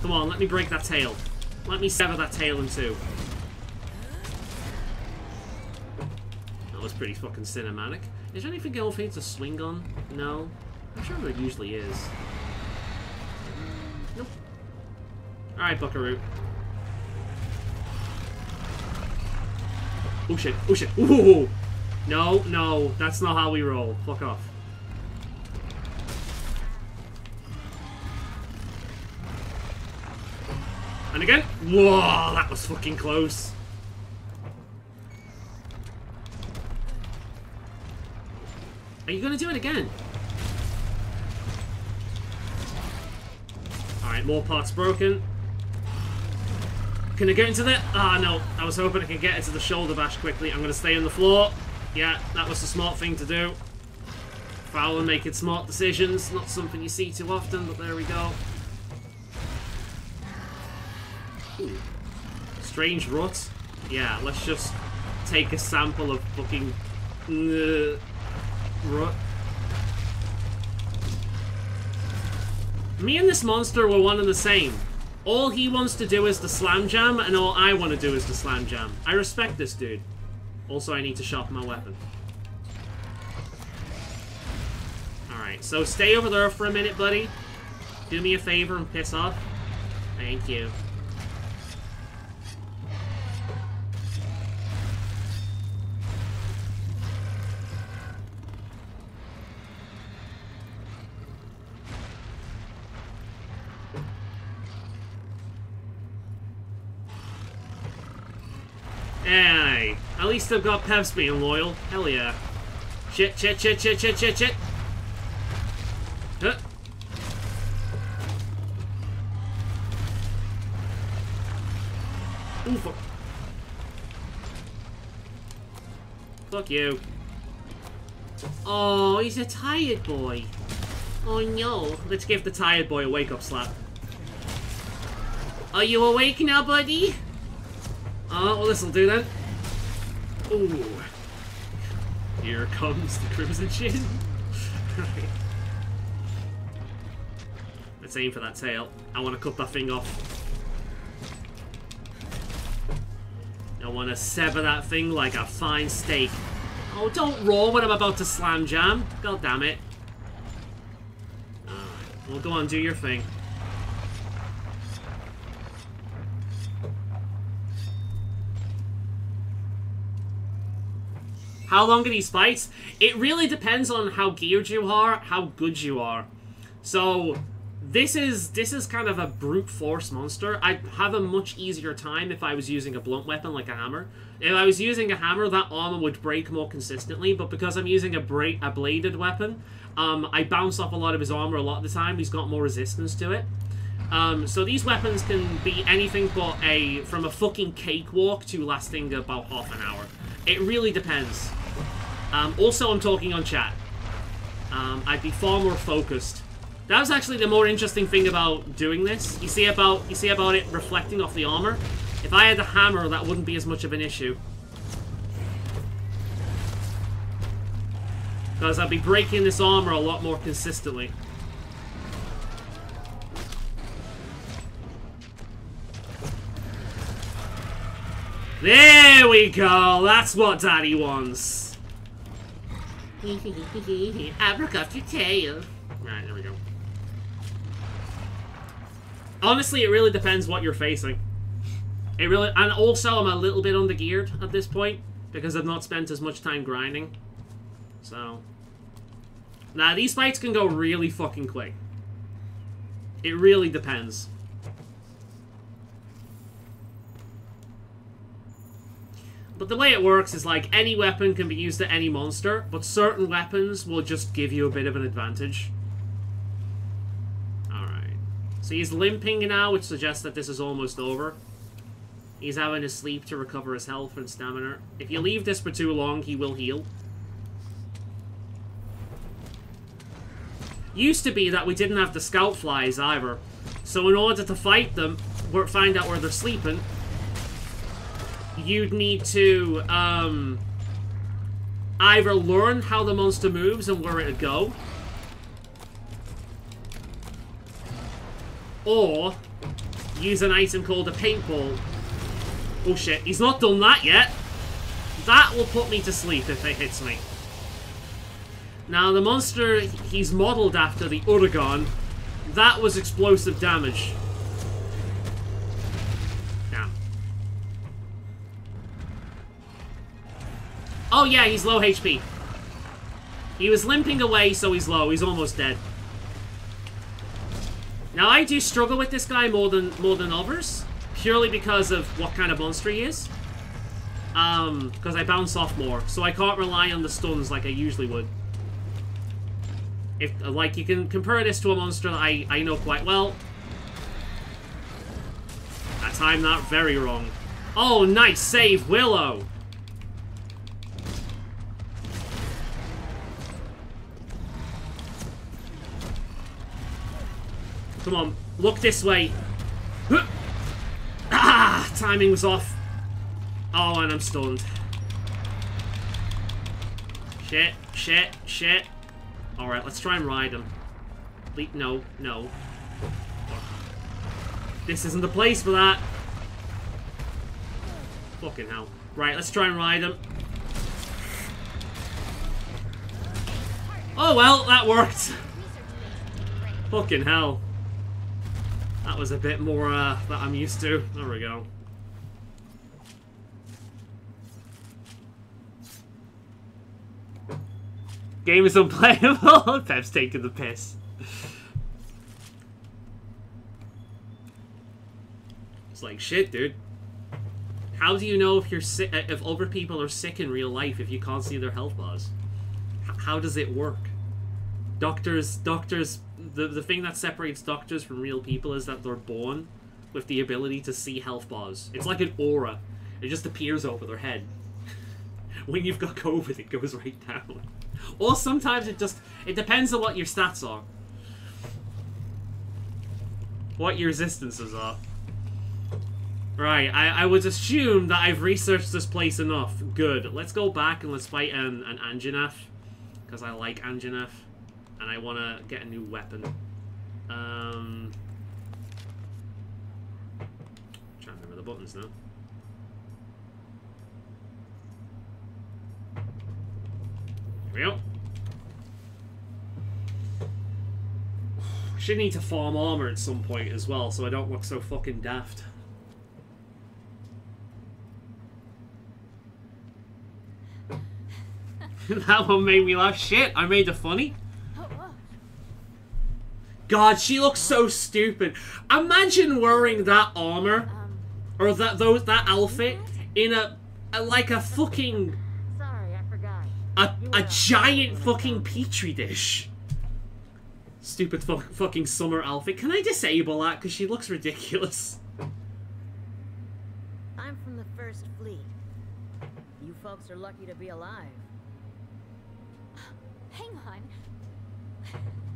Come on, let me break that tail. Let me sever that tail in two. That was pretty fucking cinematic. Is there anything else I need to swing on? No? I'm sure there usually is. Nope. Alright, Buckaroo. Oh shit, ooh! No, that's not how we roll. Fuck off. And again. Whoa, that was fucking close. Are you gonna do it again? Alright, more parts broken. Can I get into that? Ah, no. I was hoping I could get into the shoulder bash quickly. I'm gonna stay on the floor. Yeah, that was the smart thing to do. Faolan making smart decisions. Not something you see too often, but there we go. Ooh. Strange rut. Yeah, let's just take a sample of fucking rut. Me and this monster were one and the same. All he wants to do is the slam jam, and all I want to do is the slam jam. I respect this dude. Also, I need to sharpen my weapon. Alright, so stay over there for a minute, buddy. Do me a favor and piss off. Thank you. Hey, at least I've got Pevs being loyal. Hell yeah. Shit. Huh. Ooh, fuck you. Oh, he's a tired boy. Oh no. Let's give the tired boy a wake-up slap. Are you awake now, buddy? Oh, well, this'll do then. Ooh. Here comes the Crimson Chin. Right. Let's aim for that tail. I want to cut that thing off. I want to sever that thing like a fine steak. Oh, don't roll when I'm about to slam jam. God damn it. Alright, well, go on, do your thing. How long are these fights? It really depends on how geared you are, how good you are. So, this is kind of a brute force monster. I'd have a much easier time if I was using a blunt weapon like a hammer. If I was using a hammer, that armor would break more consistently, but because I'm using a bladed weapon, I bounce off a lot of his armor a lot of the time. He's got more resistance to it. So these weapons can be anything but from a fucking cakewalk to lasting about half an hour. It really depends. Also, I'm talking on chat. I'd be far more focused. That was actually the more interesting thing about doing this. You see about it reflecting off the armor? If I had a hammer, that wouldn't be as much of an issue. Because I'd be breaking this armor a lot more consistently. There we go! That's what Daddy wants! Abracadabra your tail. Right, there we go. Honestly, it really depends what you're facing. It really, and also I'm a little bit undergeared at this point because I've not spent as much time grinding. So, now these fights can go really fucking quick. It really depends. But the way it works is like any weapon can be used to any monster, but certain weapons will just give you a bit of an advantage. Alright. So he's limping now, which suggests that this is almost over. He's having his sleep to recover his health and stamina. If you leave this for too long, he will heal. Used to be that we didn't have the scout flies either. So in order to fight them, or find out where they're sleeping, you'd need to either learn how the monster moves and where it'd go, or use an item called a paintball. Oh shit, he's not done that yet. That will put me to sleep if it hits me. Now the monster he's modelled after, the Uragon, that was explosive damage. Oh yeah, he's low HP. He was limping away, so he's low. He's almost dead. Now I do struggle with this guy more than others, purely because of what kind of monster he is. Because I bounce off more, so I can't rely on the stuns like I usually would. If like you can compare this to a monster that I know quite well. I timed that very wrong. Oh, nice save, Willow. Come on, look this way. Ah, timing was off. Oh, and I'm stunned. Shit, shit, shit. Alright, let's try and ride him. No, no. This isn't the place for that. Fucking hell. Right, let's try and ride him. Oh well, that worked. Fucking hell. That was a bit more, that I'm used to. There we go. Game is unplayable. Pep's taking the piss. It's like, shit, dude. How do you know if you're sick, if other people are sick in real life if you can't see their health bars? How does it work? Doctors, the thing that separates doctors from real people is that they're born with the ability to see health bars. It's like an aura. It just appears over their head. When you've got COVID, it goes right down. Or sometimes it depends on what your stats are. What your resistances are. Right, I would assume that I've researched this place enough. Good. Let's go back and let's fight an Anjanath. Because I like Anjanath. And I want to get a new weapon. Trying to remember the buttons now. Here we go. Should need to farm armor at some point as well, so I don't look so fucking daft. That one made me laugh. Shit, I made it funny. God, she looks so stupid. Imagine wearing that armor or that outfit in like a fucking a giant fucking petri dish. Stupid fucking summer outfit. Can I disable that? Because she looks ridiculous. I'm from the First Fleet. You folks are lucky to be alive. Hang on.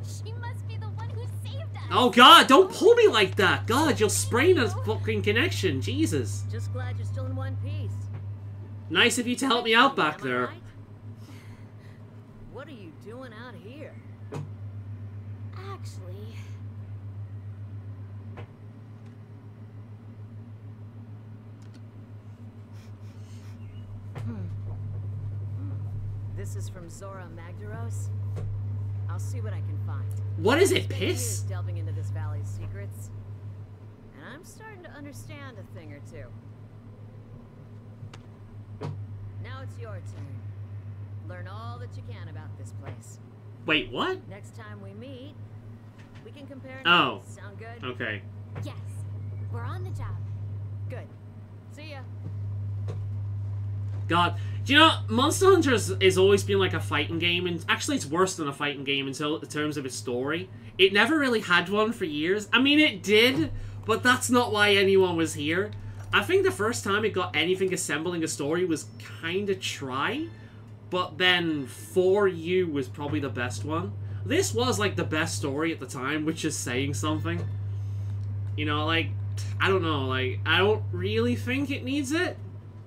She must be the one who saved us. Oh God, don't pull me like that. God, you'll sprain a fucking connection. Jesus. Just glad you're still in one piece. Nice of you to help me out back there. Right? What are you doing out here? Actually, This is from Zora Magdaros. I'll see what I can find. What is it, Spent piss? years delving into this valley's secrets, and I'm starting to understand a thing or two. Now it's your turn. Learn all that you can about this place. Wait, what? Next time we meet, we can compare Oh. notes. Sound good? Okay. Yes. We're on the job. Good. See ya. God, do you know, Monster Hunter has always been like a fighting game, and actually it's worse than a fighting game in terms of its story. It never really had one for years. I mean, it did, but that's not why anyone was here. I think the first time it got anything assembling a story was kind of try, but then For You was probably the best one. This was like the best story at the time, which is saying something. You know, like, I don't know, like, I don't really think it needs it,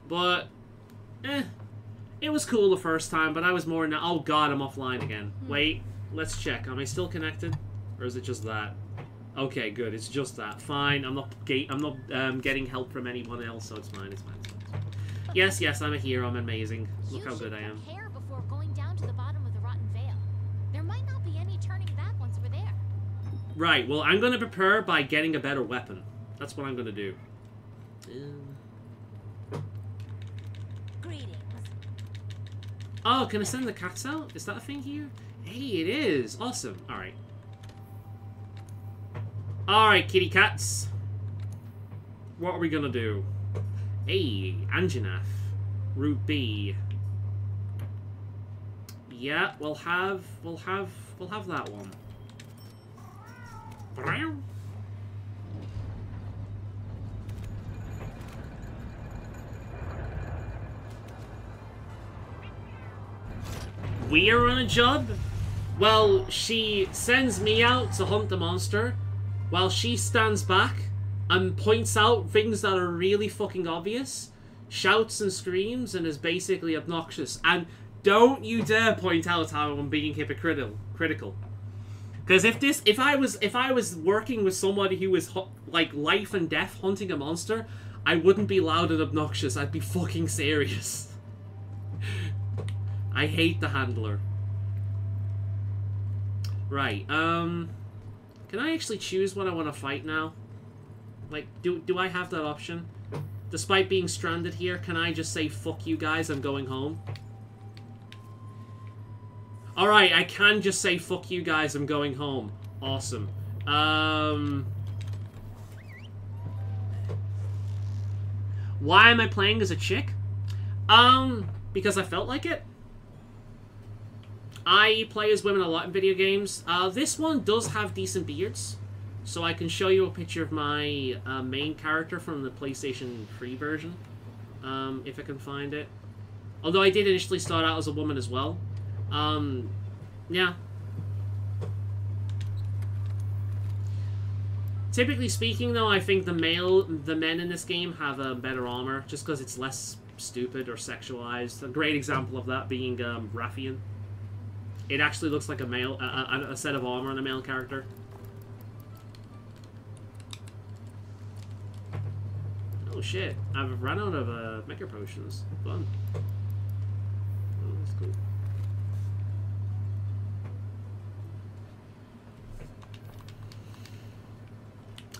but... it was cool the first time, but I was more now. Oh god, I'm offline again. Wait, let's check. Am I still connected, or is it just that? Okay, good. It's just that. Fine. I'm not getting help from anyone else, so it's fine. It's fine. It's fine. It's fine. Yes, yes, I'm a hero. I'm amazing. Look how good I am. Prepare before going down to the bottom of the Rotten Vale. There might not be any turning back once we're there. Right. Well, I'm gonna prepare by getting a better weapon. That's what I'm gonna do. Greetings. Oh, can I send the cats out? Is that a thing here? Hey, it is. Awesome. Alright. Alright, kitty cats. What are we gonna do? Hey, Anjanath. Route B. Yeah, we'll have that one. We are on a job? Well, she sends me out to hunt the monster, while she stands back and points out things that are really fucking obvious, shouts and screams, and is basically obnoxious. And don't you dare point out how I'm being hypocritical. Because if I was working with somebody who was like life and death hunting a monster, I wouldn't be loud and obnoxious. I'd be fucking serious. I hate the handler. Right, can I actually choose what I want to fight now? Like, do I have that option? Despite being stranded here, can I just say, fuck you guys, I'm going home? Alright, I can just say, fuck you guys, I'm going home. Awesome. Why am I playing as a chick? Because I felt like it. I play as women a lot in video games. This one does have decent beards, so I can show you a picture of my main character from the PlayStation 3 version, if I can find it. Although I did initially start out as a woman as well. Yeah. Typically speaking, though, I think the men in this game have a better armor, just because it's less stupid or sexualized. A great example of that being Raffian. It actually looks like a male, a set of armor on a male character. Oh shit! I've run out of mega potions. Fun. Oh, that's cool.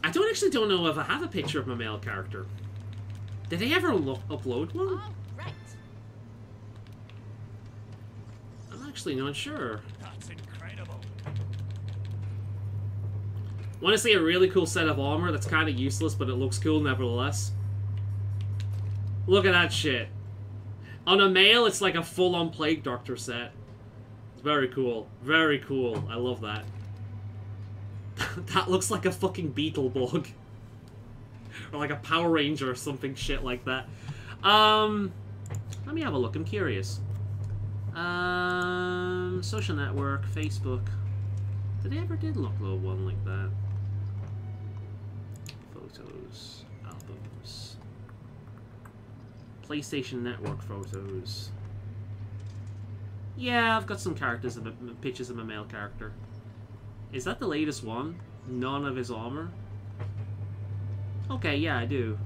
I don't know if I have a picture of my male character. Did they ever upload one? All right. I'm actually not sure. That's incredible. Want to see a really cool set of armor that's kind of useless, but it looks cool nevertheless? Look at that shit. On a male, it's like a full-on Plague Doctor set. It's very cool. Very cool. I love that. That looks like a fucking Beetlebug. Or like a Power Ranger or something shit like that. Let me have a look. I'm curious. Social network, Facebook. Did they ever upload one like that? Photos, albums. PlayStation Network photos. Yeah, I've got some characters and pictures of my male character. Is that the latest one? None of his armor? Okay, yeah, I do.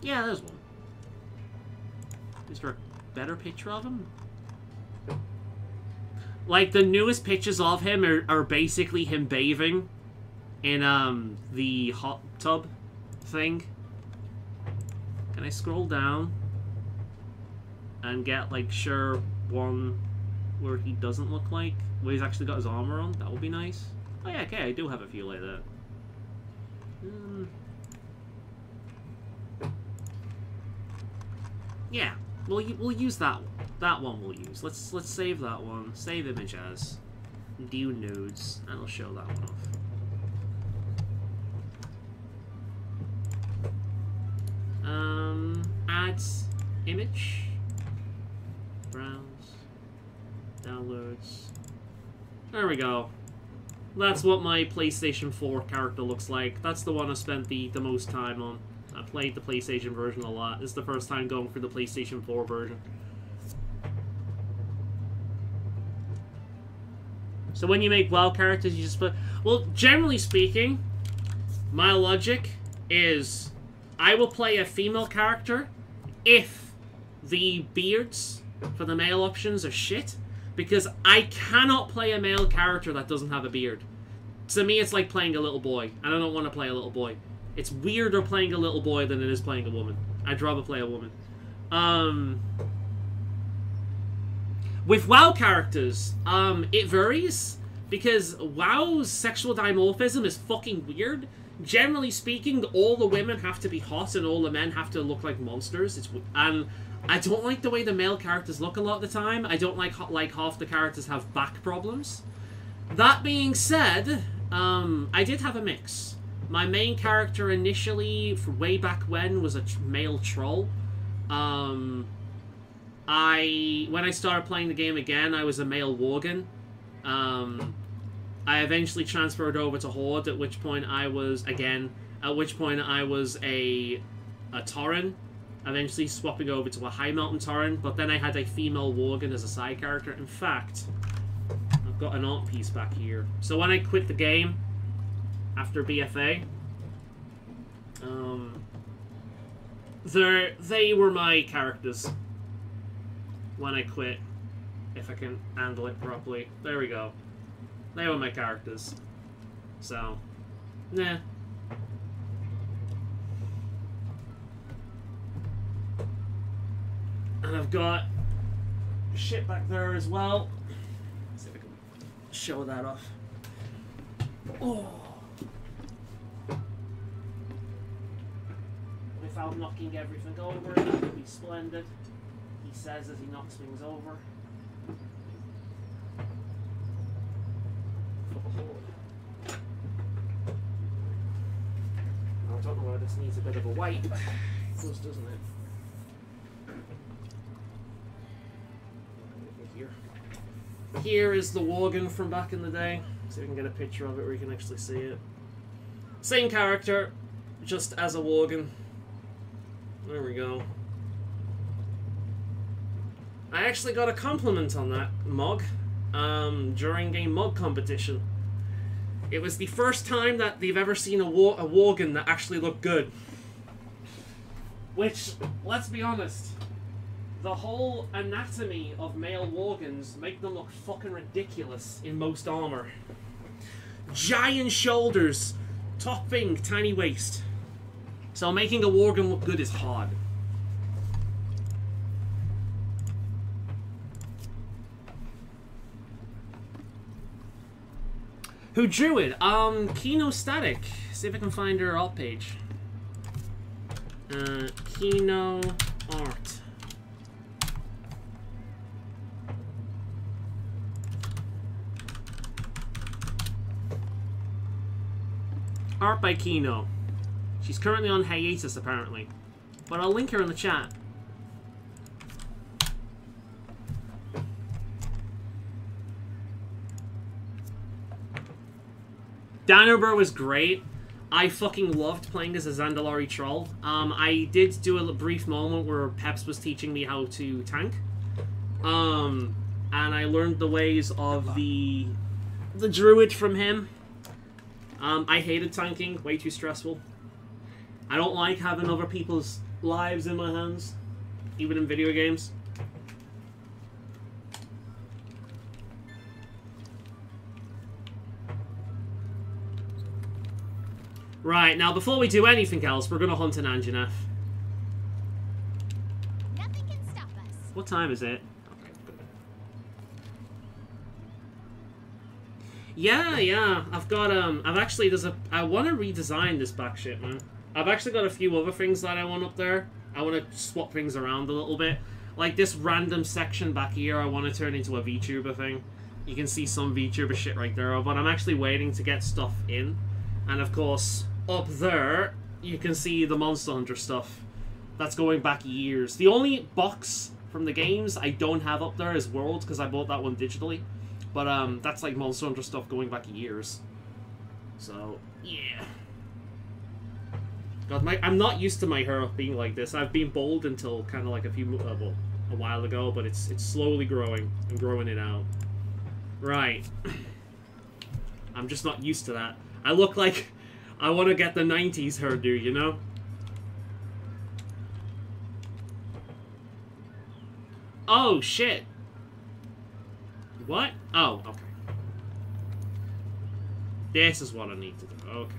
Yeah, there's one. Is there a better picture of him? Like, the newest pictures of him are basically him bathing. in the hot tub thing. Can I scroll down and get like sure one where he doesn't look like where he's actually got his armor on? That would be nice. Oh yeah, okay, I do have a few like that. Yeah, we'll use that one. That one we'll use. Let's save that one. Save image as view nudes, and I'll show that one off. Add image, browse, downloads. There we go. That's what my PlayStation 4 character looks like. That's the one I spent the most time on. I played the PlayStation version a lot. This is the first time going for the PlayStation 4 version. So when you make WoW characters, you just put... Well, generally speaking, my logic is I will play a female character if the beards for the male options are shit. Because I cannot play a male character that doesn't have a beard. To me, it's like playing a little boy. And I don't want to play a little boy. It's weirder playing a little boy than it is playing a woman. I'd rather play a woman. With WoW characters, it varies. Because WoW's sexual dimorphism is fucking weird. Generally speaking, all the women have to be hot and all the men have to look like monsters. And I don't like the way the male characters look a lot of the time. I don't like half the characters have back problems. That being said, I did have a mix. My main character initially, for way back when, was a male troll. When I started playing the game again, I was a male worgen. I eventually transferred over to Horde, at which point I was a Tauren. Eventually swapping over to a High Mountain Tauren, but then I had a female worgen as a side character. In fact, I've got an art piece back here. So when I quit the game, after BFA, they were my characters when I quit, if I can handle it properly. There we go. They were my characters. So, nah. And I've got shit back there as well. Let's see if I can show that off. Oh. Without knocking everything over, that would be splendid. He says as he knocks things over. I don't know why this needs a bit of a wipe. It does, doesn't it? Here is the worgen from back in the day. See if we can get a picture of it where you can actually see it. Same character, just as a worgen. There we go. I actually got a compliment on that mug during a mug competition. It was the first time that they've ever seen a worgen that actually looked good. Which, let's be honest, the whole anatomy of male worgens make them look fucking ridiculous in most armor. Giant shoulders, top thing, tiny waist. So making a worgen look good is hard. Who drew it? Kino Static. See if I can find her art page. Kino Art. Art by Kino. She's currently on hiatus, apparently. But I'll link her in the chat. Danober was great. I fucking loved playing as a Zandalari troll. I did do a brief moment where Peps was teaching me how to tank. And I learned the ways of the druid from him. I hated tanking, way too stressful. I don't like having other people's lives in my hands, even in video games. Right, now before we do anything else, we're gonna hunt an Anjanath. Nothing can stop us. What time is it? Okay, good. Yeah, I've got, I've actually, I want to redesign this back shit, man. I've actually got a few other things that I want up there. I want to swap things around a little bit. Like this random section back here, I want to turn into a VTuber thing. You can see some VTuber shit right there, but I'm actually waiting to get stuff in. And of course, up there, you can see the Monster Hunter stuff. That's going back years. The only box from the games I don't have up there is Worlds, because I bought that one digitally. But that's like Monster Hunter stuff going back years. So, yeah. God, I'm not used to my hair being like this. I've been bald until kind of like a while ago, but it's slowly growing. I'm growing it out. Right. I'm just not used to that. I look like I want to get the 90s hairdo, you know? Oh, shit. What? Oh, okay. This is what I need to do. Okay.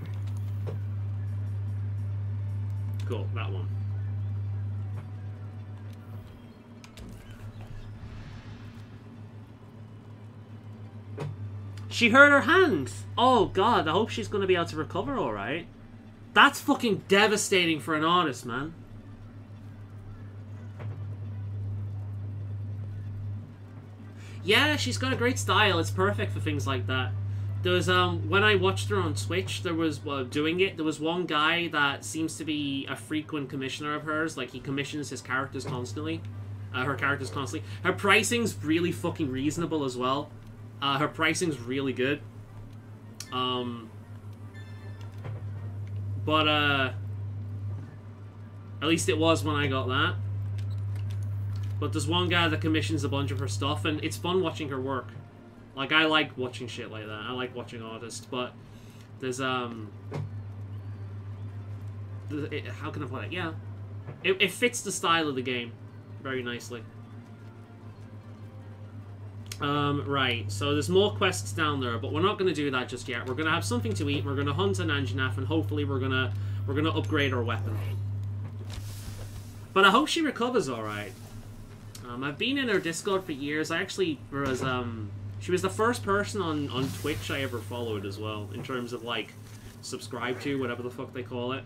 Cool, that one. She hurt her hand! Oh god, I hope she's gonna be able to recover alright. That's fucking devastating for an artist, man. Yeah, she's got a great style. It's perfect for things like that. There was, when I watched her on Twitch, there was, doing it, there was one guy that seems to be a frequent commissioner of hers. Like, he commissions his characters constantly. Her characters constantly. Her pricing's really fucking reasonable as well. Her pricing's really good. But, at least it was when I got that. But there's one guy that commissions a bunch of her stuff, and it's fun watching her work. Like, I like watching shit like that. I like watching artists, but there's, how can I put it? Yeah. It fits the style of the game very nicely. Right, so there's more quests down there, but we're not going to do that just yet. We're going to have something to eat, we're going to hunt an Anjanath, and hopefully we're gonna upgrade our weapon. But I hope she recovers alright. I've been in her Discord for years. I actually was, she was the first person on Twitch I ever followed as well, in terms of, like, subscribe to, whatever the fuck they call it.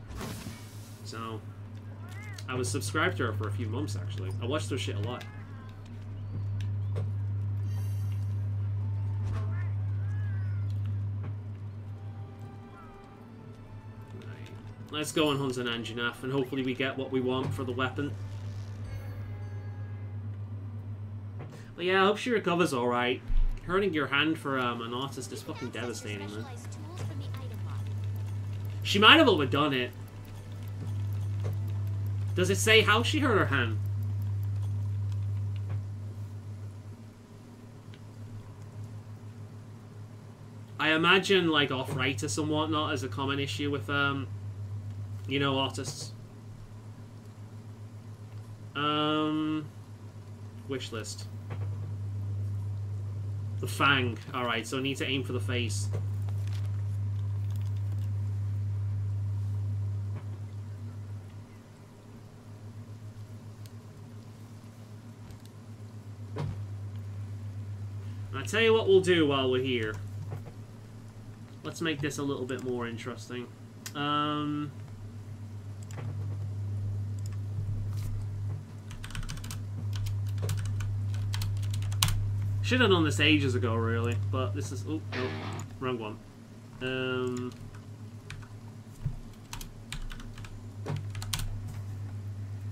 So, I was subscribed to her for a few months, actually. I watched her shit a lot. Right. Let's go and hunt an Anjanath, and hopefully we get what we want for the weapon. But yeah, I hope she recovers alright. Hurting your hand for an artist is fucking devastating, man. She might have overdone it. Does it say how she hurt her hand? I imagine, like, arthritis and whatnot is a common issue with, you know, artists. Wish list. The fang. Alright, so I need to aim for the face. I'll tell you what we'll do while we're here. Let's make this a little bit more interesting. Should have done this ages ago, really, but this is... Oh, no, wrong one.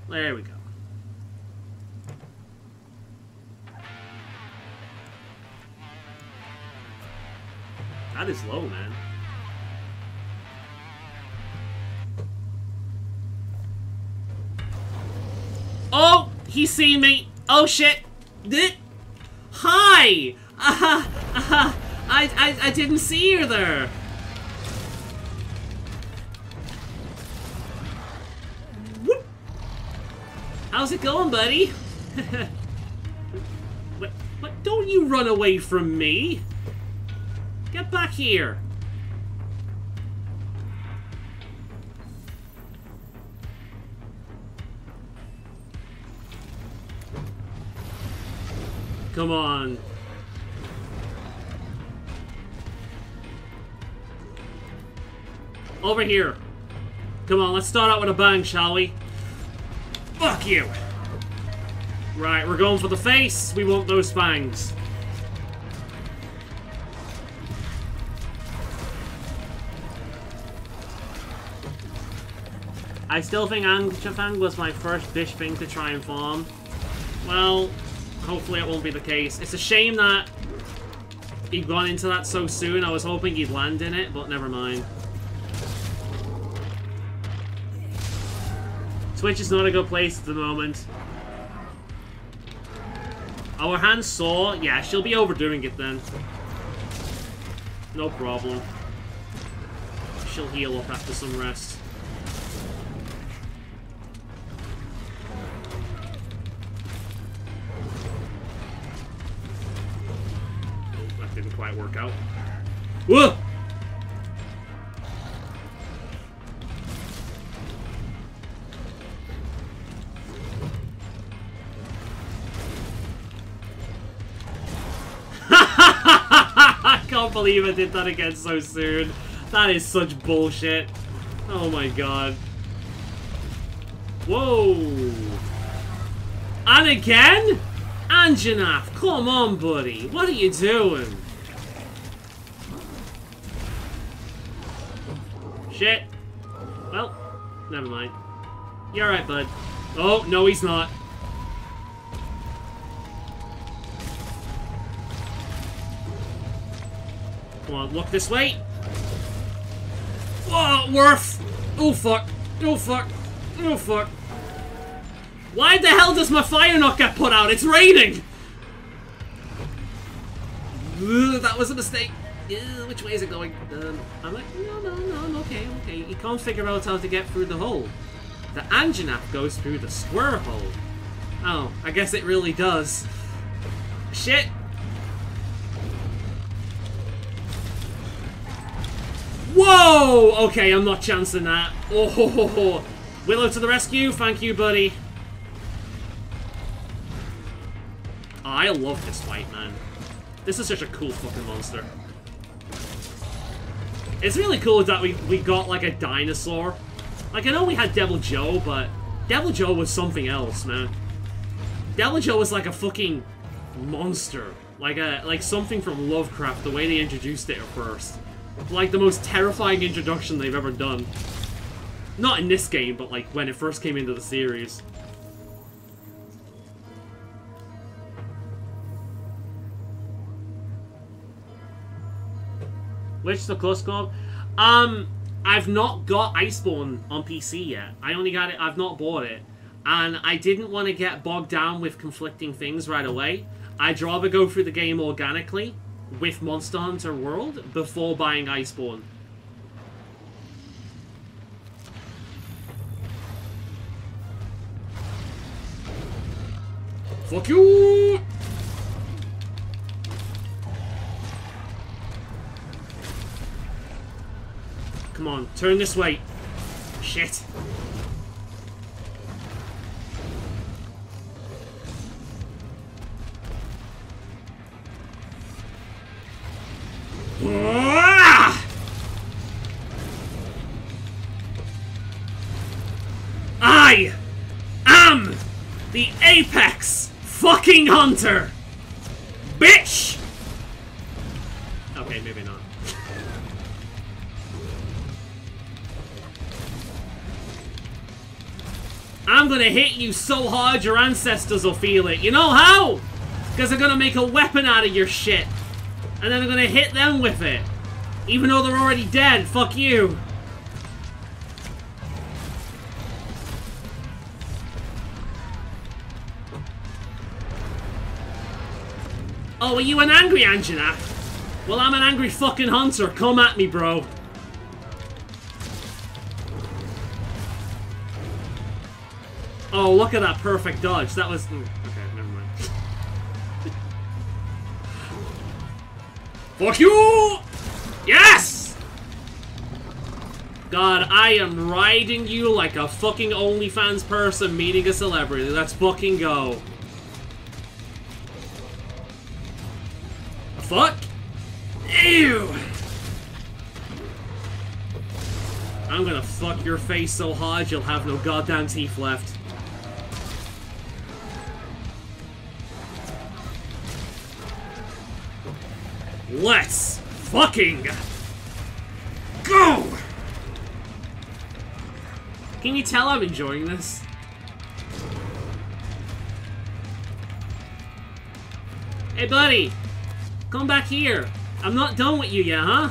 There we go. That is low, man. Oh! He's seen me! Oh, shit! Hi! I didn't see you there! Whoop. How's it going, buddy? What? Don't you run away from me! Get back here! Come on. Over here. Come on, let's start out with a bang, shall we? Fuck you! Right, we're going for the face. We want those fangs. I still think Angrafang was my first dish thing to try and farm. Well, hopefully it won't be the case. It's a shame that he'd gone into that so soon. I was hoping he'd land in it, but never mind. Twitch is not a good place at the moment. Our hand saw? Yeah, she'll be overdoing it then. No problem. She'll heal up after some rest. Oh, that didn't quite work out. Whoa! I can't believe I did that again so soon. That is such bullshit. Oh my god. Whoa. And again? Anjanath, come on, buddy. What are you doing? Shit. Well, never mind. You're right, bud. Oh, no, he's not. Come on, look this way. Whoa, Worf! Oh fuck! Oh fuck! Oh fuck! Why the hell does my fire not get put out? It's raining! Ugh, that was a mistake. Which way is it going? I'm like, no, I'm okay, I'm okay. You can't figure out how to get through the hole. The Anjanath goes through the square hole. Oh, I guess it really does. Shit! Whoa! Okay, I'm not chancing that. Oh, ho, ho, ho. Willow to the rescue. Thank you, buddy. Oh, I love this fight, man. This is such a cool fucking monster. It's really cool that we got, like, a dinosaur. Like, I know we had Devil Joe, but Devil Joe was something else, man. Devil Joe was like a fucking monster. Like something from Lovecraft, the way they introduced it at first. Like, the most terrifying introduction they've ever done. Not in this game, but, like, when it first came into the series. Which the close scope? I've not got Iceborne on PC yet. I only got it, I've not bought it. And I didn't want to get bogged down with conflicting things right away. I'd rather go through the game organically with Monster Hunter World before buying Iceborne. Fuck you! Come on, turn this way. Shit. I am the apex fucking hunter, bitch! Okay, maybe not. I'm gonna hit you so hard your ancestors will feel it. You know how? Because I'm gonna make a weapon out of your shit. And then I'm gonna hit them with it. Even though they're already dead. Fuck you. Oh, are you an angry Anjanath? Well, I'm an angry fucking hunter. Come at me, bro. Oh, look at that perfect dodge. That was... Okay, never mind. Fuck you! Yes! God, I am riding you like a fucking OnlyFans person meeting a celebrity. Let's fucking go. fuck? Ew! I'm gonna fuck your face so hard you'll have no goddamn teeth left. Let's fucking go! Can you tell I'm enjoying this? Hey buddy! Come back here! I'm not done with you yet, huh?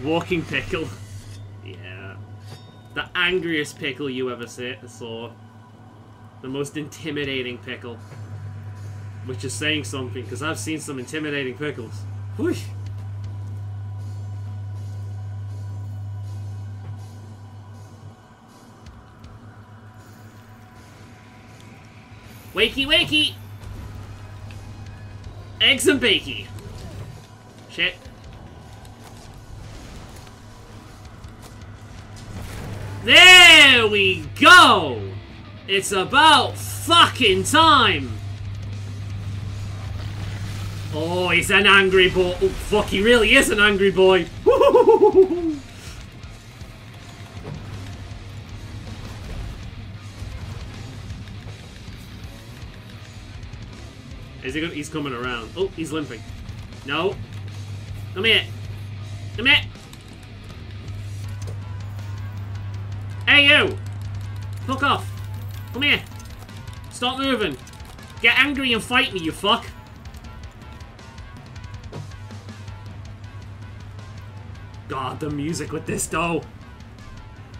Walking pickle. Yeah. The angriest pickle you ever saw. The most intimidating pickle. Which is saying something, because I've seen some intimidating pickles. Whew. Wakey wakey! Eggs and bakey. Shit. There we go! It's about fucking time! Oh, he's an angry boy. Oh, fuck, he really is an angry boy. Is he? He's coming around. Oh, he's limping. No. Come here. Come here. Hey, you. Fuck off. Come here. Stop moving. Get angry and fight me, you fuck. God, the music with this, though.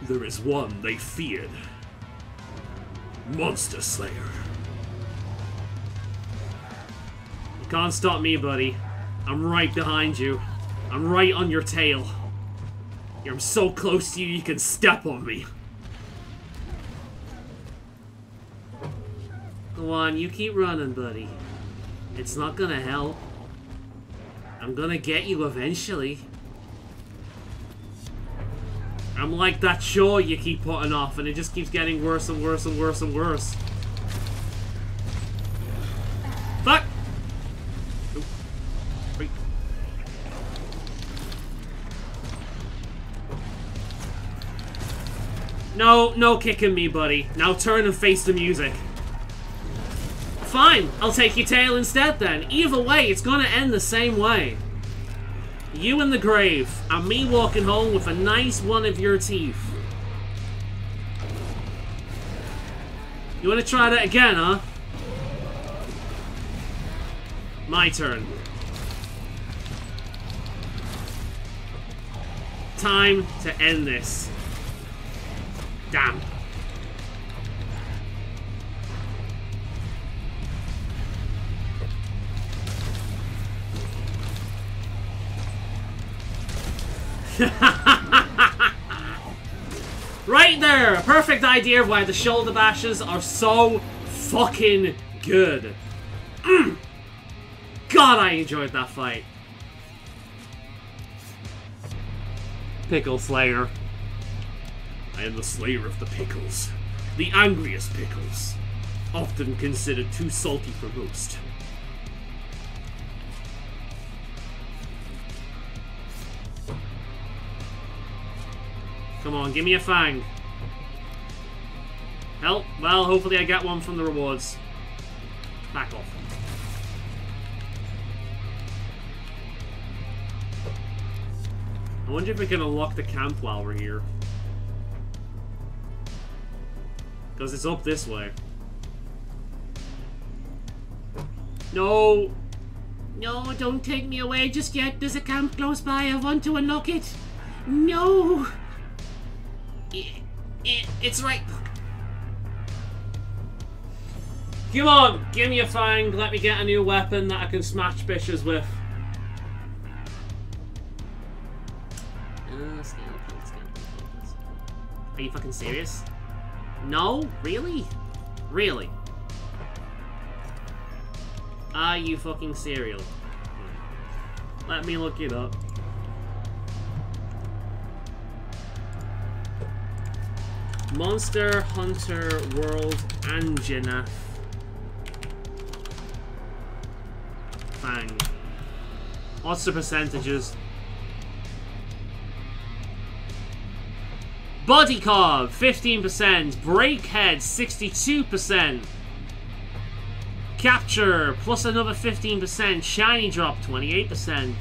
There is one they feared. Monster Slayer. You can't stop me, buddy. I'm right behind you. I'm right on your tail. I'm so close to you, you can step on me. Go on, you keep running, buddy. It's not gonna help. I'm gonna get you eventually. I'm like that show you keep putting off, and it just keeps getting worse and worse and worse and worse. Fuck! Oop. Wait. No, no kicking me, buddy. Now turn and face the music. Fine, I'll take your tail instead then. Either way, it's gonna end the same way. You in the grave, and me walking home with a nice one of your teeth. You wanna try that again, huh? My turn. Time to end this. Damn. Right there! A perfect idea of why the shoulder bashes are so fucking good. God, I enjoyed that fight. Pickle Slayer. I am the slayer of the pickles. The angriest pickles. Often considered too salty for most. Come on, give me a fang. Help? Well, hopefully I get one from the rewards. Back off. I wonder if we can unlock the camp while we're here. Because it's up this way. No! No, don't take me away just yet. There's a camp close by. I want to unlock it. No! It's right. Come on, give me a fang. Let me get a new weapon that I can smash bitches with. Are you fucking serious? No? Really? Really? Are you fucking serial? Let me look it up. Monster Hunter World Anjanath. Fang. What's the percentages? Body Carve, 15%. Breakhead, 62%. Capture, plus another 15%. Shiny Drop, 28%.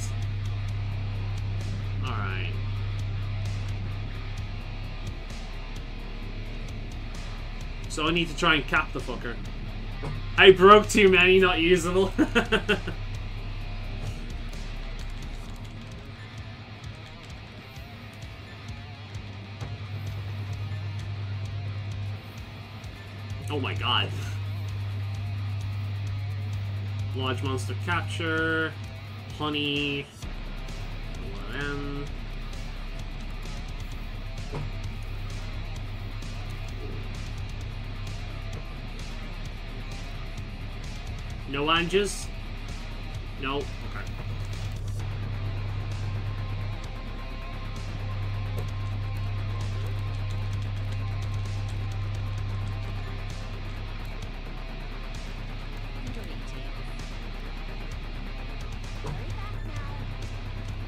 Alright. So I need to try and cap the fucker. I broke too many, not usable. Oh my god. Large monster capture. Honey. No Anges? No. Okay.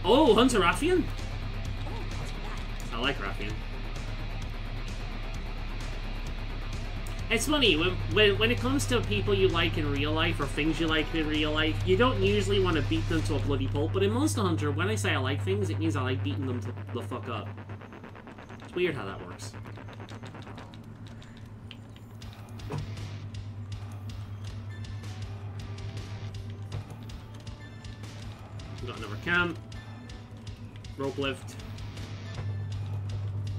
Oh, Hunter Raffian? I like Raffian. It's funny, when it comes to people you like in real life, or things you like in real life, you don't usually want to beat them to a bloody pulp, but in Monster Hunter, when I say I like things, it means I like beating them to the fuck up. It's weird how that works. We got another camp. Rope lift.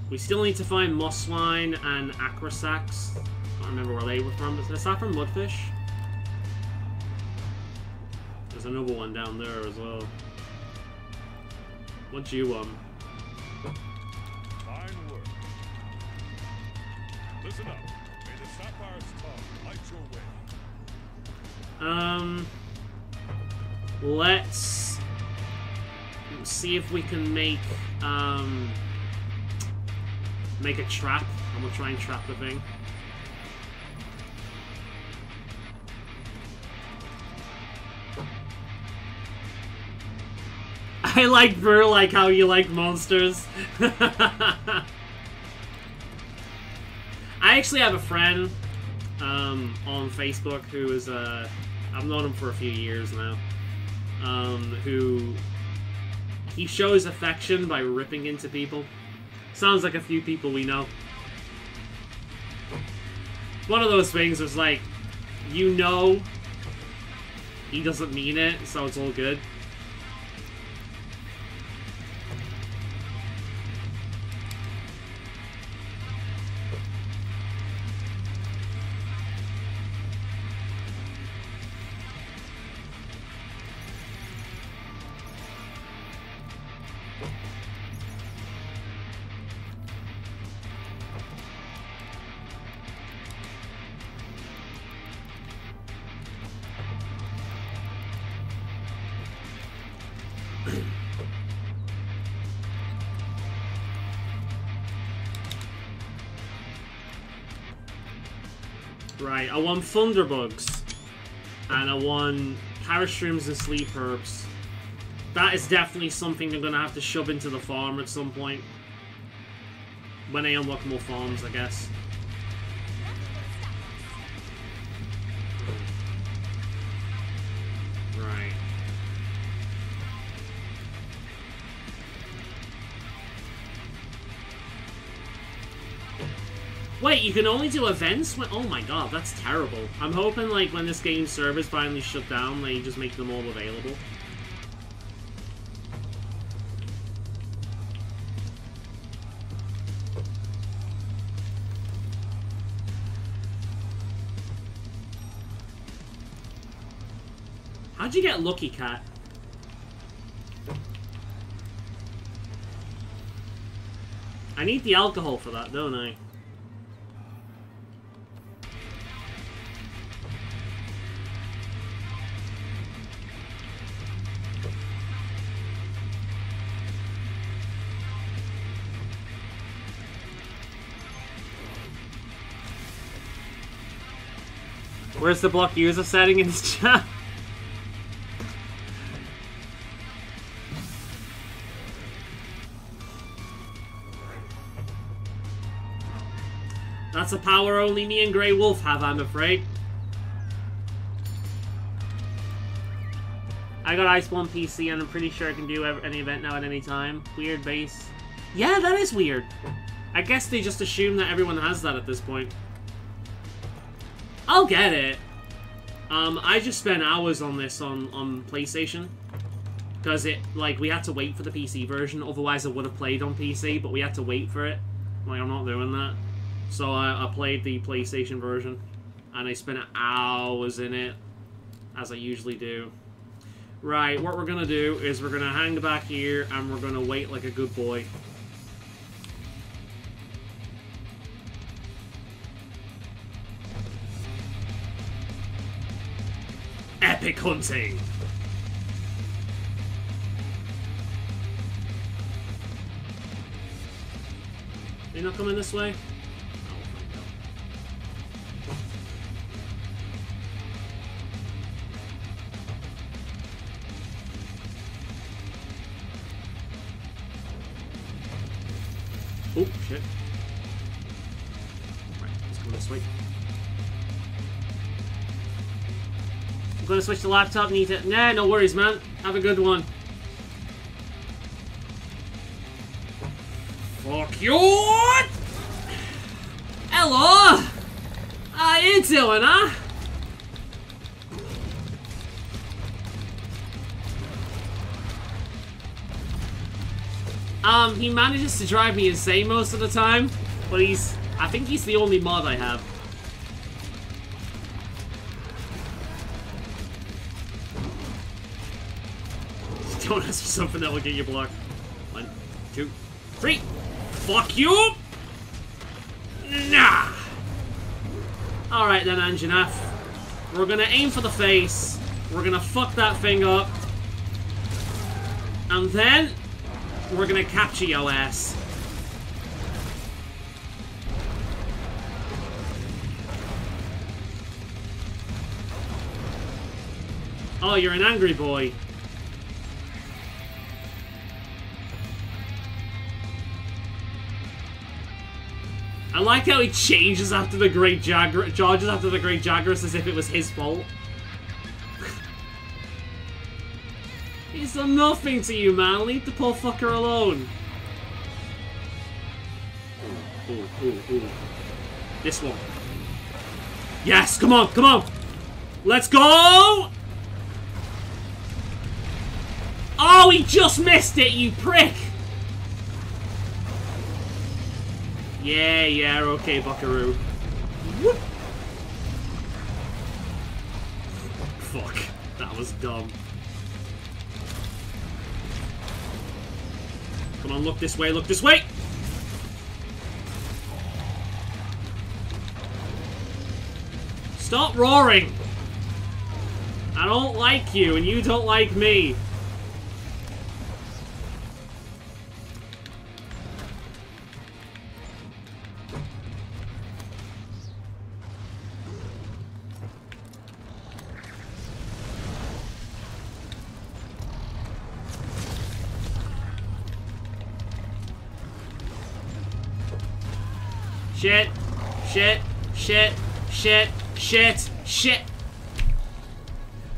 We still need to find Moss Swine and Acrosax. I don't remember where they were from. Is that from Mudfish? There's another one down there as well. What you Fine work. Listen up. May the Sapphire's tongue light your way. Let's see if we can make a trap. I'm gonna try and trap the thing. I like Burr like how you like monsters. I actually have a friend on Facebook who is I've known him for a few years now. Who he shows affection by ripping into people. Sounds like a few people we know. One of those things was like, you know, he doesn't mean it, so it's all good. Right, I want Thunderbugs. And I want Parashrooms and Sleep Herbs. That is definitely something I'm gonna have to shove into the farm at some point. When I unlock more farms, I guess. Right. Wait, you can only do events when— oh my god, that's terrible. I'm hoping, like, when this game's servers finally shut down, they just make them all available. How'd you get Lucky Cat? I need the alcohol for that, don't I? Where's the block user setting in this chat? That's a power only me and Grey Wolf have, I'm afraid. I got Iceborne PC and I'm pretty sure I can do any event now at any time. Weird base. Yeah, that is weird. I guess they just assume that everyone has that at this point. I'll get it. I just spent hours on this on PlayStation. Because we had to wait for the PC version. Otherwise I would have played on PC, but we had to wait for it. Like, I'm not doing that. So I played the PlayStation version. And I spent hours in it. As I usually do. Right, what we're gonna do is we're gonna hang back here and we're gonna wait like a good boy. Epic hunting! They're not coming this way? Oh, shit. Right, let's go this way. I'm gonna switch the laptop, need to... Nah, no worries, man. Have a good one. Fuck you! Hello! How you doing, huh? He manages to drive me insane most of the time, but I think he's the only mod I have. Don't ask for something that will get you blocked. 1, 2, 3. Fuck you! Nah! Alright then, Anjanath. We're gonna aim for the face. We're gonna fuck that thing up. And then... we're gonna capture your ass. Oh, you're an angry boy. I like how he changes after the Great charges after the Great Jagras as if it was his fault. He's done nothing to you, man. Leave the poor fucker alone. Ooh. This one. Yes, come on, come on. Let's go! Oh, he just missed it, you prick! Yeah, okay, buckaroo. Whoop. Fuck, that was dumb. Come on, look this way, look this way! Stop roaring! I don't like you, and you don't like me. Shit.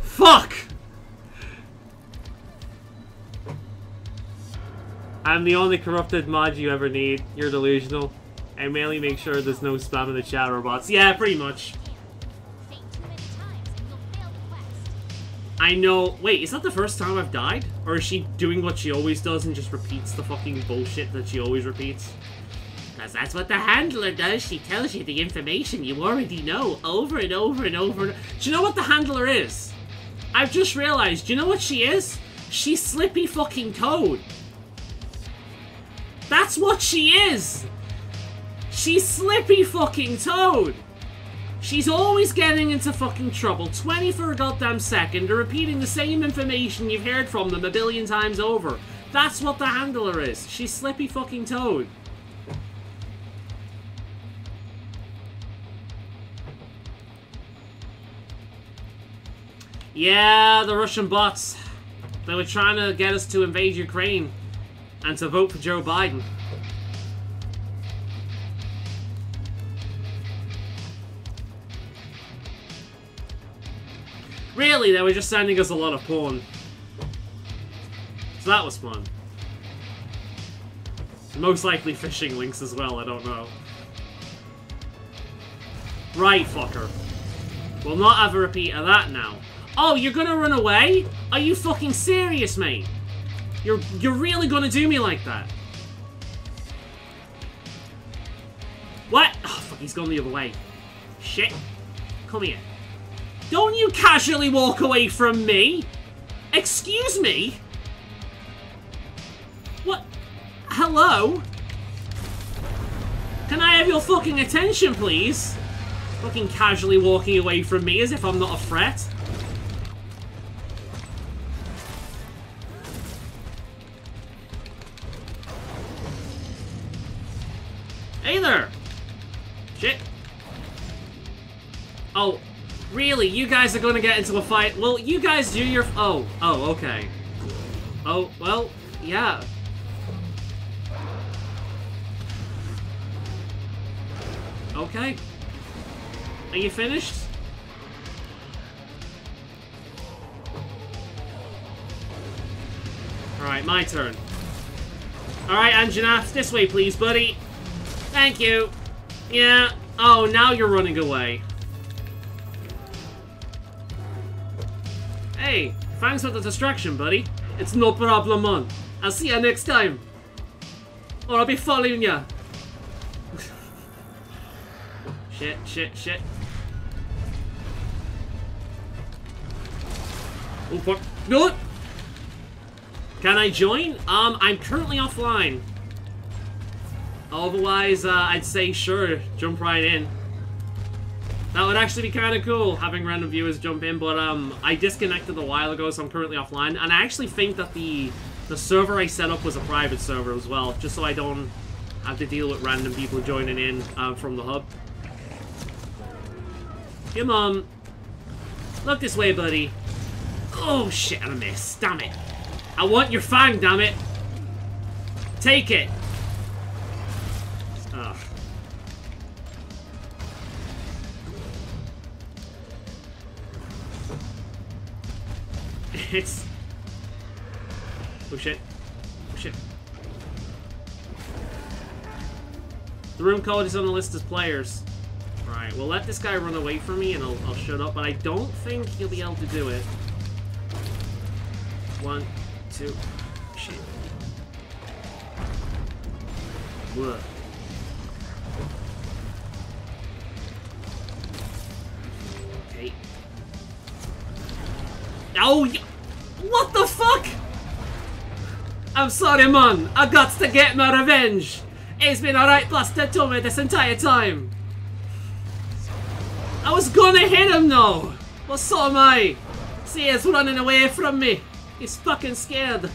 Fuck! I'm the only corrupted mod you ever need. You're delusional. I mainly make sure there's no spam in the chat robots. Yeah, pretty much. I know. Wait, is that the first time I've died? Or is she doing what she always does and just repeats the fucking bullshit that she always repeats? Because that's what the handler does. She tells you the information you already know over and over and over. Do you know what the handler is? I've just realized. Do you know what she is? She's Slippy fucking Toad. That's what she is. She's Slippy fucking Toad. She's always getting into fucking trouble 24 goddamn second or repeating the same information you've heard from them a billion times over. That's what the handler is. She's Slippy fucking Toad. Yeah, the Russian bots. They were trying to get us to invade Ukraine and to vote for Joe Biden. Really, they were just sending us a lot of porn. So that was fun. Most likely phishing links as well, I don't know. Right, fucker. We'll not have a repeat of that now. Oh, you're gonna run away? Are you fucking serious, mate? You're really gonna do me like that? What? Oh, fuck, he's gone the other way. Shit. Come here. Don't you casually walk away from me! Excuse me? What? Hello? Can I have your fucking attention, please? Fucking casually walking away from me as if I'm not a threat. Hey there! Shit. Oh, really? You guys are gonna get into a fight? Well, you guys do your... Oh, okay. Oh, well, yeah. Okay. Are you finished? Alright, my turn. Alright, Anjanath, this way please, buddy. Thank you. Yeah. Oh, now you're running away. Hey, thanks for the distraction, buddy. It's no problem, man. I'll see you next time. Or I'll be following ya. Shit, shit, shit. Oh, fuck. No! Can I join? I'm currently offline. Otherwise, I'd say sure, jump right in. That would actually be kind of cool, having random viewers jump in, but I disconnected a while ago, so I'm currently offline. And I actually think that the server I set up was a private server as well, just so I don't have to deal with random people joining in from the hub. Come on. Look this way, buddy. Oh, shit, I missed. Damn it. I want your fang, damn it. Take it. Ugh. It's... Oh, shit. Oh, shit. The room code is on the list as players. Alright, we'll let this guy run away from me and I'll shut up, but I don't think he'll be able to do it. 1, 2, shit. Whoa. Okay. Oh, what the fuck? I'm sorry, man. I got to get my revenge. It's been alright blasted to me this entire time. I was gonna hit him though. Well, so am I. See, he's running away from me. He's fucking scared.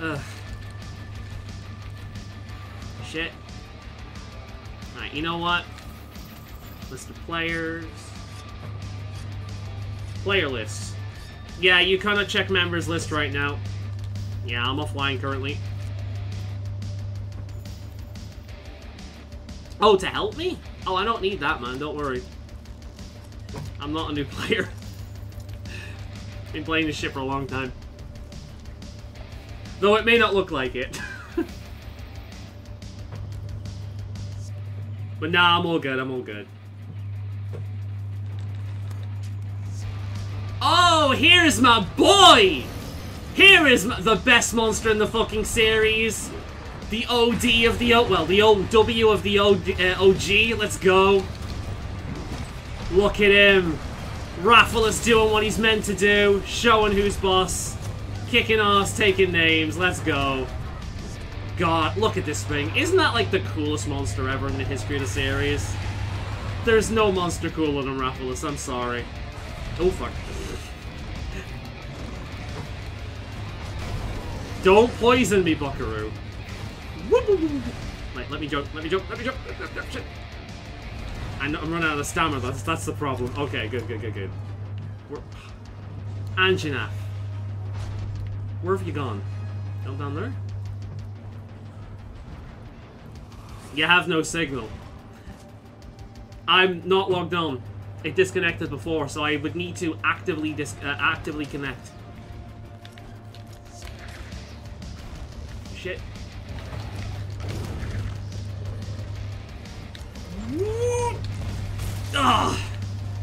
Ugh. Shit. Alright, you know what? List of players. Player list. Yeah, you kinda check members list right now. Yeah, I'm offline currently. Oh, to help me? Oh, I don't need that, man. Don't worry. I'm not a new player. Been playing this shit for a long time. Though it may not look like it. But nah, I'm all good. I'm all good. Oh, here's my boy! Here is the best monster in the fucking series. The OD of the well, the OW of the OG. Let's go. Look at him. Raffle is doing what he's meant to do. Showing who's boss. Kicking ass, taking names. Let's go. God, look at this thing. Isn't that like the coolest monster ever in the history of the series? There's no monster cooler than Raffleus, I'm sorry. Oh, fuck. Don't poison me, Buckaroo. Wait, let me jump, let me jump, let me jump. Shit. I'm running out of stamina, that's the problem. Okay, good. Anjanath. Where have you gone? Down there? You have no signal. I'm not logged on. It disconnected before, so I would need to actively connect. Shit. Ugh.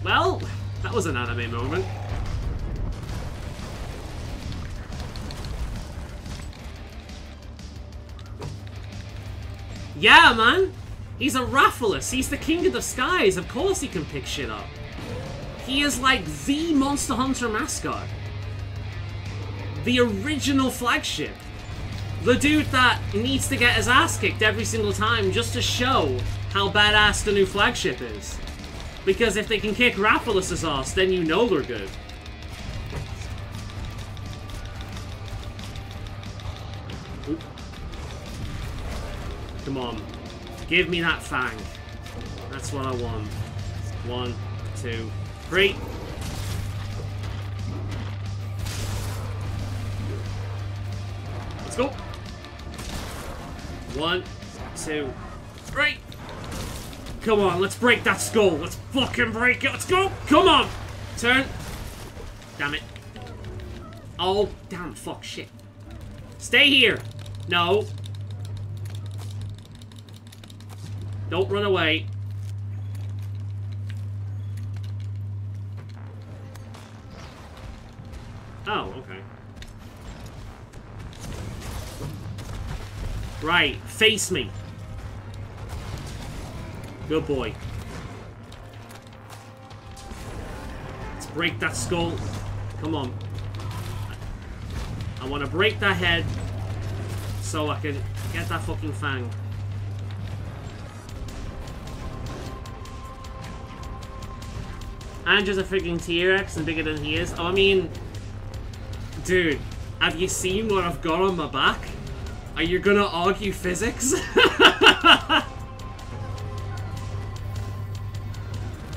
Well, that was an anime moment. Yeah, man! He's a Rathalos. He's the king of the skies. Of course he can pick shit up. He is like the Monster Hunter mascot. The original flagship. The dude that needs to get his ass kicked every single time just to show how badass the new flagship is. Because if they can kick Rathalos' ass, then you know they're good. Oop. Come on. Give me that fang. That's what I want. 1, 2, 3. Let's go. 1, 2, 3. Come on, let's break that skull. Let's fucking break it. Let's go. Come on. Turn. Damn it. Oh, damn. Fuck. Shit. Stay here. No. Don't run away. Oh, okay. Right. Face me. Good boy. Let's break that skull. Come on. I want to break that head so I can get that fucking fang. Andrew's a freaking T-Rex and bigger than he is. Oh, I mean... Dude, have you seen what I've got on my back? Are you gonna argue physics?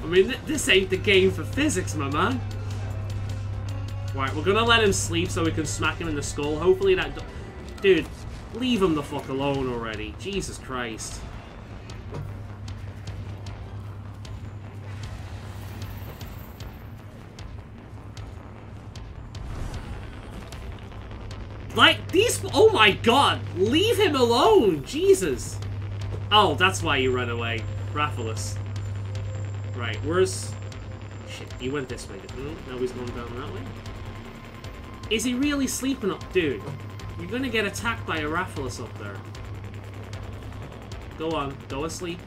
I mean, this ain't the game for physics, my man. Right, we're gonna let him sleep so we can smack him in the skull. Hopefully that... Dude, leave him the fuck alone already. Jesus Christ. Like, these... Oh my god! Leave him alone! Jesus! Oh, that's why you ran away. Rathalos. Right, where's... Shit, he went this way, didn't he? Now he's going down that way. Is he really sleeping up? Dude, you're gonna get attacked by a Rathalos up there. Go on, go asleep.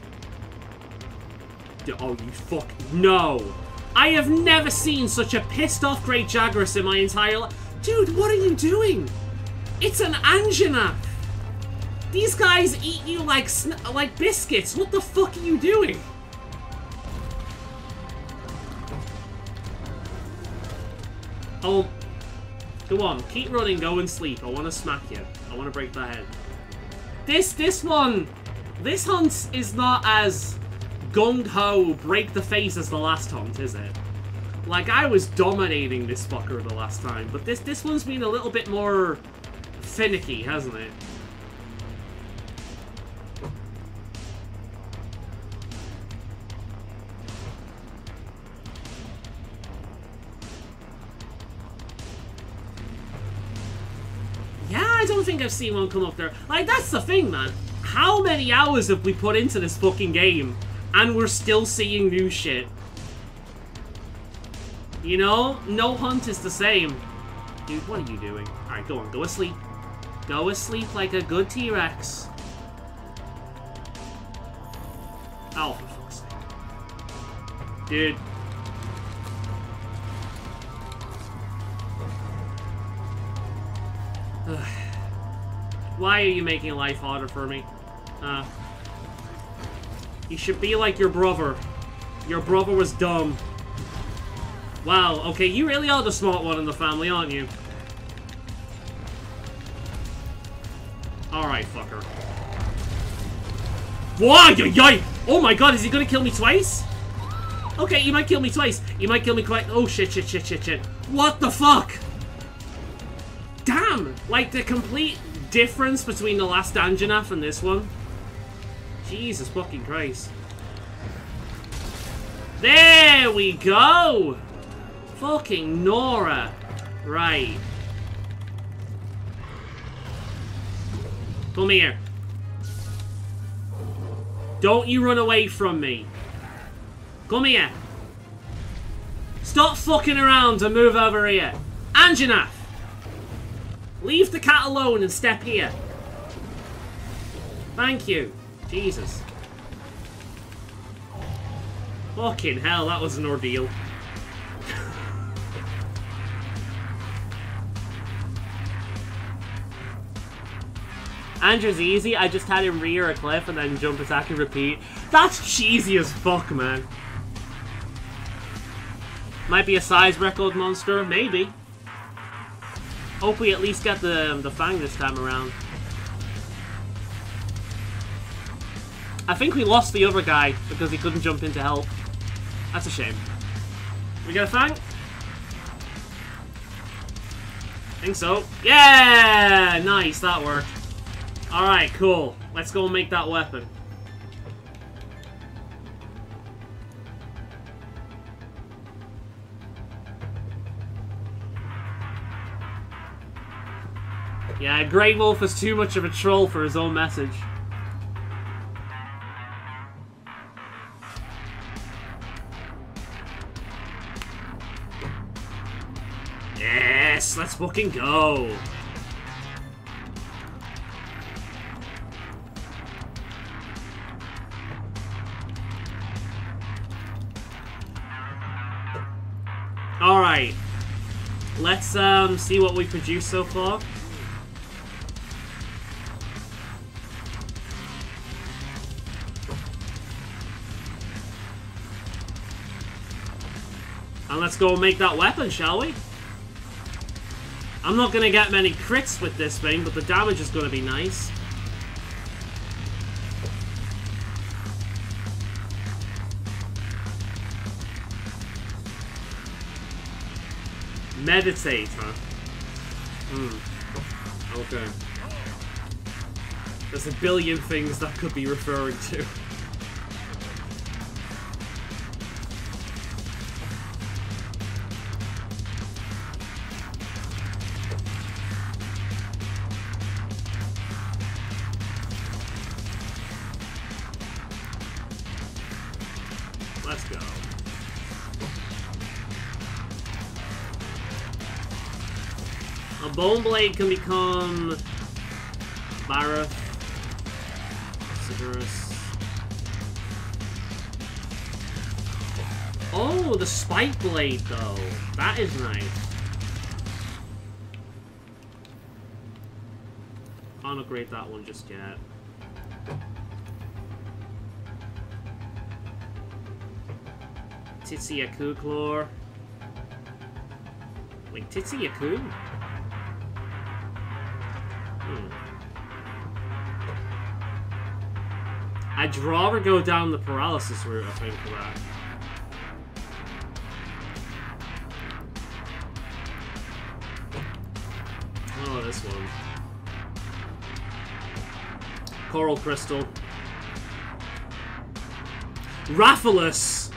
Oh, you fuck... No! I have never seen such a pissed off Great Jagras in my entire life. Dude, what are you doing? It's an Anjanath! These guys eat you like biscuits. What the fuck are you doing? Oh, go on, keep running, go and sleep. I want to smack you. I want to break that head. This hunt is not as gung-ho break the face as the last hunt, is it? Like, I was dominating this fucker the last time, but this one's been a little bit more finicky, hasn't it? I don't think I've seen one come up there. Like, that's the thing, man. How many hours have we put into this fucking game, and we're still seeing new shit? You know? No hunt is the same. Dude, what are you doing? Alright, go on. Go asleep. Go asleep like a good T-Rex. Oh, for fuck's sake. Dude. Why are you making life harder for me? You should be like your brother. Your brother was dumb. Wow, okay, you really are the smart one in the family, aren't you? Alright, fucker. Why? Oh my god, is he gonna kill me twice? Okay, you might kill me twice. You might kill me quite. Oh shit, shit, shit, shit, shit. What the fuck? Damn! Like the complete difference between the last Anjanath and this one. Jesus fucking Christ. There we go! Fucking Nora. Right. Come here. Don't you run away from me. Come here. Stop fucking around and move over here. Anjanath! Leave the cat alone and step here. Thank you. Jesus. Fucking hell, that was an ordeal. Andrew's easy, I just had him rear a cliff and then jump attack and repeat. That's cheesy as fuck, man. Might be a size record monster, maybe. Hope we at least get the Fang this time around. I think we lost the other guy because he couldn't jump in to help. That's a shame. We get a Fang? Think so. Yeah! Nice, that worked. Alright, cool. Let's go and make that weapon. Yeah, Grey Wolf is too much of a troll for his own message. Yes, let's fucking go. Alright. Let's see what we produced so far. And let's go and make that weapon, shall we? I'm not gonna get many crits with this thing, but the damage is gonna be nice. Meditate, huh? Okay. There's a billion things that could be referring to. Let's go. A Bone Blade can become Barroth, Citrus. Oh, the Spike Blade though. That is nice. Can't upgrade that one just yet. Titsy Yaku Claw. Wait, Titsy Yaku? I'd rather go down the paralysis route, I think, for that. Oh, this one. Coral Crystal. Rathalos!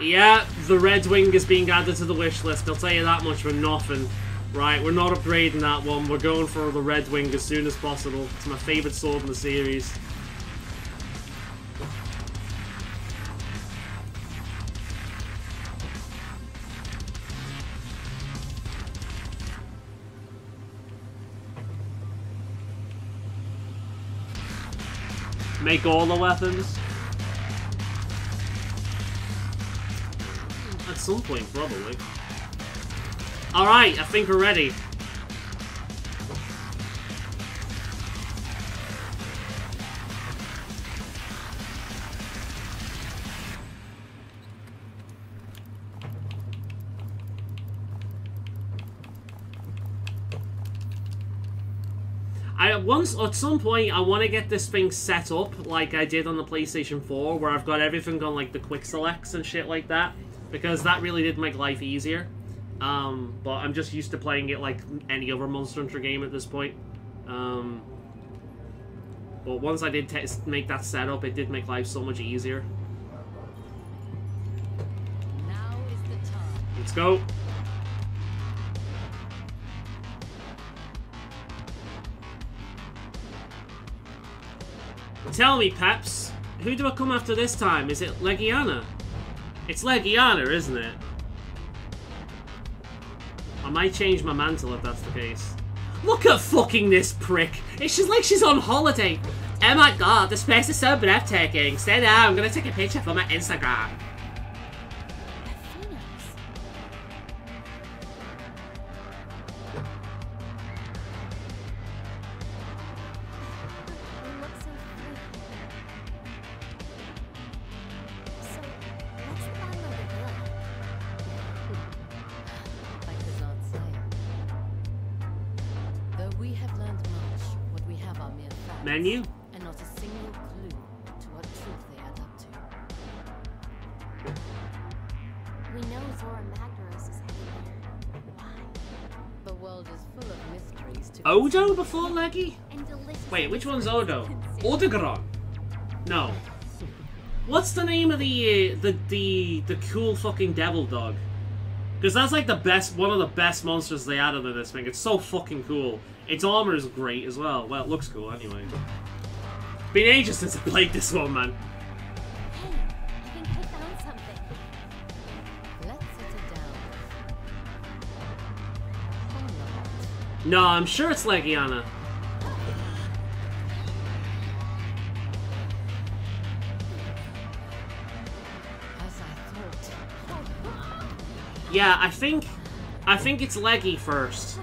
Yeah, the Red Wing is being added to the wish list. I'll tell you that much for nothing. Right, we're not upgrading that one. We're going for the Red Wing as soon as possible. It's my favourite sword in the series. Make all the weapons? At some point, probably. Alright, I think we're ready. At some point, I want to get this thing set up like I did on the PlayStation 4, where I've got everything on like the quick selects and shit like that, because that really did make life easier. But I'm just used to playing it like any other Monster Hunter game at this point. But once I did make that setup, it did make life so much easier. Now is the time. Let's go. Tell me, Peps, who do I come after this time? Is it Legiana? It's Legiana, isn't it? I might change my mantle if that's the case. Look at fucking this prick. It's just like she's on holiday. Oh my god, the space is so breathtaking. Stay there, I'm gonna take a picture for my Instagram. Menu? And not a single clue to what truth they add up to. We know Zora Magdaros is heading there. Why? The world is full of mysteries to Odo before Leggy? And delicious. Wait, which one's Odo? Odegron? No. What's the name of the cool fucking devil dog? Because that's like one of the best monsters they added in this thing. It's so fucking cool. Its armor is great as well. Well, it looks cool anyway. Been ages since I played this one, man. Hey, I think I found something. Let's sit it down. Hold on. No, I'm sure it's Legiana. As I thought. Yeah, I think it's Leggy first.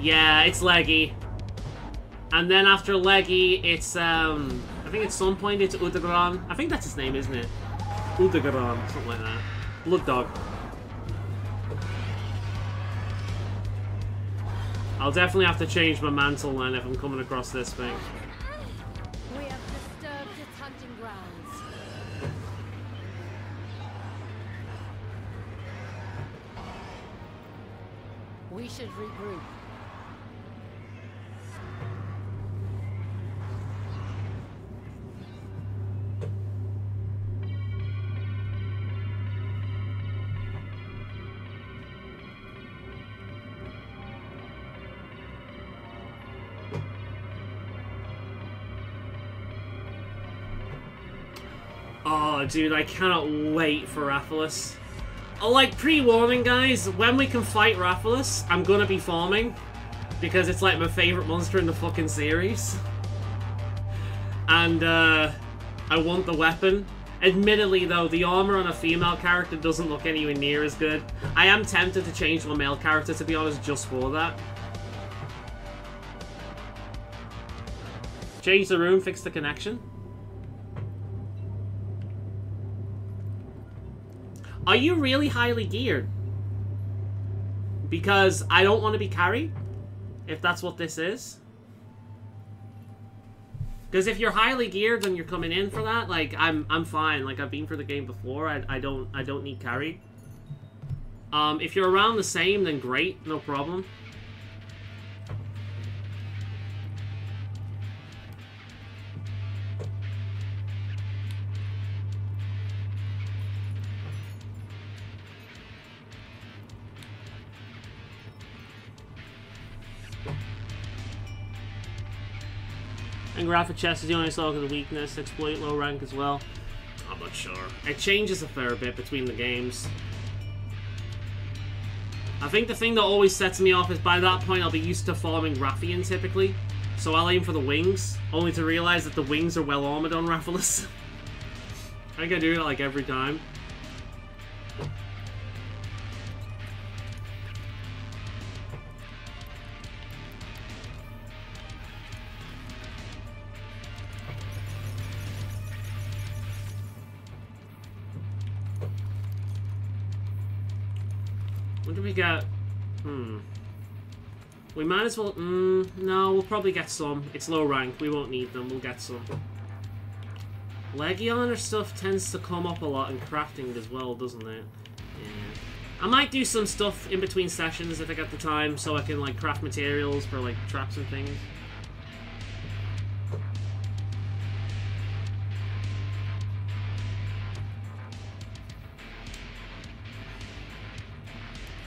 Yeah, it's Leggy. And then after Leggy, it's, I think at some point it's Udagron. I think that's his name, isn't it? Udagron, something like that. Blood Dog. I'll definitely have to change my mantle then if I'm coming across this thing. We have disturbed its hunting grounds. We should regroup. Oh, dude, I cannot wait for Rathalos. Oh, like, pre-warning, guys, when we can fight Rathalos, I'm gonna be farming. Because it's, like, my favorite monster in the fucking series. And, I want the weapon. Admittedly, though, the armor on a female character doesn't look anywhere near as good. I am tempted to change my male character, to be honest, just for that. Change the room, fix the connection. Are you really highly geared? Because I don't want to be carried, if that's what this is. Because if you're highly geared and you're coming in for that, like I'm fine. Like I've been for the game before. I don't need carried. If you're around the same, then great, no problem. And graphic chest is the only stock of the weakness. Exploit low rank as well. I'm not sure. It changes a fair bit between the games. I think the thing that always sets me off is by that point I'll be used to farming Rathian typically. So I'll aim for the wings, only to realize that the wings are well armored on Rathalos. I think I do it like every time. What do we got? We might as well... no, we'll probably get some. It's low rank. We won't need them. We'll get some. Legioner stuff tends to come up a lot in crafting as well, doesn't it? Yeah. I might do some stuff in between sessions if I get the time, so I can, like, craft materials for, like, traps and things.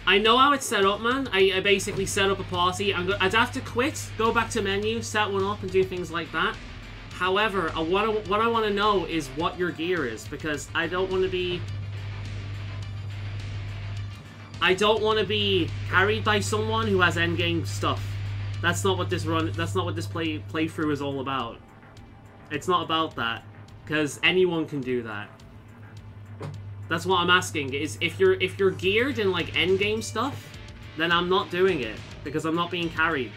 I know how it's set up, man. I basically set up a party. I'd have to quit, go back to menu, set one up, and do things like that. However, what I want to know is what your gear is, because I don't want to be... I don't want to be carried by someone who has endgame stuff. That's not what this playthrough is all about. It's not about that, because anyone can do that. That's what I'm asking, is if you're geared in, like, endgame stuff, then I'm not doing it, because I'm not being carried.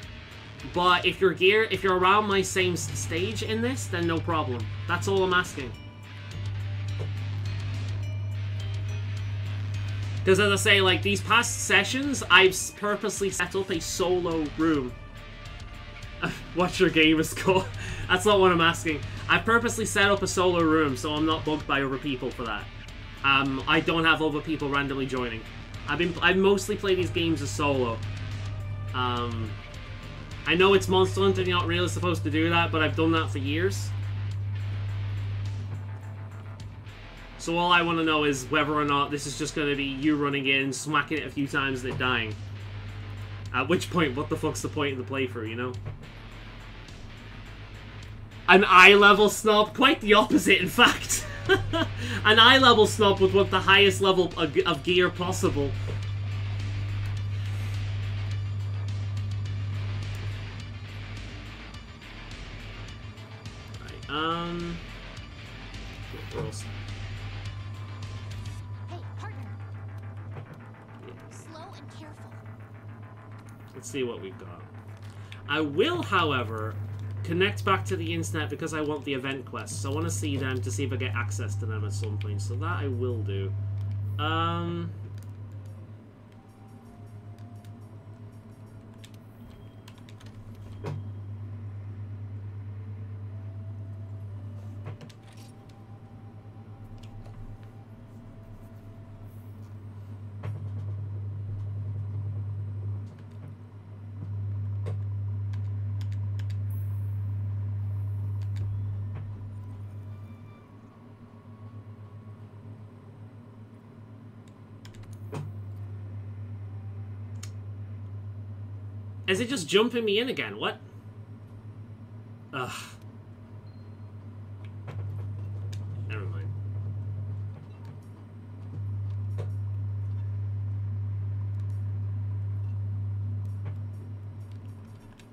But if you're around my same stage in this, then no problem. That's all I'm asking. Because as I say, like, these past sessions, I've purposely set up a solo room. What's your gamer score? That's not what I'm asking. I've purposely set up a solo room, so I'm not bugged by other people for that. I don't have other people randomly joining. I mostly play these games as solo. I know it's Monster Hunter, you're not really supposed to do that, but I've done that for years. So all I want to know is whether or not this is just going to be you running in, smacking it a few times and it dying. At which point, what the fuck's the point of the playthrough, you know? An eye-level snob? Quite the opposite, in fact. An eye-level snob would want the highest level of gear possible. Right, what else? Hey, partner. Slow and careful. Let's see what we've got. I will, however, connect back to the internet because I want the event quests. I want to see them to see if I get access to them at some point. So that I will do. Is it just jumping me in again? What? Ugh. Never mind.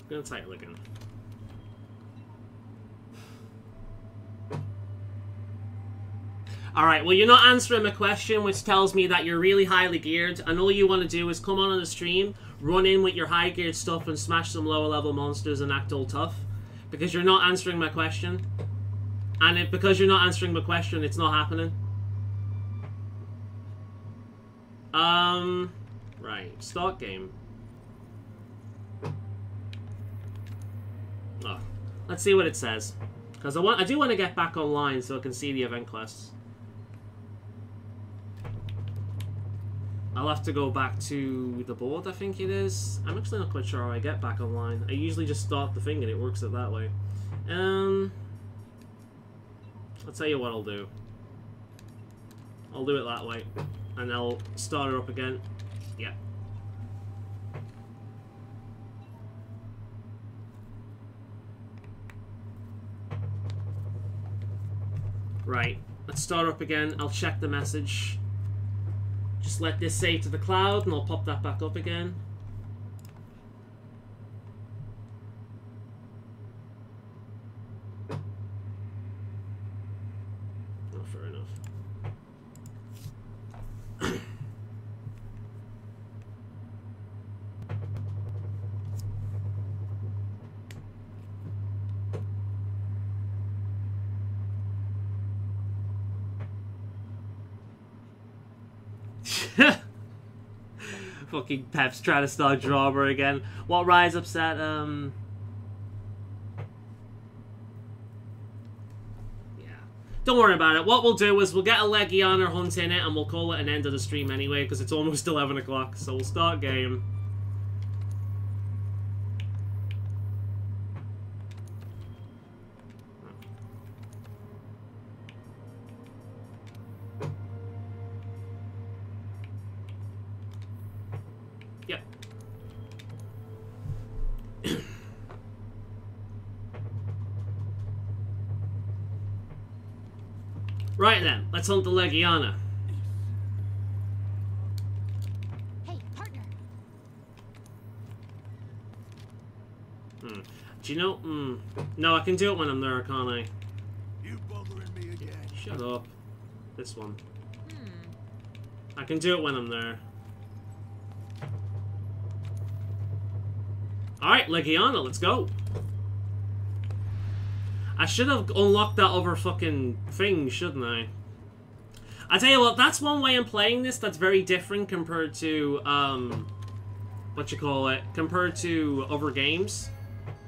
Gonna type looking. Alright, well, you're not answering my question, which tells me that you're really highly geared, and all you want to do is come on the stream, run in with your high geared stuff and smash some lower level monsters and act all tough. Because you're not answering my question. And because you're not answering my question, it's not happening. Right. Start game. Oh. Let's see what it says. Because I do want to get back online so I can see the event quests. I'll have to go back to the board, I think it is. I'm actually not quite sure how I get back online. I usually just start the thing and it works it that way. I'll tell you what I'll do. I'll do it that way. And I'll start it up again. Yeah. Right. Let's start up again. I'll check the message. Just let this save to the cloud, and I'll pop that back up again. Oh, fair enough. Fucking Pep's trying to start drama again. What Rise upset? Don't worry about it. What we'll do is we'll get a Legiana hunt in it and we'll call it an end of the stream anyway because it's almost 11 o'clock. So we'll start game. Yep. Right then, let's hunt the Legiana. Hey, partner. Do you know? No, I can do it when I'm there, can't I? You bothering me again? Shut up. This one. I can do it when I'm there. Alright, Legiana, let's go. I should have unlocked that other fucking thing, shouldn't I? I tell you what, that's one way I'm playing this that's very different compared to, compared to other games.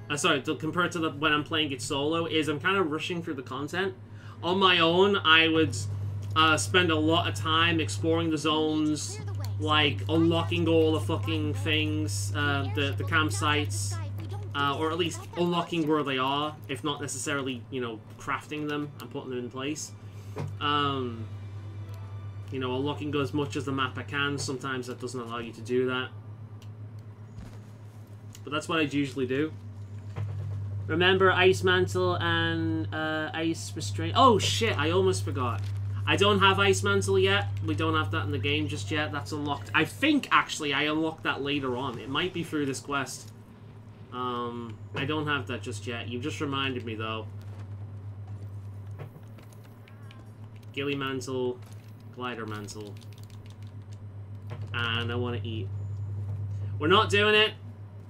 Compared to when I'm playing it solo, is I'm kind of rushing through the content. On my own, I would spend a lot of time exploring the zones, like unlocking all the fucking things, the campsites. Or at least unlocking where they are, if not necessarily, you know, crafting them and putting them in place. You know, unlocking as much as the map I can. Sometimes that doesn't allow you to do that. But that's what I usually do. Remember Ice Mantle and Ice Restraint. Oh shit, I almost forgot. I don't have Ice Mantle yet. We don't have that in the game just yet. That's unlocked. I think, actually, I unlocked that later on. It might be through this quest. I don't have that just yet. You just reminded me, though. Gilly Mantle, Glider Mantle. And I want to eat. We're not doing it.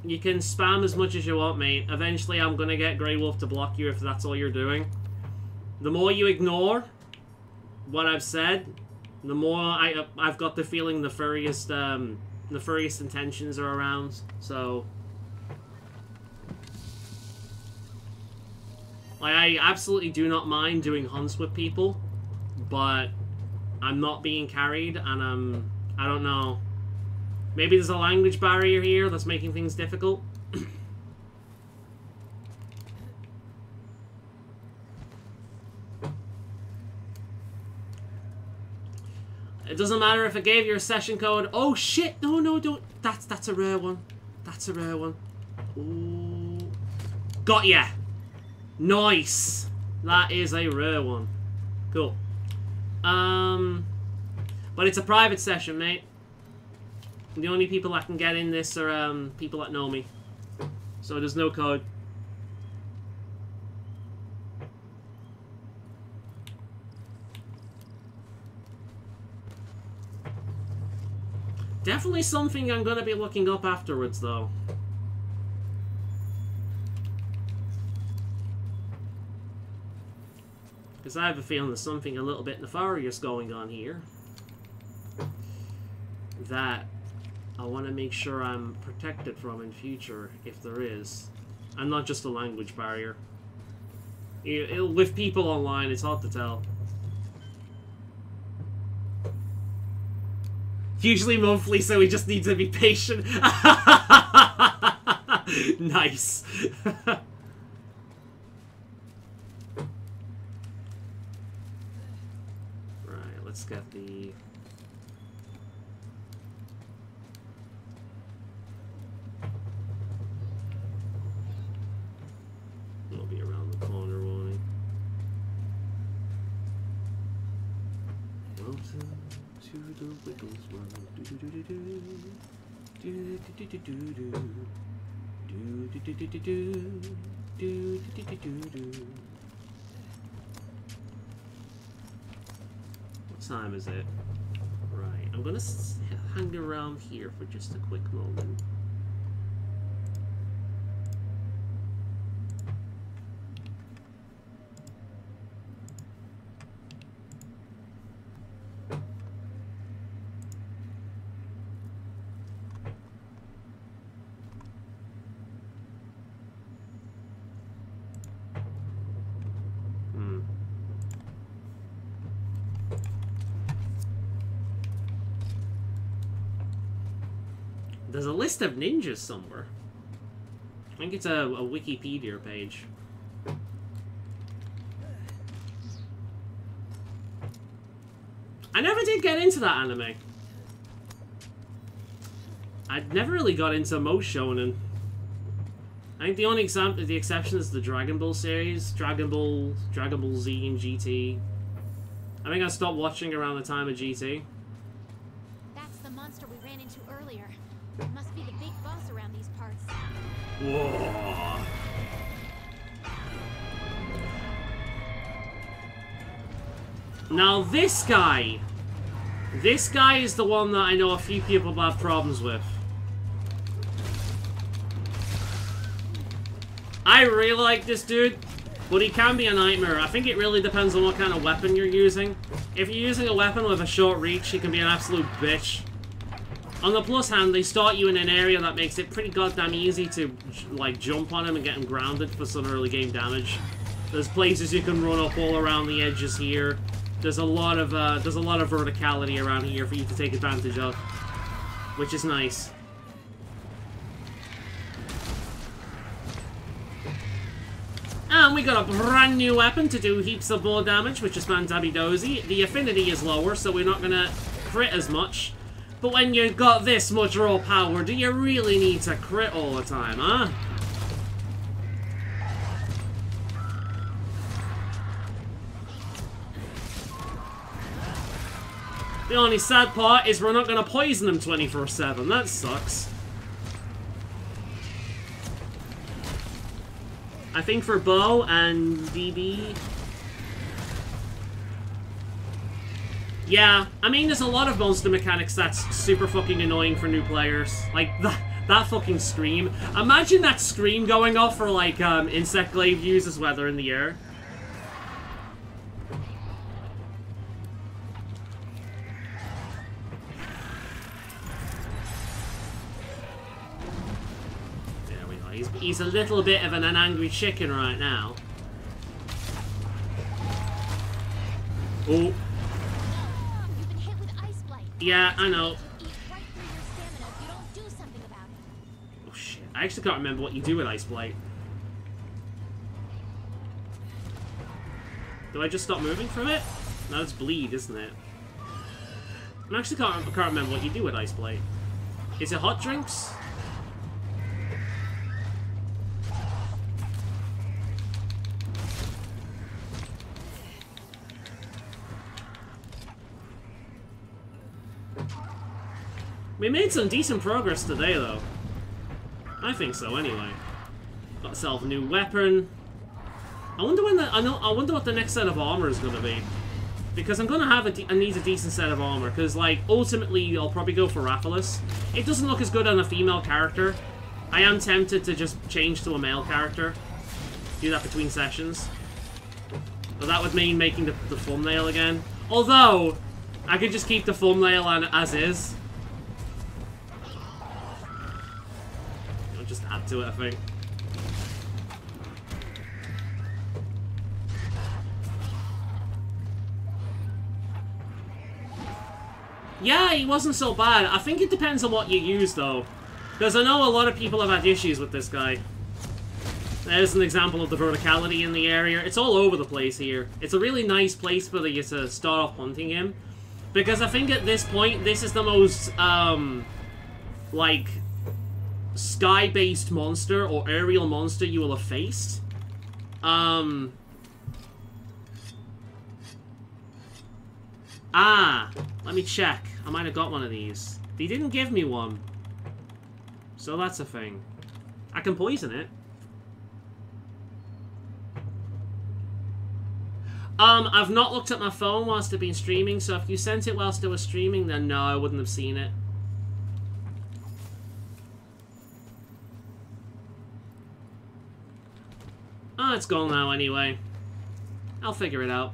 You can spam as much as you want, mate. Eventually, I'm going to get Grey Wolf to block you if that's all you're doing. The more you ignore what I've said, the more I've got the feeling the furriest intentions are around. So... like, I absolutely do not mind doing hunts with people, but I'm not being carried, and I don't know. Maybe there's a language barrier here that's making things difficult. It doesn't matter if I gave you a session code. Oh shit! No, don't. That's a rare one. That's a rare one. Ooh. Got ya! Nice! That is a rare one. Cool. But it's a private session, mate. The only people that can get in this are, people that know me. So there's no code. Definitely something I'm gonna be looking up afterwards, though. Because I have a feeling there's something a little bit nefarious going on here. That I want to make sure I'm protected from in future, if there is. And not just a language barrier. With people online, it's hard to tell. Usually monthly, so we just need to be patient. Nice. Let's get the... It'll be around the corner, won't it? Welcome to the Wiggles world. Do do do do do. Do do do do do. Do do do do do. Do do do do do. What time is it? Right, I'm gonna hang around here for just a quick moment. There's a list of ninjas somewhere. I think it's a Wikipedia page. I never did get into that anime. I never really got into most shonen. I think the only exception is the Dragon Ball series, Dragon Ball Z and GT. I think I stopped watching around the time of GT. That's the monster we ran into earlier. It must be the big boss around these parts. Whoa. Now this guy is the one that I know a few people have problems with. I really like this dude, but he can be a nightmare. I think it really depends on what kind of weapon you're using. If you're using a weapon with a short reach, he can be an absolute bitch. On the plus hand, they start you in an area that makes it pretty goddamn easy to, like, jump on him and get him grounded for some early game damage. There's places you can run up all around the edges here. There's a lot of verticality around here for you to take advantage of, which is nice. And we got a brand new weapon to do heaps of more damage, which is fantabby-dozy. The affinity is lower, so we're not gonna crit as much. But when you've got this much raw power, do you really need to crit all the time, huh? The only sad part is we're not gonna poison him 24/7. That sucks. I think for bow and DB... Yeah, I mean, there's a lot of monster mechanics that's super fucking annoying for new players. Like, that fucking scream. Imagine that scream going off for, like, insect glaive users while they're in the air. There we go. He's a little bit of an angry chicken right now. Oh. Yeah, I know. Oh shit, I actually can't remember what you do with Ice Blight. Do I just stop moving from it? No, it's bleed, isn't it? I actually can't remember what you do with Ice Blight. Is it hot drinks? We made some decent progress today, though. I think so, anyway. Got myself a new weapon. I wonder when I wonder what the next set of armor is gonna be, because I'm gonna have I need a decent set of armor. Because like ultimately, I'll probably go for Rathalos. It doesn't look as good on a female character. I am tempted to just change to a male character. Do that between sessions. But that would mean making the thumbnail again. Although I could just keep the thumbnail on as is. Just add to it, I think. Yeah, he wasn't so bad. I think it depends on what you use, though. Because I know a lot of people have had issues with this guy. There's an example of the verticality in the area. It's all over the place here. It's a really nice place for you to start off hunting him. Because I think at this point, this is the most, like, sky-based monster or aerial monster you will have faced. Let me check. I might have got one of these. They didn't give me one. So that's a thing. I can poison it. I've not looked at my phone whilst I've been streaming, so if you sent it whilst I was streaming, then no, I wouldn't have seen it. Oh, it's gone now anyway. I'll figure it out.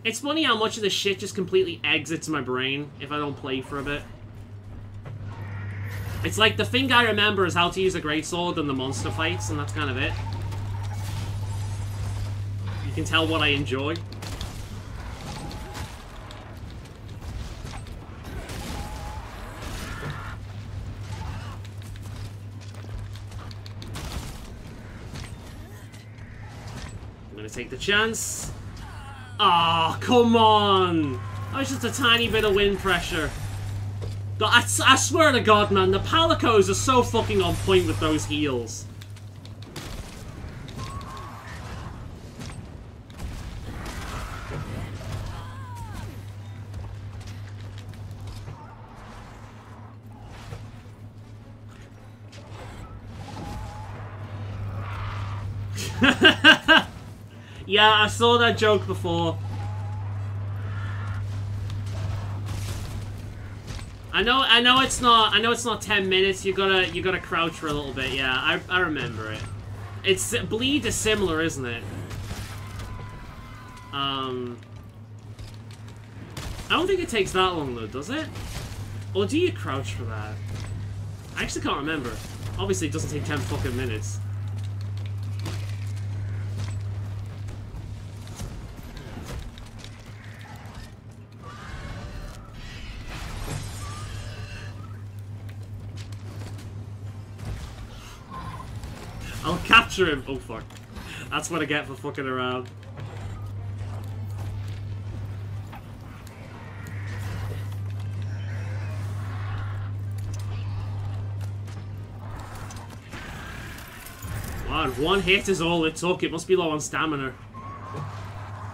It's funny how much of this shit just completely exits my brain if I don't play for a bit. It's like the thing I remember is how to use a greatsword and the monster fights, and that's kind of it. You can tell what I enjoy. gonna take the chance. Oh, come on! That was just a tiny bit of wind pressure. I swear to God, man, the Palicos are so fucking on point with those heals. Yeah, I saw that joke before. I know it's not 10 minutes. You gotta crouch for a little bit. Yeah, I remember it. Bleed is similar, isn't it? I don't think it takes that long though, does it? Or do you crouch for that? I actually can't remember. Obviously, it doesn't take 10 fucking minutes. I'll capture him. Oh, fuck. That's what I get for fucking around. Wow, one hit is all it took. It must be low on stamina.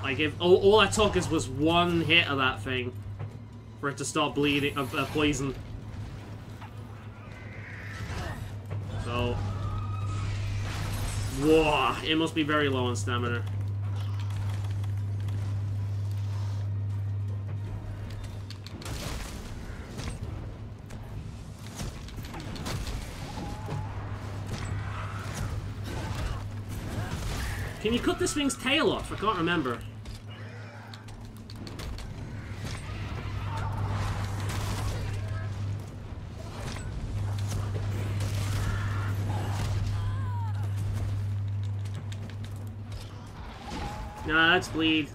Like, if all I took was one hit of that thing for it to stop bleeding, poison. So... Whoa, it must be very low on stamina. Can you cut this thing's tail off? I can't remember. Nah, that's bleed.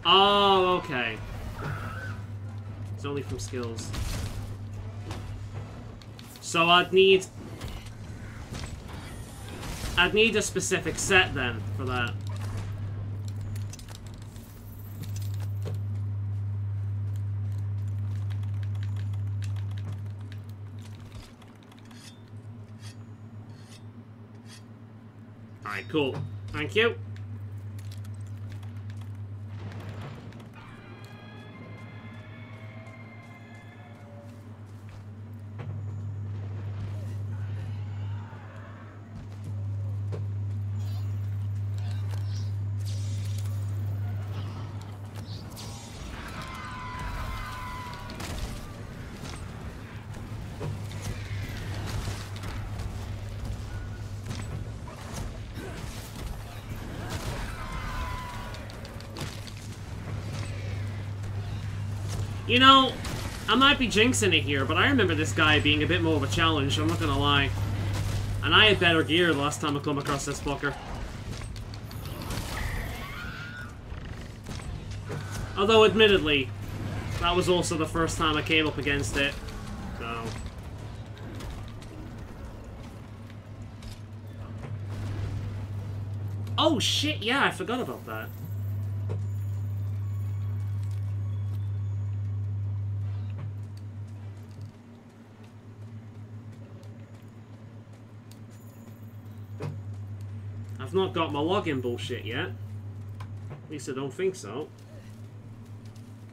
Oh, okay. It's only from skills. So I'd need a specific set then for that. Alright, cool. Thank you. You know, I might be jinxing it here, but I remember this guy being a bit more of a challenge, I'm not gonna lie. And I had better gear the last time I come across this fucker. Although, admittedly, that was also the first time I came up against it, so... Oh shit, yeah, I forgot about that. I've not got my login bullshit yet. At least I don't think so.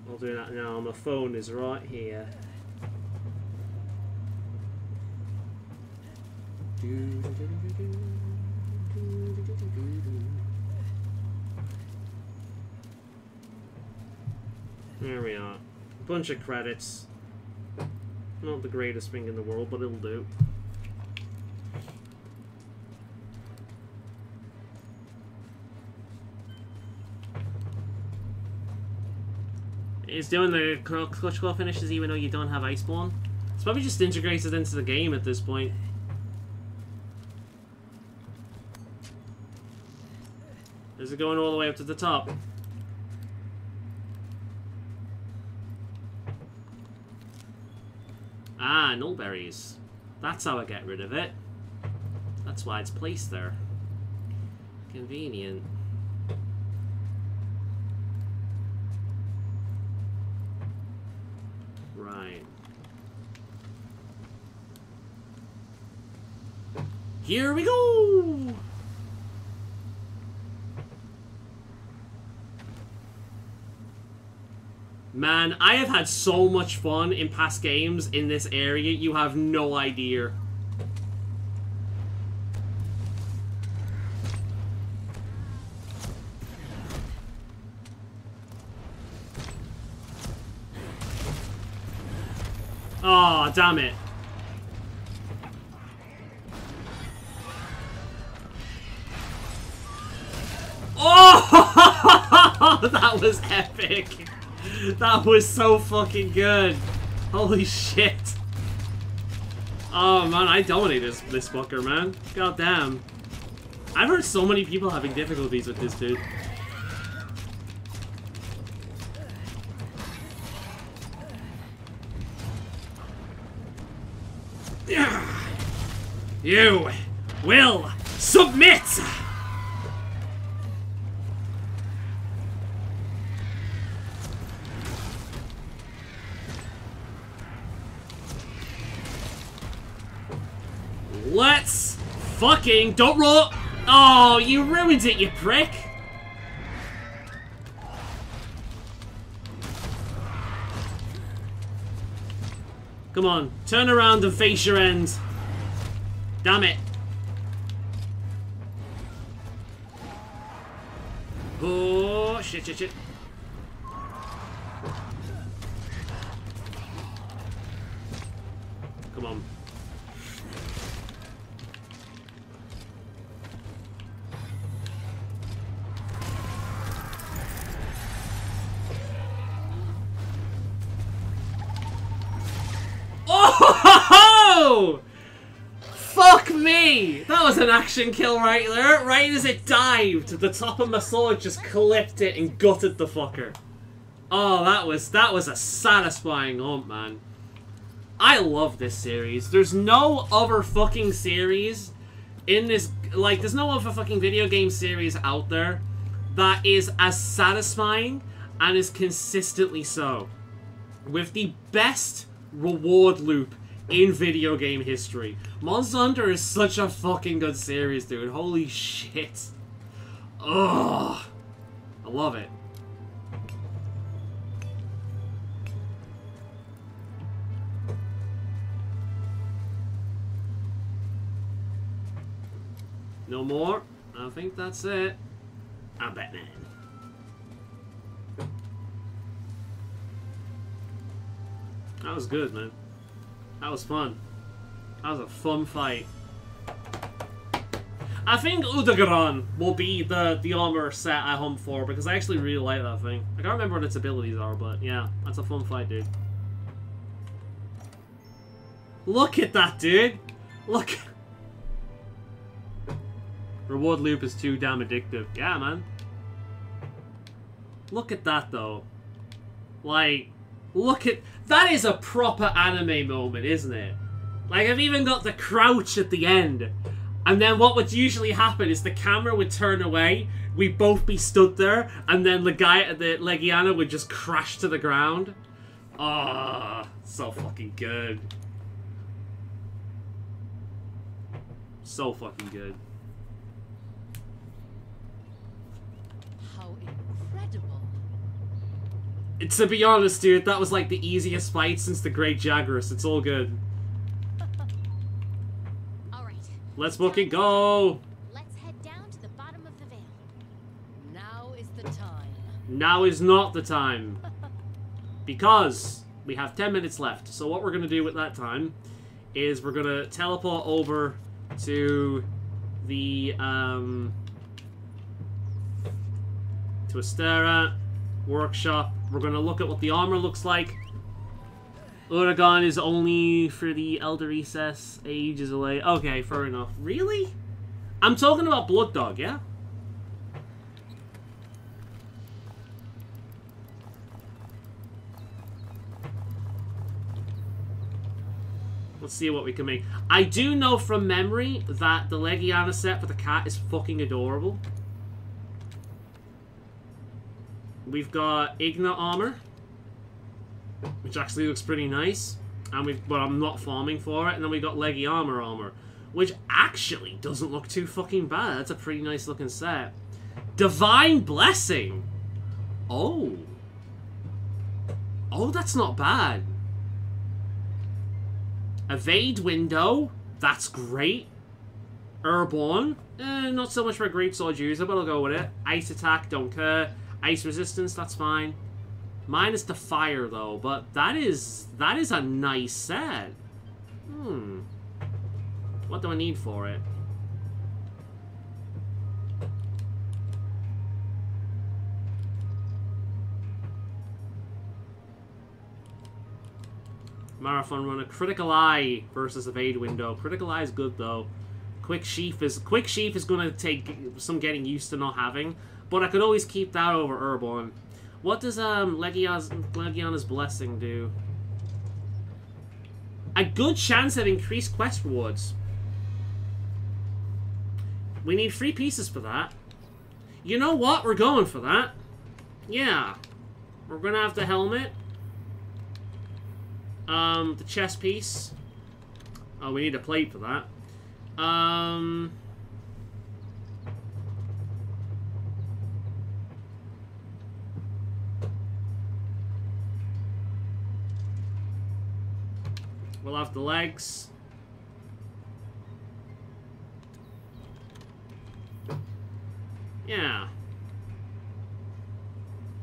I'll do that now. My phone is right here. There we are. A bunch of credits. Not the greatest thing in the world, but it'll do. It's doing the clutch claw finishes even though you don't have Iceborne. It's probably just integrated into the game at this point. Is it going all the way up to the top? Ah, null berries. That's how I get rid of it. That's why it's placed there. Convenient. Right. Here we go! Man, I have had so much fun in past games in this area, you have no idea. Oh, damn it. Oh! That was epic. That was so fucking good. Holy shit. Oh man, I dominated this fucker, man. God damn. I've heard so many people having difficulties with this dude. You will submit! Let's fucking... Don't roll! Oh, you ruined it, you prick! Come on, turn around and face your end. Damn it. Oh, shit, shit, shit. Come on. Oh! Fuck me! That was an action kill right there. Right as it dived, the top of my sword just clipped it and gutted the fucker. Oh, that was a satisfying hump, man. I love this series. There's no other fucking series in this, like, there's no other fucking video game series out there that is as satisfying and is consistently so. With the best reward loop in video game history. Monster Hunter is such a fucking good series, dude. Holy shit. Ugh. I love it. No more? I think that's it. I'm Batman. That was good, man. That was fun. That was a fun fight. I think Udagaran will be the armor set I hump for, because I actually really like that thing. I can't remember what its abilities are, but yeah, that's a fun fight, dude. Look at that, dude! Look! Reward loop is too damn addictive. Yeah, man. Look at that, though. Like, look at... That is a proper anime moment, isn't it? Like, I've even got the crouch at the end. And then what would usually happen is the camera would turn away, we'd both be stood there, and then the guy at the Legiana would just crash to the ground. Ah, so fucking good. So fucking good. How incredible. To be honest, dude, that was like the easiest fight since the Great Jagras. It's all good. Alright. Let's fucking go! Let's head down to the bottom of the veil. Now is the time. Now is not the time. Because we have 10 minutes left. So what we're going to do with that time is we're going to teleport over to the, to Astera workshop. We're going to look at what the armor looks like. Uragan is only for the Elder Recess, ages away. Okay, fair enough. Really? I'm talking about Blood Dog, yeah? Let's see what we can make. I do know from memory that the Legiana set for the cat is fucking adorable. We've got Igna armor, which actually looks pretty nice. And but I'm not farming for it. And then we got Leggy armor, which actually doesn't look too fucking bad. That's a pretty nice looking set. Divine Blessing. Oh. Oh, that's not bad. Evade Window. That's great. Airborne. Not so much for a greatsword user, but I'll go with it. Ice Attack, don't care. Ice Resistance, that's fine. Minus the fire, though, but that is a nice set. What do I need for it? Marathon Runner. Critical Eye versus Evade Window. Critical Eye is good, though. Quick Sheath is going to take some getting used to not having, but I could always keep that over Airborne. What does Legionna's Blessing do? A good chance of increased quest rewards. We need 3 pieces for that. You know what? We're going for that. Yeah. We're gonna have the helmet. The chest piece. Oh, we need a plate for that. We'll have the legs. Yeah.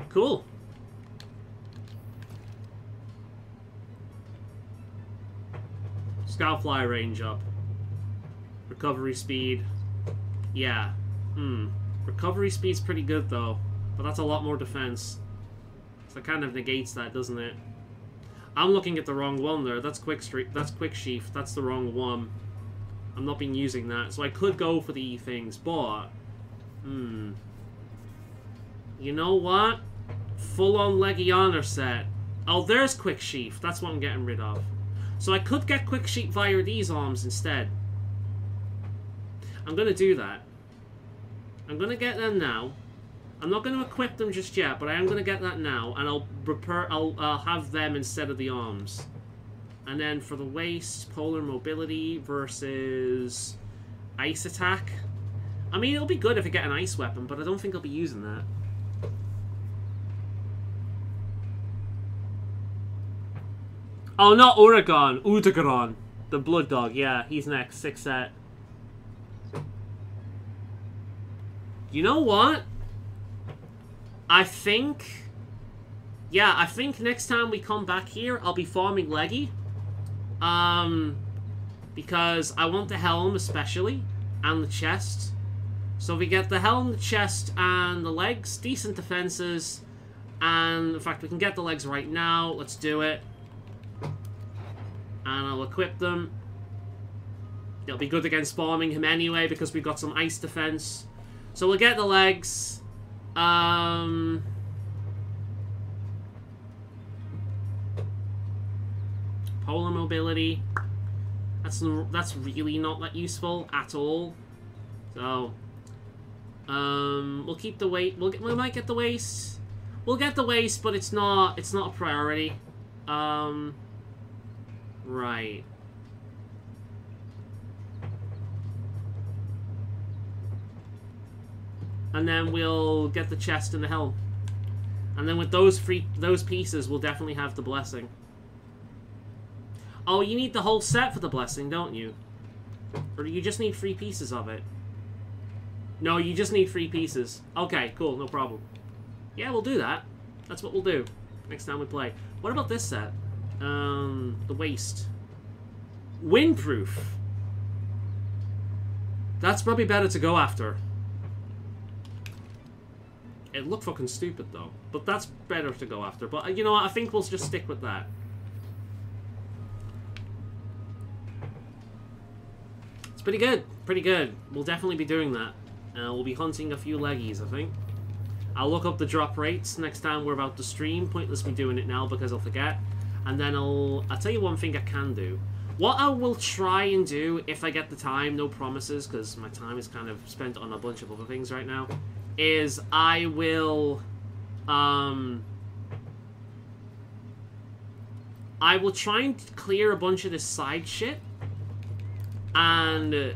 Cool. Scoutfly range up. Recovery speed. Yeah. Recovery speed's pretty good though, but that's a lot more defense. So it kind of negates that, doesn't it? I'm looking at the wrong one there. That's Quick Sheath. That's the wrong one. I'm not been using that, so I could go for the E things, but you know what? Full-on Legion set. Oh, there's Quick Sheath. That's what I'm getting rid of. So I could get Quick Sheath via these arms instead. I'm gonna do that. I'm gonna get them now. I'm not gonna equip them just yet, but I am gonna get that now, and I'll have them instead of the arms. And then for the waist, Polar Mobility versus Ice Attack. I mean, it'll be good if I get an ice weapon, but I don't think I'll be using that. Oh, not Uragon. Udagaron. The Blood Dog. Yeah, he's next. 6 set. You know what? I think... Yeah, I think next time we come back here, I'll be farming Leggy. Because I want the helm especially, and the chest. So if we get the helm, the chest, and the legs, decent defenses. And, in fact, we can get the legs right now. Let's do it. And I'll equip them. It'll be good against farming him anyway, because we've got some ice defense. So we'll get the legs. Polar Mobility. That's really not that useful at all. So, we'll keep the weight. We might get the waist. We'll get the waist, but it's not a priority. Right. And then we'll get the chest and the helm. And then with those pieces, we'll definitely have the blessing. Oh, you need the whole set for the blessing, don't you? Or do you just need 3 pieces of it? No, you just need 3 pieces. Okay, cool, no problem. Yeah, we'll do that. That's what we'll do next time we play. What about this set? The waist. Windproof. That's probably better to go after. It looked fucking stupid though, but that's better to go after. But you know what? I think we'll just stick with that. It's pretty good. Pretty good. We'll definitely be doing that. We'll be hunting a few leggies, I think. I'll look up the drop rates next time we're about to stream. Pointless me doing it now because I'll forget. And then I'll tell you one thing I can do. What I will try and do if I get the time, no promises, because my time is kind of spent on a bunch of other things right now, is I will I will try and clear a bunch of this side shit. And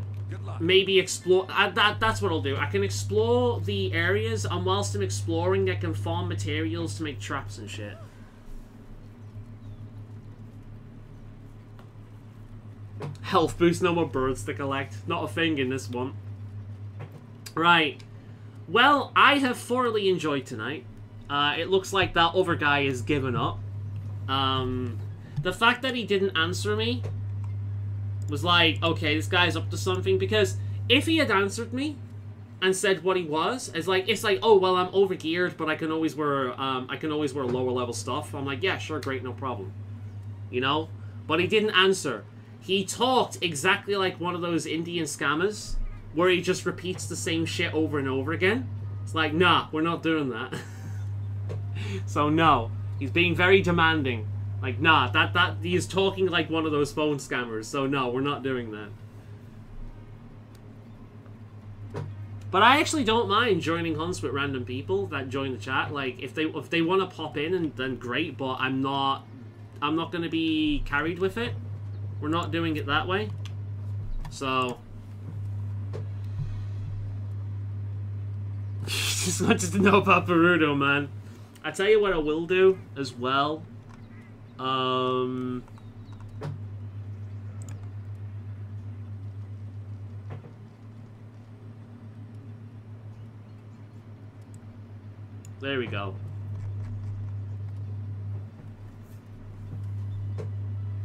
maybe explore... that's what I'll do. I can explore the areas, and whilst I'm exploring, I can farm materials to make traps and shit. Health boost, no more birds to collect. Not a thing in this one. Right. Well, I have thoroughly enjoyed tonight. It looks like that other guy has given up. The fact that he didn't answer me was like, okay, this guy's up to something, because if he had answered me and said what he was, it's like, oh, well, I'm overgeared, but I can always wear lower level stuff. I'm like, yeah, sure, great, no problem. You know? But he didn't answer. He talked exactly like one of those Indian scammers, where he just repeats the same shit over and over again. It's like, nah, we're not doing that. So no, he's being very demanding. Like, nah, he's talking like one of those phone scammers, so no, we're not doing that. But I actually don't mind joining hunts with random people that join the chat. Like, if they want to pop in, and then great, but I'm not going to be carried with it. We're not doing it that way. So just wanted to know about Boruto, man. I tell you what I will do as well. There we go.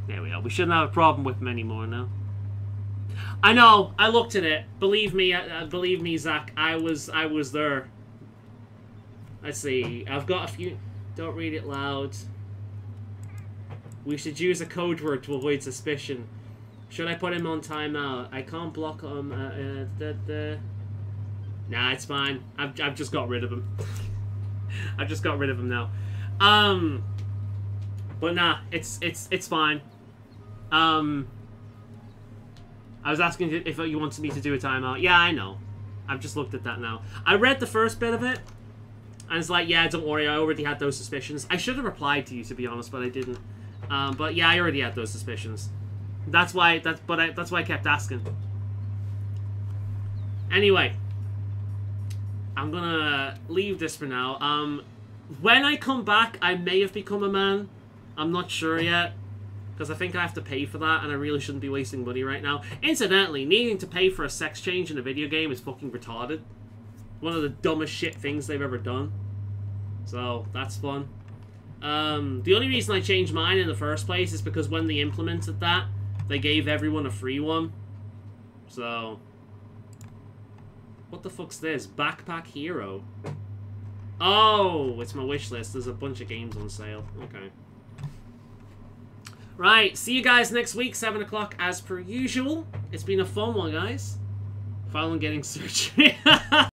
There we go. We shouldn't have a problem with him anymore now. I know. I looked at it. Believe me, Zach. I was there. Let's see. I've got a few. Don't read it loud. We should use a code word to avoid suspicion. Should I put him on timeout? I can't block him. Nah, it's fine. I've just got rid of him. I've just got rid of him now. But nah, it's fine. I was asking if you wanted me to do a timeout. Yeah, I know. I've just looked at that now. I read the first bit of it, and it's like, yeah, don't worry, I already had those suspicions. I should have replied to you, to be honest, but I didn't. But yeah, I already had those suspicions. That's why I kept asking. Anyway, I'm gonna leave this for now. When I come back, I may have become a man. I'm not sure yet, because I think I have to pay for that, and I really shouldn't be wasting money right now. Incidentally, needing to pay for a sex change in a video game is fucking retarded. One of the dumbest shit things they've ever done. So, that's fun. The only reason I changed mine in the first place is because when they implemented that, they gave everyone a free one. So... what the fuck's this? Backpack Hero. Oh, it's my wish list. There's a bunch of games on sale. Okay. Right, see you guys next week, 7 o'clock as per usual. It's been a fun one, guys. Faolan getting surgery.